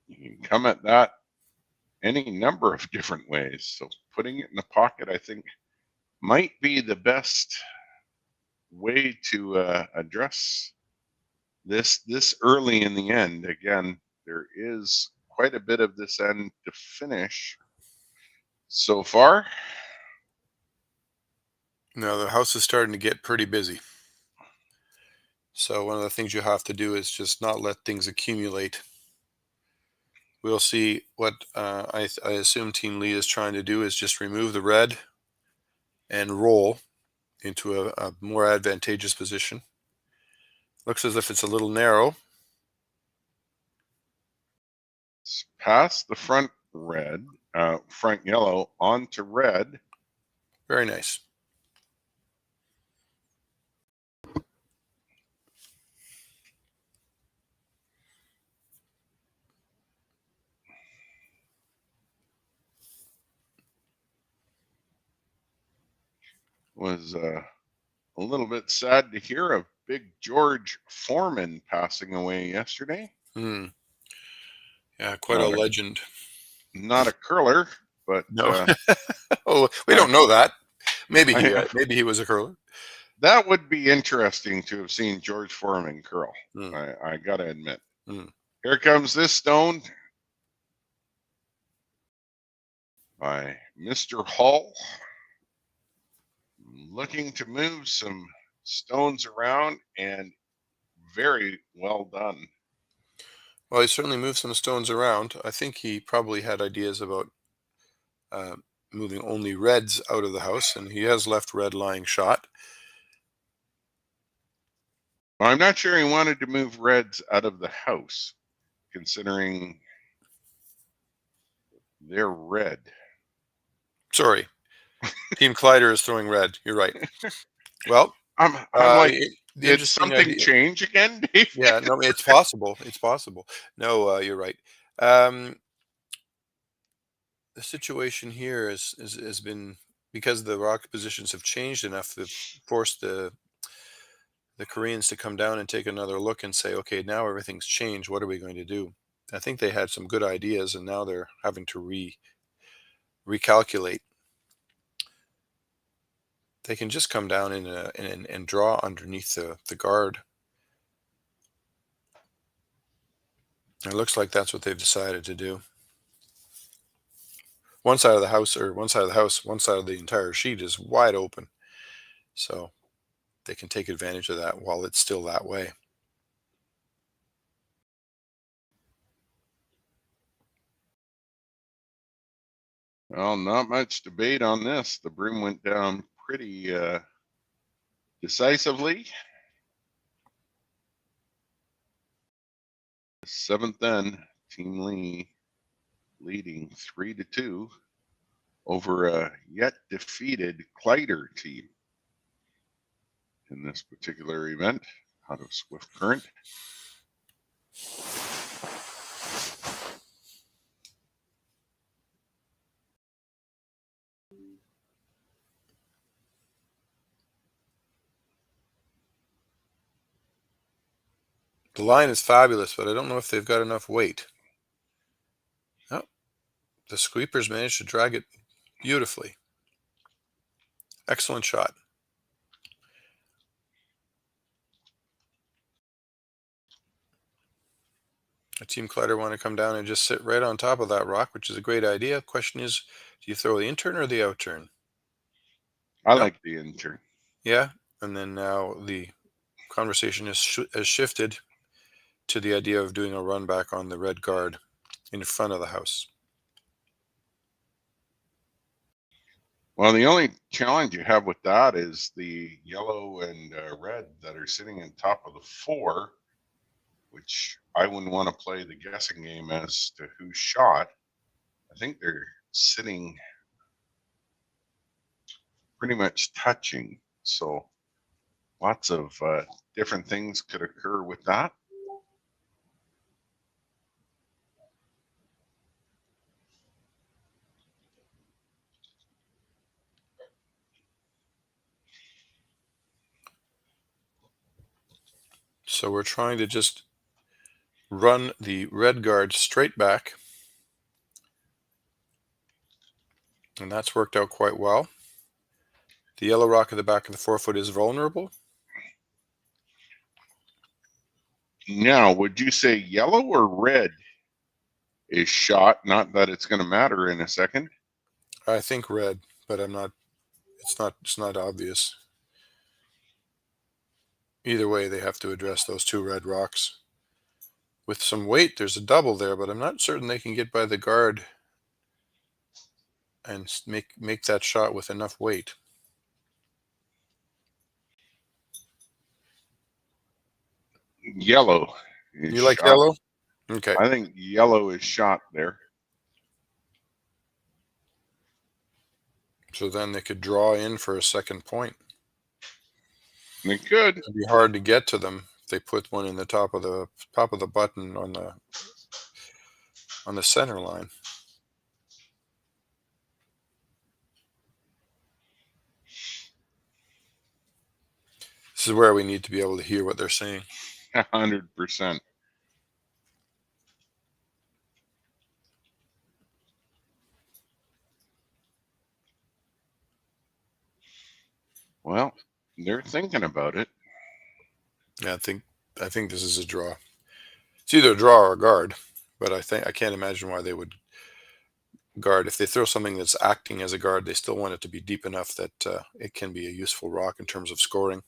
You can come at that any number of different ways. So putting it in the pocket, I think, might be the best way to address this early in the end. Again, there is quite a bit of this end to finish so far. No, the house is starting to get pretty busy. So one of the things you have to do is just not let things accumulate. We'll see what I assume Team Lee is trying to do is just remove the red and roll into a more advantageous position. Looks as if it's a little narrow. It's past the front red, front yellow onto red. Very nice. Was a little bit sad to hear of Big George Foreman passing away yesterday. Yeah, quite a legend. Not a curler, but no. Oh, we don't know that. Maybe he was a curler. That would be interesting to have seen George Foreman curl. I gotta admit. Here comes this stone by Mr. Hall, looking to move some stones around, and very well done. Well, he certainly moved some stones around. I think he probably had ideas about moving only reds out of the house, and he has left red lying shot. Well, I'm not sure he wanted to move reds out of the house, considering they're red. Sorry. Team Kleiter is throwing red. You're right. Well, I'm like, the did interesting something idea. change again, Dave? Yeah, no, it's possible. It's possible. No, you're right. The situation here has been, because the rock positions have changed enough, to force the Koreans to come down and take another look and say, okay, now everything's changed. What are we going to do? I think they had some good ideas, and now they're having to recalculate. They can just come down and draw underneath the guard. It looks like that's what they've decided to do. One side of the house, one side of the entire sheet is wide open. So they can take advantage of that while it's still that way. Well, not much debate on this. The broom went down pretty decisively. Seventh end, Team Lee leading 3-2 over a yet defeated Kleiter team in this particular event out of Swift Current. The line is fabulous, but I don't know if they've got enough weight. Oh, the sweepers managed to drag it beautifully. Excellent shot. Team Kleiter want to come down and just sit right on top of that rock, which is a great idea. Question is, do you throw the in turn or the out turn? I like the in turn. Yeah, and then now the conversation has shifted to the idea of doing a run back on the red guard in front of the house. Well, the only challenge you have with that is the yellow and red that are sitting on top of the 4, which I wouldn't want to play the guessing game as to who shot. I think they're sitting pretty much touching. So lots of different things could occur with that. So we're trying to just run the red guard straight back. And that's worked out quite well. The yellow rock at the back of the 4-foot is vulnerable. Now, would you say yellow or red is shot? Not that it's going to matter in a second. I think red, but I'm not. It's not obvious. Either way, they have to address those 2 red rocks. With some weight, there's a double there, but I'm not certain they can get by the guard and make that shot with enough weight. Yellow. You like yellow? Okay. I think yellow is shot there. So then they could draw in for a second point. They could. It'd be hard to get to them if they put one in the top of the button on the center line. This is where we need to be able to hear what they're saying. 100%. Well, they're thinking about it. Yeah, I think this is a draw. It's either a draw or a guard, but I can't imagine why they would guard. If they throw something that's acting as a guard, they still want it to be deep enough that it can be a useful rock in terms of scoring.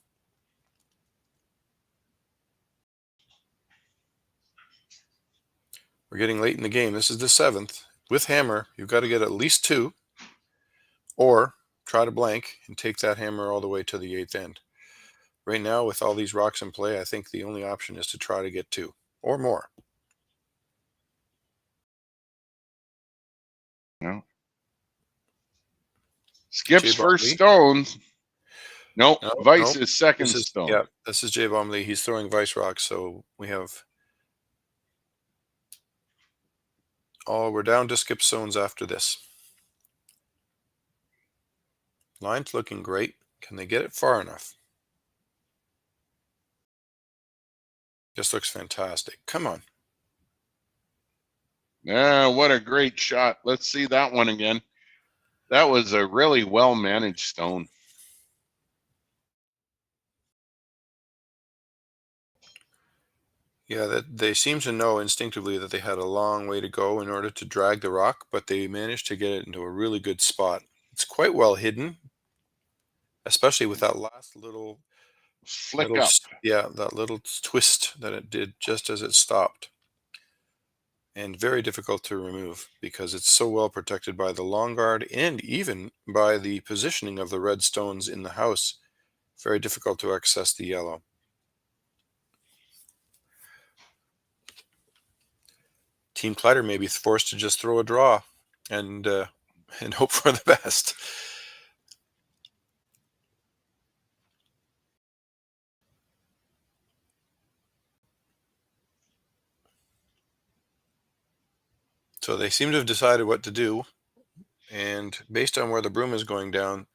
We're getting late in the game. This is the 7th. With hammer, you've got to get at least 2, or try to blank and take that hammer all the way to the 8th end. Right now, with all these rocks in play, I think the only option is to try to get 2 or more. No. Skip's JaeBeom first Lee. stone. Nope. No, Vice no. is second This is, stone. yeah, this is JaeBeom Lee. He's throwing Vice rocks, so we have... Oh, we're down to skip zones after this. Line's looking great. Can they get it far enough? This looks fantastic. Come on. Yeah, what a great shot. Let's see that one again. That was a really well-managed stone. Yeah, that they seem to know instinctively that they had a long way to go in order to drag the rock, but they managed to get it into a really good spot. It's quite well hidden, especially with that last little flick up. Yeah, that little twist that it did just as it stopped. And very difficult to remove because it's so well protected by the long guard and even by the positioning of the red stones in the house. Very difficult to access the yellow. Team Kleiter may be forced to just throw a draw and hope for the best. So they seem to have decided what to do, and based on where the broom is going down,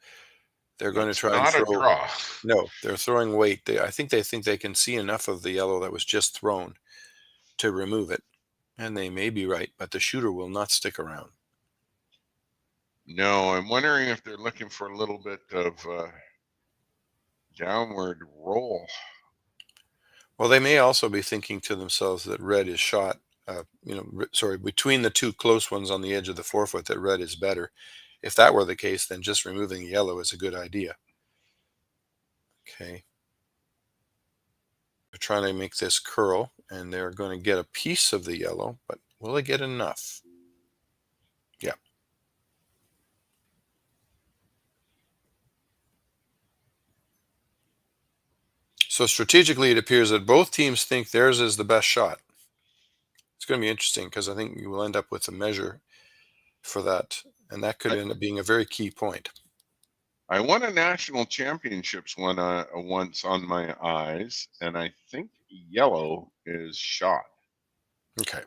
they're going to try and throw. Not a draw. No, they're throwing weight. I think they can see enough of the yellow that was just thrown to remove it, and they may be right, but the shooter will not stick around. No, I'm wondering if they're looking for a little bit of downward roll. Well, they may also be thinking to themselves that red is shot. Between the two close ones on the edge of the forefoot, that red is better. If that were the case, then just removing the yellow is a good idea. Okay. They're trying to make this curl, and they're going to get a piece of the yellow, but will they get enough? Yeah. So strategically, it appears that both teams think theirs is the best shot. It's going to be interesting because I think you will end up with a measure for that, and that could end up being a very key point. I won a national championships once on my eyes, and I think yellow is shot. Okay.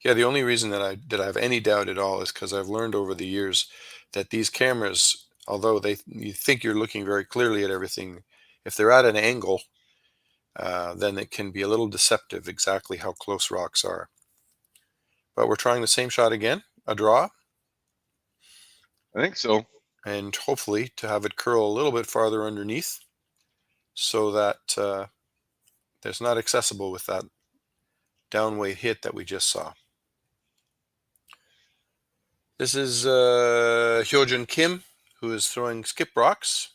Yeah, the only reason that I have any doubt at all is because I've learned over the years that these cameras, although you think you're looking very clearly at everything, if they're at an angle, then it can be a little deceptive exactly how close rocks are. But we're trying the same shot again, a draw. I think so. And hopefully to have it curl a little bit farther underneath so that it's not accessible with that downweight hit that we just saw. This is Hyojin Kim, who is throwing skip rocks.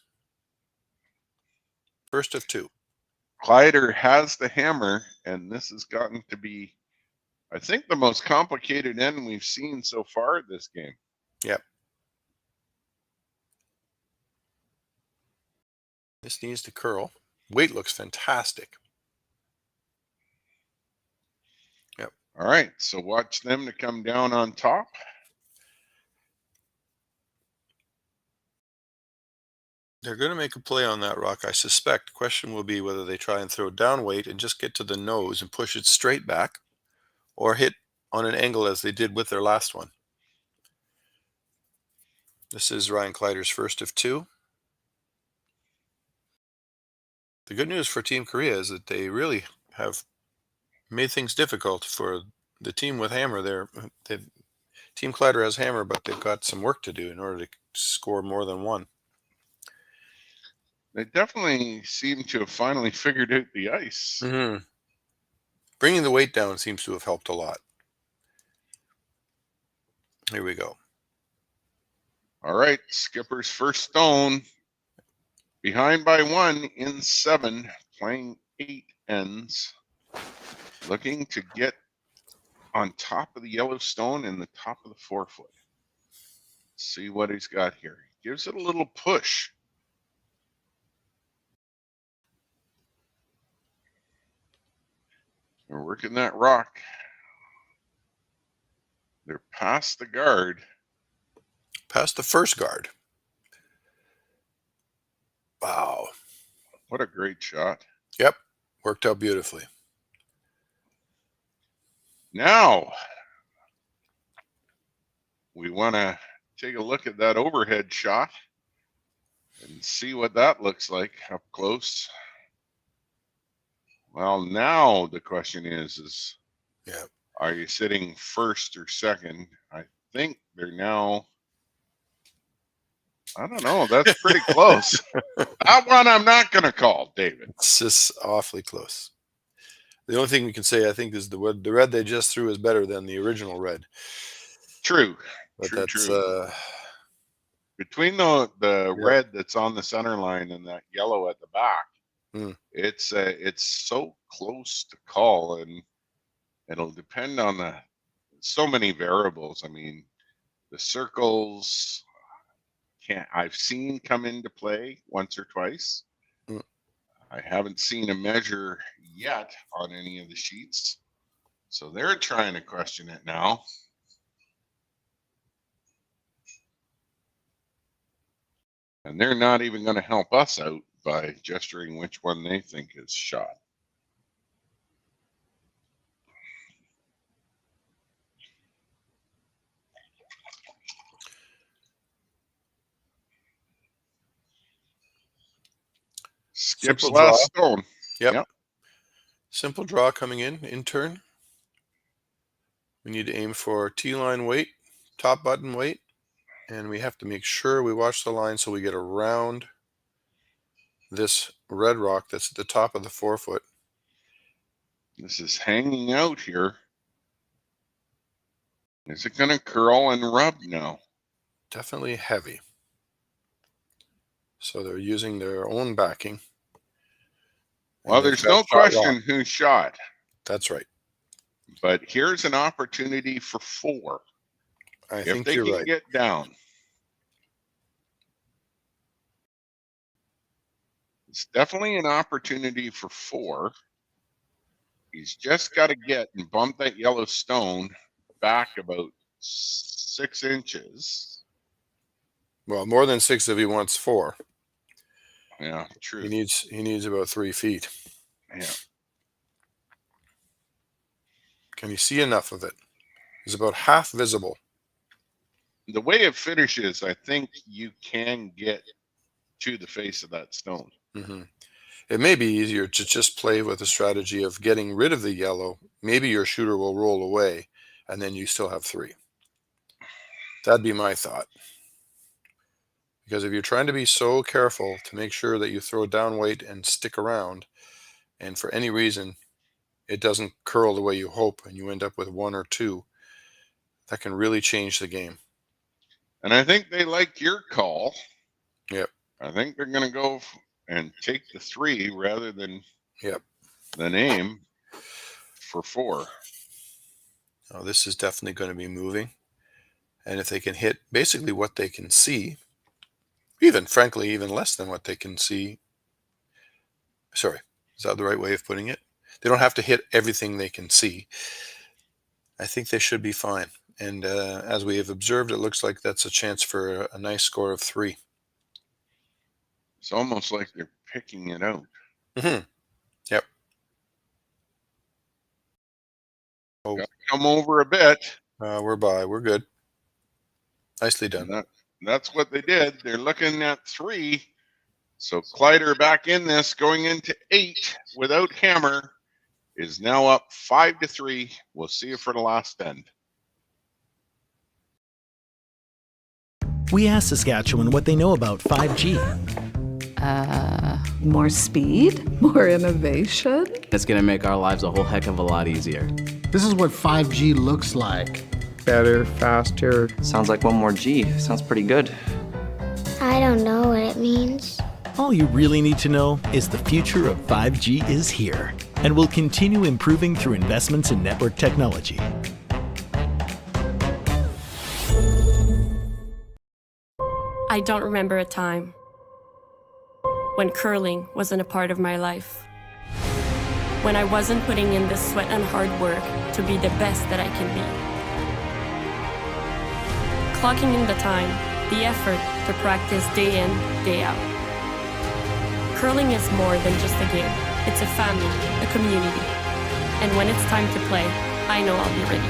First of 2. Kleiter has the hammer, and this has gotten to be, I think, the most complicated end we've seen so far this game. Yep. This needs to curl. Weight looks fantastic. Yep. All right, so watch them to come down on top. They're going to make a play on that rock, I suspect. Question will be whether they try and throw down weight and just get to the nose and push it straight back, or hit on an angle as they did with their last one. This is Rylan Kleiter's first of 2. The good news for Team Korea is that they really have made things difficult for the team with hammer there. Team Kleiter has hammer, but they've got some work to do in order to score more than 1. They definitely seem to have finally figured out the ice. Mm-hmm. Bringing the weight down seems to have helped a lot. Here we go. All right, Skipper's first stone. Behind by 1 in 7, playing 8 ends. Looking to get on top of the yellow stone and the top of the forefoot. See what he's got here. He gives it a little push. We're working that rock. They're past the guard. Past the first guard. Wow. What a great shot. Yep. Worked out beautifully. Now, we want to take a look at that overhead shot and see what that looks like up close. Well, now the question is yeah, are you sitting first or second? I think they're now, I don't know, that's pretty close. That one I'm not going to call, David. It's just awfully close. The only thing we can say, I think, is the red they just threw is better than the original red. True. But true, that's true. Between the red that's on the center line and that yellow at the back, it's so close to call, and it'll depend on so many variables. I mean, the circles I've seen come into play once or twice. I haven't seen a measure yet on any of the sheets, so they're trying to question it now. And they're not even going to help us out by gesturing which one they think is shot. Skips Simple last draw. stone. Yep. Simple draw coming in turn. We need to aim for T-line weight, top button weight, and we have to make sure we watch the line so we get around this red rock that's at the top of the forefoot. This is hanging out here. Is it going to curl and rub now? Definitely heavy. So they're using their own backing. Well, there's no question who shot. That's right. But here's an opportunity for 4. I if think they you're can right. get down. It's definitely an opportunity for 4. He's just got to get and bump that yellow stone back about 6 inches. Well, more than 6 if he wants 4. Yeah, true. He needs about 3 feet. Yeah. Can you see enough of it? It's about half visible. The way it finishes, I think you can get to the face of that stone. Mm-hmm. It may be easier to just play with the strategy of getting rid of the yellow. Maybe your shooter will roll away, and then you still have 3. That'd be my thought. Because if you're trying to be so careful to make sure that you throw down weight and stick around, and for any reason it doesn't curl the way you hope and you end up with 1 or 2, that can really change the game. And I think they like your call. Yep. I think they're going to go and take the 3 rather than aim for 4. Now, this is definitely going to be moving. And if they can hit basically what they can see, frankly, even less than what they can see. Sorry, is that the right way of putting it? They don't have to hit everything they can see. I think they should be fine. And as we have observed, it looks like that's a chance for a nice score of 3. It's almost like they're picking it out. Mm-hmm. Yep. Oh, come over a bit. We're by. We're good. Nicely done. That's what they did. They're looking at 3. So Kleiter back in this, going into 8 without hammer, is now up 5-3. We'll see you for the last end. We asked Saskatchewan what they know about 5G. More speed, more innovation. It's going to make our lives a whole heck of a lot easier. This is what 5G looks like. Better, faster. Sounds like 1 more G. Sounds pretty good. I don't know what it means. All you really need to know is the future of 5G is here and will continue improving through investments in network technology. I don't remember a time when curling wasn't a part of my life. When I wasn't putting in the sweat and hard work to be the best that I can be. Clocking in the time, the effort to practice day in, day out. Curling is more than just a game. It's a family, a community. And when it's time to play, I know I'll be ready.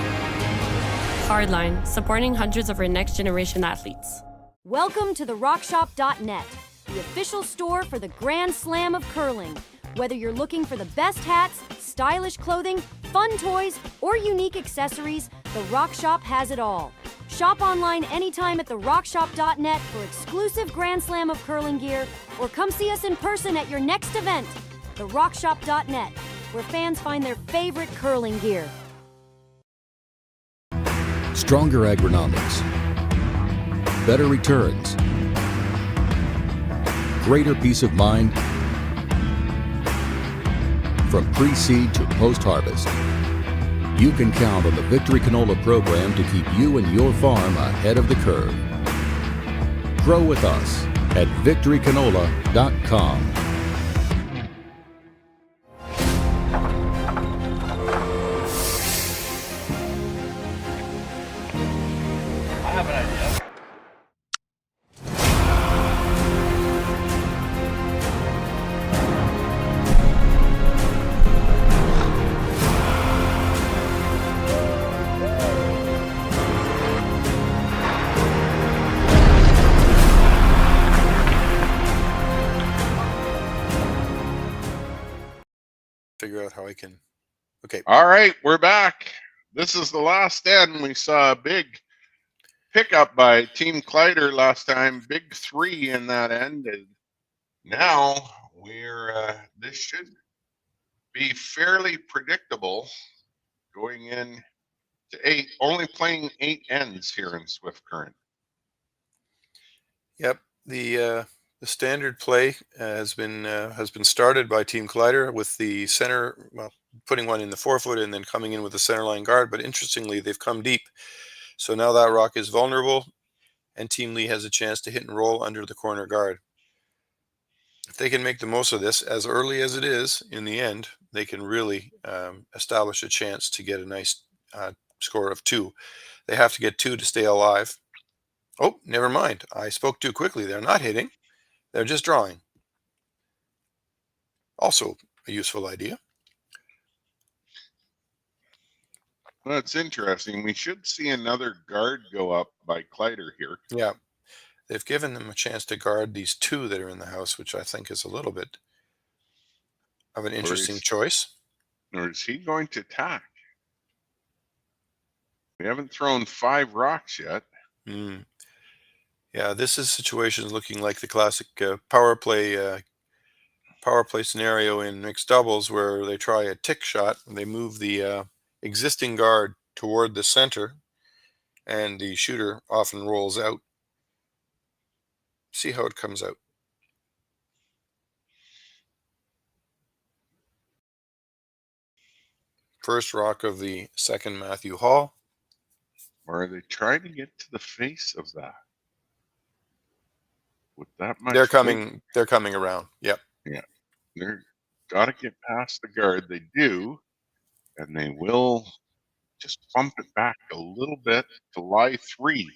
Hardline, supporting hundreds of our next generation athletes. Welcome to the RockShop.net, the official store for the Grand Slam of curling. Whether you're looking for the best hats, stylish clothing, fun toys, or unique accessories, the Rock Shop has it all. Shop online anytime at therockshop.net for exclusive Grand Slam of curling gear, or come see us in person at your next event. TheRockShop.net, where fans find their favorite curling gear. Stronger agronomics, better returns, greater peace of mind. From pre-seed to post-harvest, you can count on the Victory Canola program to keep you and your farm ahead of the curve. Grow with us at victorycanola.com. I have an idea. Figure out how I can. Okay. All right, we're back. This is the last end. We saw a big pickup by Team Kleiter last time. Big 3 in that end. And now we're this should be fairly predictable going in to 8. Only playing 8 ends here in Swift Current. Yep. The standard play has been started by Team Kleiter with the center, well, putting one in the 4-foot and then coming in with the center line guard. But interestingly, they've come deep. So now that rock is vulnerable, and Team Lee has a chance to hit and roll under the corner guard. If they can make the most of this as early as it is in the end, they can really establish a chance to get a nice score of 2. They have to get 2 to stay alive. Oh, never mind. I spoke too quickly. They're not hitting. They're just drawing. Also a useful idea. Well, it's interesting. We should see another guard go up by Kleiter here. Yeah. They've given them a chance to guard these 2 that are in the house, which I think is a little bit of an interesting choice. Or is he going to attack? We haven't thrown 5 rocks yet. Yeah, this is situations looking like the classic power play scenario in mixed doubles, where they try a tick shot and they move the existing guard toward the center, and the shooter often rolls out. See how it comes out. First rock of the second Matthew Hall. Or are they trying to get to the face of that? With that much They're coming around. Yep. Yeah. They're got to get past the guard. They do, and they will just bump it back a little bit to lie 3.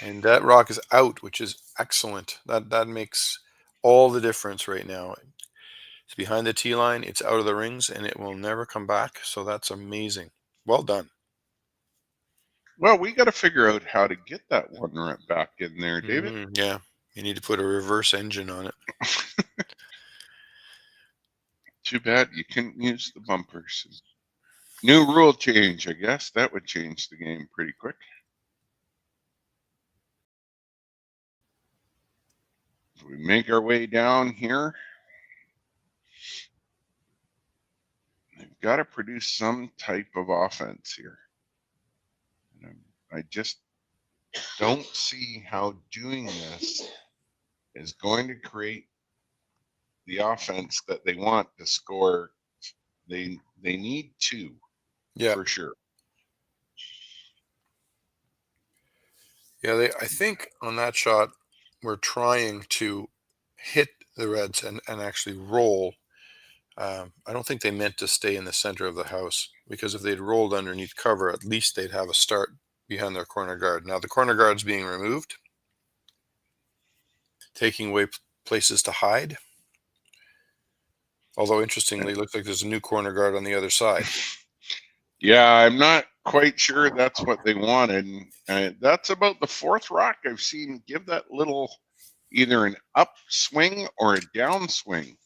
And that rock is out, which is excellent. That makes all the difference right now. It's behind the tee line. It's out of the rings, and it will never come back. So that's amazing. Well done. Well, we got to figure out how to get that one right back in there, David. Yeah, you need to put a reverse engine on it. Too bad you couldn't use the bumpers. New rule change, I guess. That would change the game pretty quick. We make our way down here. They've got to produce some type of offense here. I just don't see how doing this is going to create the offense that they want to score. They need 2, yeah, for sure. Yeah, I think on that shot, we're trying to hit the Reds and actually roll. I don't think they meant to stay in the center of the house, because if they'd rolled underneath cover, at least they'd have a start behind their corner guard. Now the corner guard's being removed, taking away places to hide. Although interestingly, it looks like there's a new corner guard on the other side. Yeah, I'm not quite sure that's what they wanted. That's about the fourth rock I've seen give that little either an upswing or a downswing.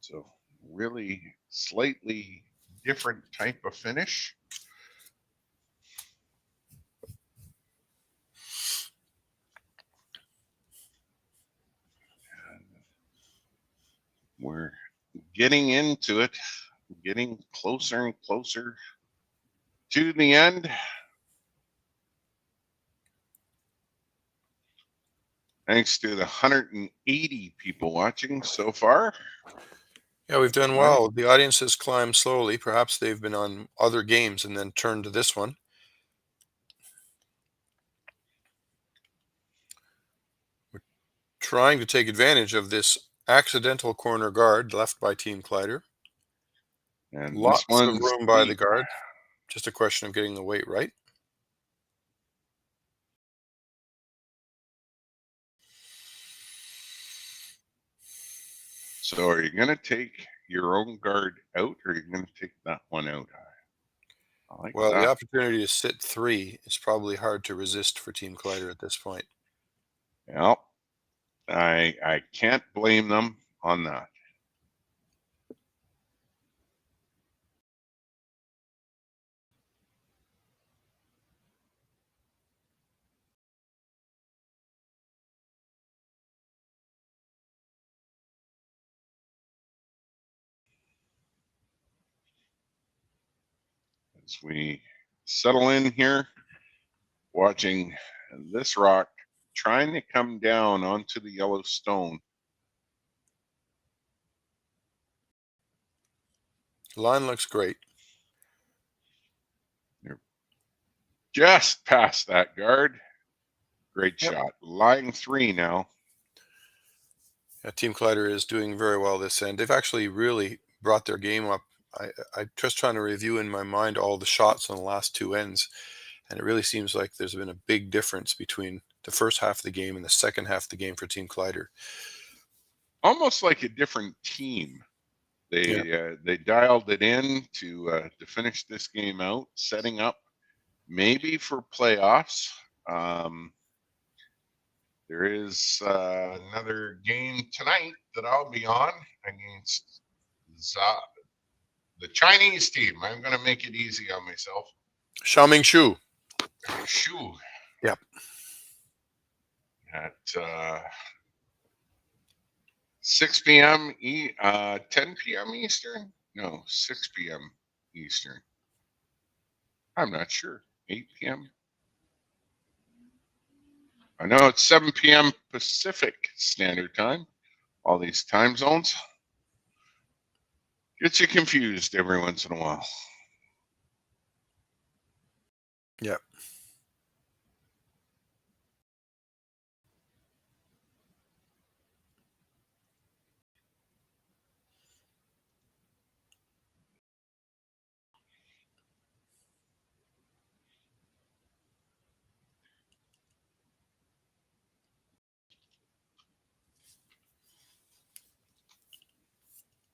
So really slightly different type of finish. We're getting into it, getting closer and closer to the end. Thanks to the 180 people watching so far. Yeah, we've done well. The audience has climbed slowly. Perhaps they've been on other games and then turned to this one. We're trying to take advantage of this accidental corner guard left by Team Kleiter. And lots this of one's room by the deep. guard. Just a question of getting the weight right. So are you going to take your own guard out, or are you going to take that one out? I like Well, that. the opportunity to sit 3 is probably hard to resist for Team Kleiter at this point. Well, I can't blame them on that. As we settle in here, watching this rock trying to come down onto the yellow stone. The line looks great. You're just past that guard. Great shot. Line 3 now. Yeah, Team Kleiter is doing very well this end. They've actually really brought their game up. I'm just trying to review in my mind all the shots on the last 2 ends, and it really seems like there's been a big difference between the first half of the game and the second half of the game for Team Kleiter. Almost like a different team. They dialed it in to finish this game out, setting up maybe for playoffs. There is another game tonight that I'll be on against the Chinese team. I'm going to make it easy on myself. Xiaoming Shu. Shu. Yep. At 6 p.m. 10 p.m. Eastern? No, 6 p.m. Eastern. I'm not sure. 8 p.m. I know it's 7 p.m. Pacific Standard Time. All these time zones. Gets you confused every once in a while. Yep.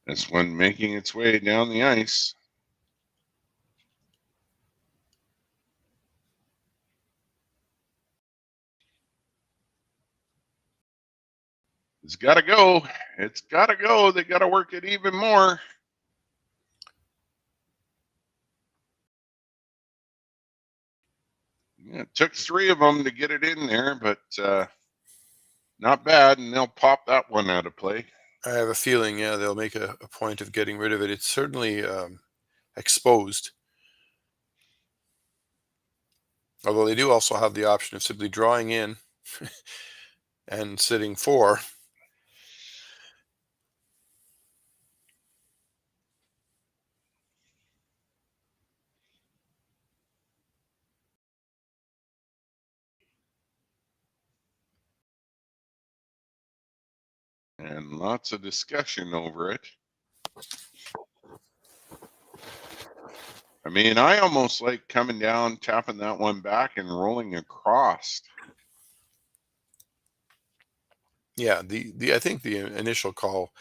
This one making its way down the ice. It's got to go. It's got to go. They got to work it even more. Yeah, it took 3 of them to get it in there, but not bad, and they'll pop that one out of play. I have a feeling, yeah, they'll make a point of getting rid of it. It's certainly exposed. Although they do also have the option of simply drawing in and sitting 4. And lots of discussion over it. I mean, I almost like coming down, tapping that one back and rolling across. Yeah, I think the initial call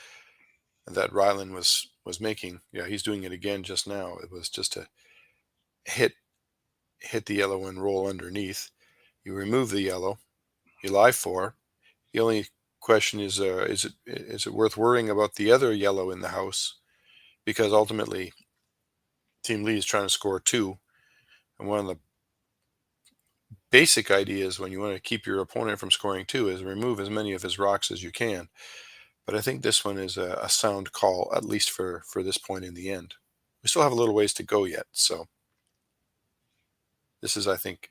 that Rylan was making, yeah, he's doing it again just now. It was just to hit the yellow and roll underneath. You remove the yellow, you lie 4. The only question is it worth worrying about the other yellow in the house? Because ultimately, Team Lee is trying to score 2, and one of the basic ideas when you want to keep your opponent from scoring 2 is remove as many of his rocks as you can. But I think this one is a sound call, at least for this point in the end. We still have a little ways to go yet, so this is, I think,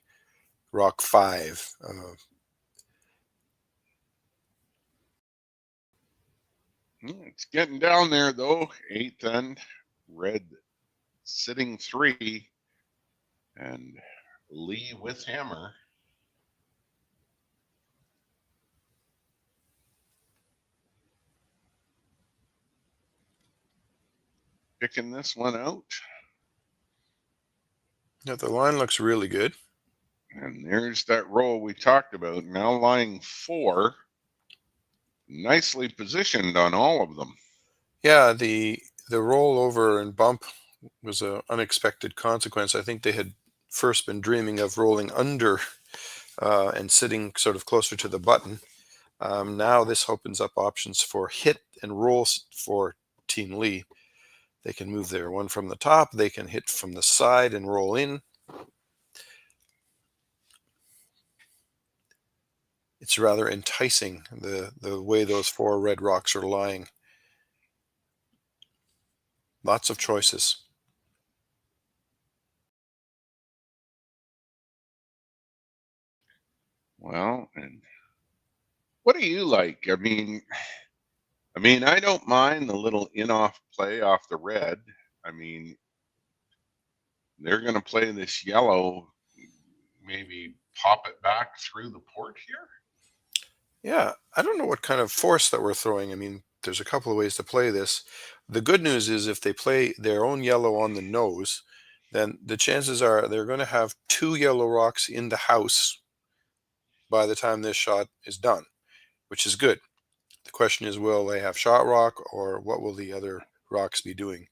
rock 5. It's getting down there, though. 8th end, red sitting 3, and Lee with hammer. Picking this one out. Yeah, the line looks really good. And there's that roll we talked about. Now lying 4. Nicely positioned on all of them. Yeah, the rollover and bump was an unexpected consequence. I think they had first been dreaming of rolling under and sitting sort of closer to the button. Now this opens up options for hit and rolls for Team Lee. They can move their one from the top. They can hit from the side and roll in. It's rather enticing, the way those 4 red rocks are lying. Lots of choices. Well, and what do you like? I mean, I don't mind the little in-off play off the red. I mean, they're going to play this yellow, maybe pop it back through the port here. Yeah, I don't know what kind of force that we're throwing. I mean, there's a couple of ways to play this. The good news is if they play their own yellow on the nose, then the chances are they're going to have 2 yellow rocks in the house by the time this shot is done, which is good. The question is, will they have shot rock, or what will the other rocks be doing?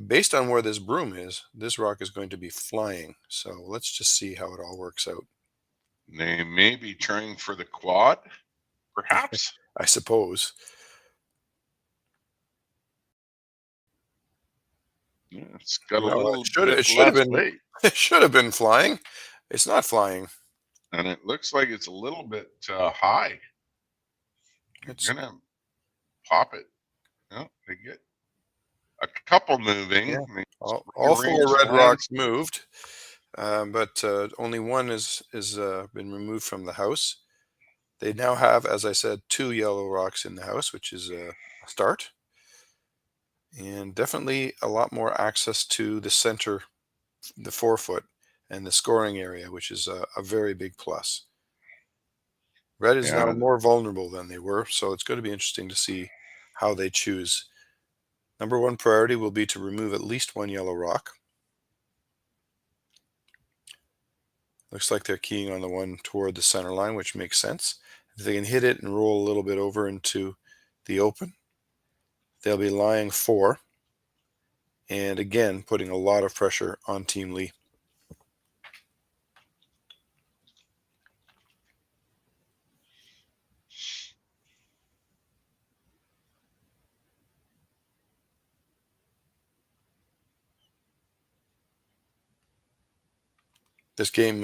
Based on where this broom is, this rock is going to be flying. So let's just see how it all works out. They may be trying for the quad, perhaps. I suppose. Yeah, it's got a Well, little it bit should have less been. weight. It should have been flying. It's not flying. And it looks like it's a little bit high. It's going to pop it. Oh, they get a couple moving. Yeah. All 4 red rocks moved, but only one is been removed from the house. They now have, as I said, 2 yellow rocks in the house, which is a start. And definitely a lot more access to the center, the 4-foot, and the scoring area, which is a very big plus. Red is now more vulnerable than they were, so it's going to be interesting to see how they choose. Number 1 priority will be to remove at least 1 yellow rock. Looks like they're keying on the one toward the center line, which makes sense. If they can hit it and roll a little bit over into the open, they'll be lying 4. And again, putting a lot of pressure on Team Lee. This game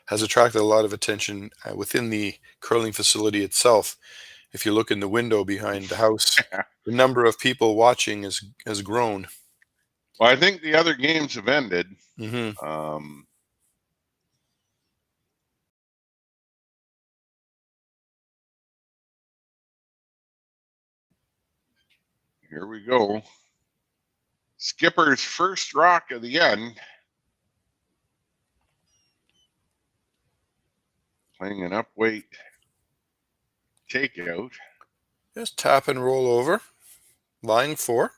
has attracted a lot of attention within the curling facility itself. If you look in the window behind the house, the number of people watching has grown. Well, I think the other games have ended. Mm-hmm. Here we go. Skipper's first rock of the end. Playing an upweight takeout. Just tap and roll over. Lying 4.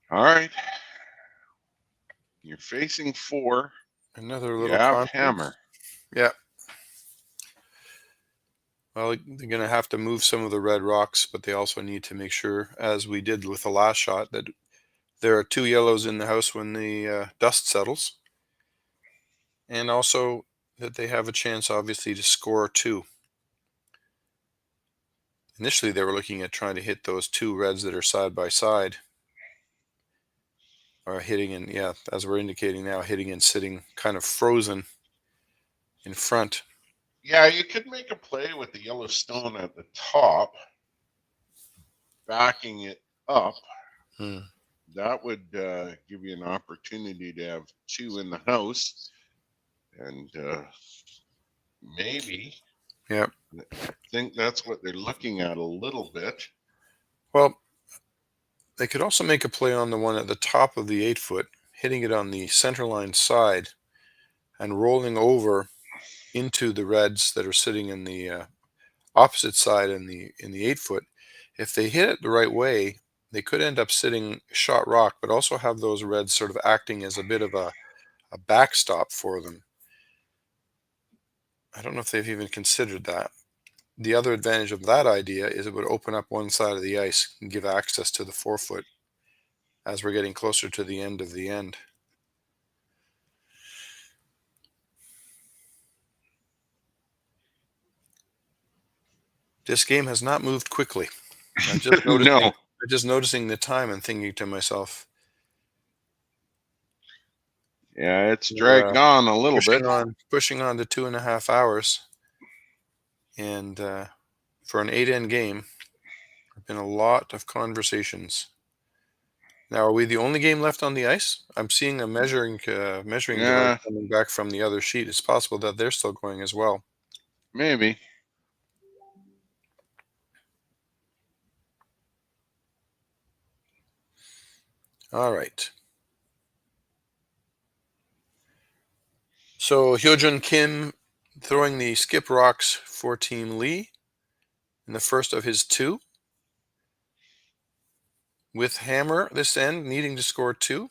All right. You're facing 4. Another You little have conflict. hammer. Yeah. Well, they're going to have to move some of the red rocks, but they also need to make sure, as we did with the last shot, that there are 2 yellows in the house when the dust settles. And also that they have a chance, obviously, to score 2. Initially, they were looking at trying to hit those 2 reds that are side by side. Or hitting and, yeah, as we're indicating now, hitting and sitting kind of frozen in front. Yeah, you could make a play with the yellow stone at the top, backing it up. That would give you an opportunity to have 2 in the house, and maybe. Yeah, I think that's what they're looking at a little bit. Well, they could also make a play on the one at the top of the 8-foot, hitting it on the center line side, and rolling over into the reds that are sitting in the opposite side in the 8-foot. If they hit it the right way, they could end up sitting shot rock, but also have those reds sort of acting as a bit of a backstop for them. I don't know if they've even considered that. The other advantage of that idea is it would open up one side of the ice and give access to the 4-foot as we're getting closer to the end of the end. This game has not moved quickly. I'm just noticing, No. I'm just noticing the time and thinking to myself, yeah, it's dragged on a little bit. Pushing on to 2.5 hours. And for an 8-end game, there have been a lot of conversations. Now, are we the only game left on the ice? I'm seeing a measuring device coming back from the other sheet. It's possible that they're still going as well. Maybe. All right. So Hyojun Kim throwing the skip rocks for Team Lee in the first of his 2. With hammer this end, needing to score 2.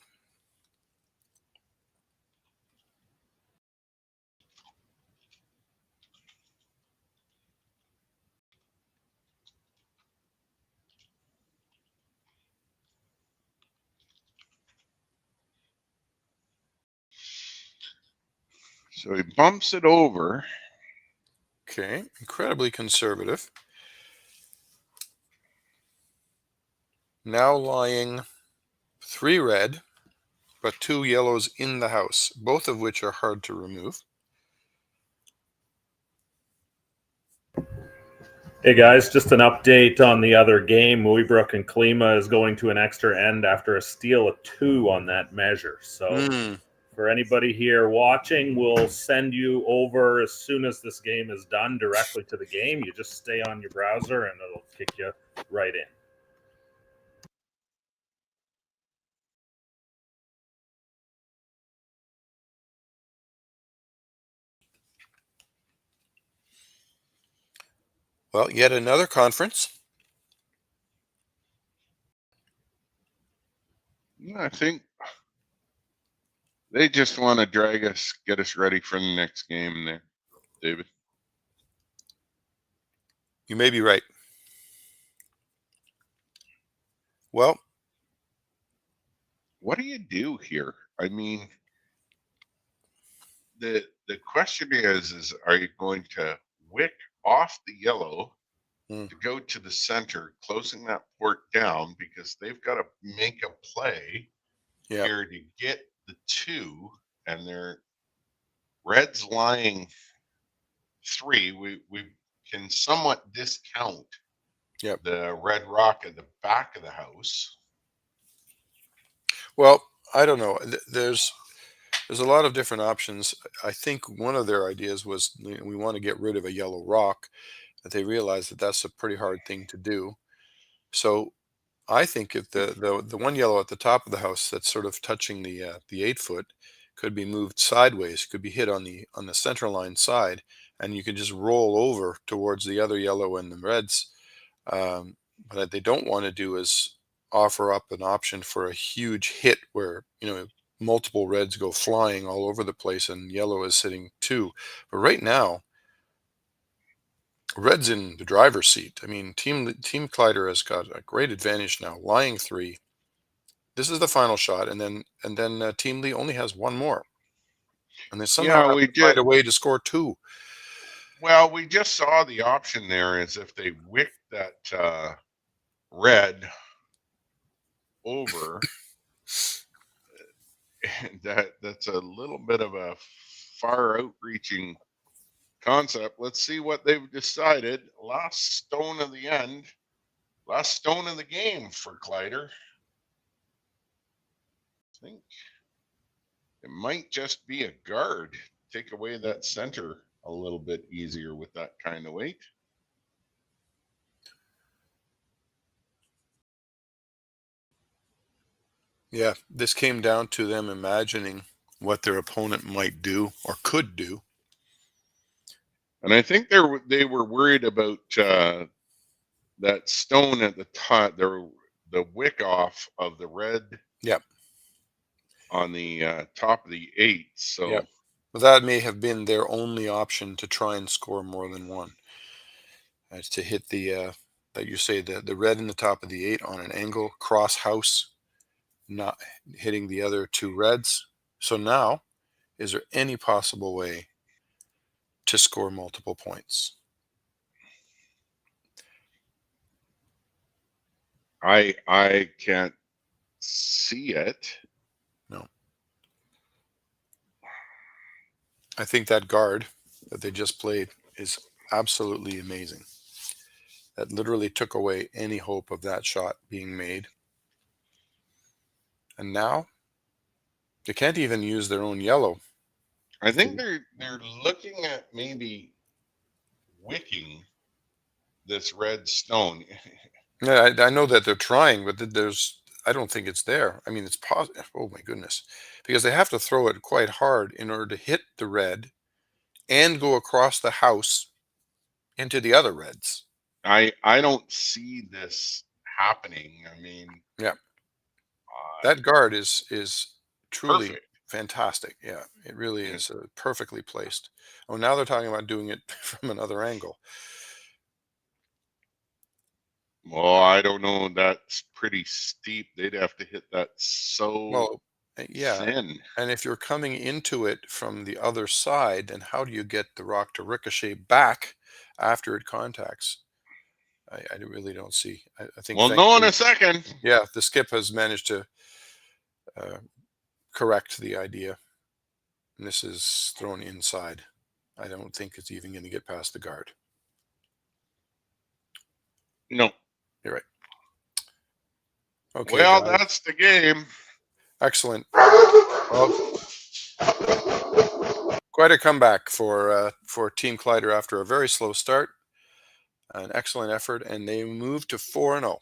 So he bumps it over. Okay, incredibly conservative. Now lying 3 red, but 2 yellows in the house, both of which are hard to remove. Hey guys, just an update on the other game. Muybrook and Klima is going to an extra end after a steal of 2 on that measure. So for anybody here watching, we'll send you over as soon as this game is done directly to the game. You just stay on your browser and it'll kick you right in. Well, yet another conference. I think they just want to drag us, get us ready for the next game there, David. You may be right. Well, what do you do here? I mean, the question is are you going to wick off the yellow to go to the center, closing that port down, because they've got to make a play here to get the 2, and they're reds lying 3. We can somewhat discount the red rock at the back of the house. Well, I don't know. There's a lot of different options. I think one of their ideas was we want to get rid of a yellow rock. that they realize that that's a pretty hard thing to do. So I think if the one yellow at the top of the house that's sort of touching the 8-foot could be moved sideways, could be hit on the center line side, and you can just roll over towards the other yellow and the reds. But what they don't want to do is offer up an option for a huge hit where, you know, multiple reds go flying all over the place and yellow is sitting 2. But right now, red's in the driver's seat. I mean, Team Kleiter has got a great advantage now, lying 3. This is the final shot, and then Team Lee only has 1 more, and they somehow have to find a way to score 2. Well, we just saw the option there is if they wick that red over, that's a little bit of a far outreaching concept. Let's see what they've decided. Last stone of the end, last stone of the game for Kleiter. I think it might just be a guard. Take away that center a little bit easier with that kind of weight. Yeah, this came down to them imagining what their opponent might do or could do. And I think they were worried about that stone at the top, the wick off of the red. Yep. On the top of the 8. So yep. Well, that may have been their only option to try and score more than 1. Is to hit the like you say, the red in the top of the 8 on an angle, cross house, not hitting the other 2 reds. So now, is there any possible way to score multiple points? I can't see it. No. I think that guard that they just played is absolutely amazing. That literally took away any hope of that shot being made. And now they can't even use their own yellow. I think they're looking at maybe wicking this red stone. Yeah, I know that they're trying, but I don't think it's there. I mean, it's positive. Oh my goodness, because they have to throw it quite hard in order to hit the red and go across the house into the other reds. I don't see this happening. I mean, yeah, that guard is truly perfect. Fantastic. Yeah, it really is perfectly placed. Oh, now they're talking about doing it from another angle. Well, I don't know. That's pretty steep. They'd have to hit that so thin. And if you're coming into it from the other side, then how do you get the rock to ricochet back after it contacts? I really don't see. I think. Well, no, in a second. Yeah, the skip has managed to correct the idea. And this is thrown inside. I don't think it's even going to get past the guard. No. You're right. Okay. Well, guys. that's the game. Excellent. Well, quite a comeback for Team Kleiter after a very slow start. An excellent effort, and they moved to 4-0.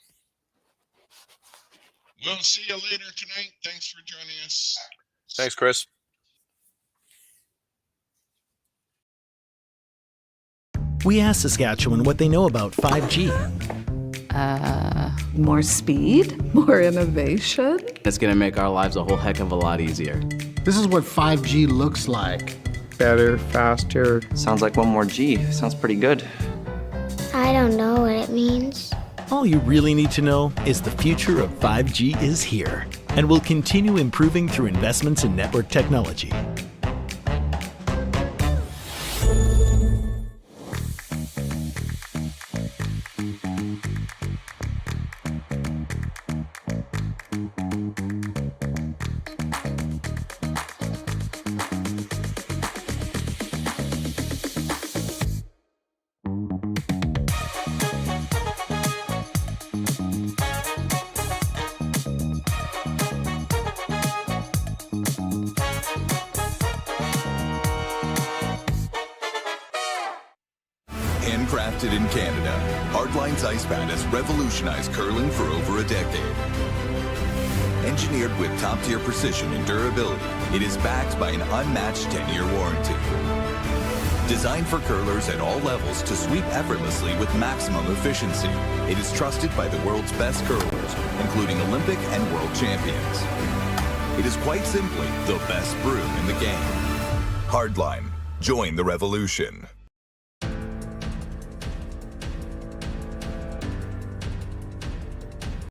We'll see you later tonight. Thanks for joining us. Thanks, Chris. We asked Saskatchewan what they know about 5G. More speed, more innovation. It's going to make our lives a whole heck of a lot easier. This is what 5G looks like. Better, faster. Sounds like 1 more G. Sounds pretty good. I don't know what it means. All you really need to know is the future of 5G is here and will continue improving through investments in network technology. Handcrafted in Canada, Hardline's ice pad has revolutionized curling for over a decade. Engineered with top-tier precision and durability, it is backed by an unmatched 10-year warranty. Designed for curlers at all levels to sweep effortlessly with maximum efficiency, it is trusted by the world's best curlers, including Olympic and world champions. It is quite simply the best brew in the game. Hardline. Join the revolution.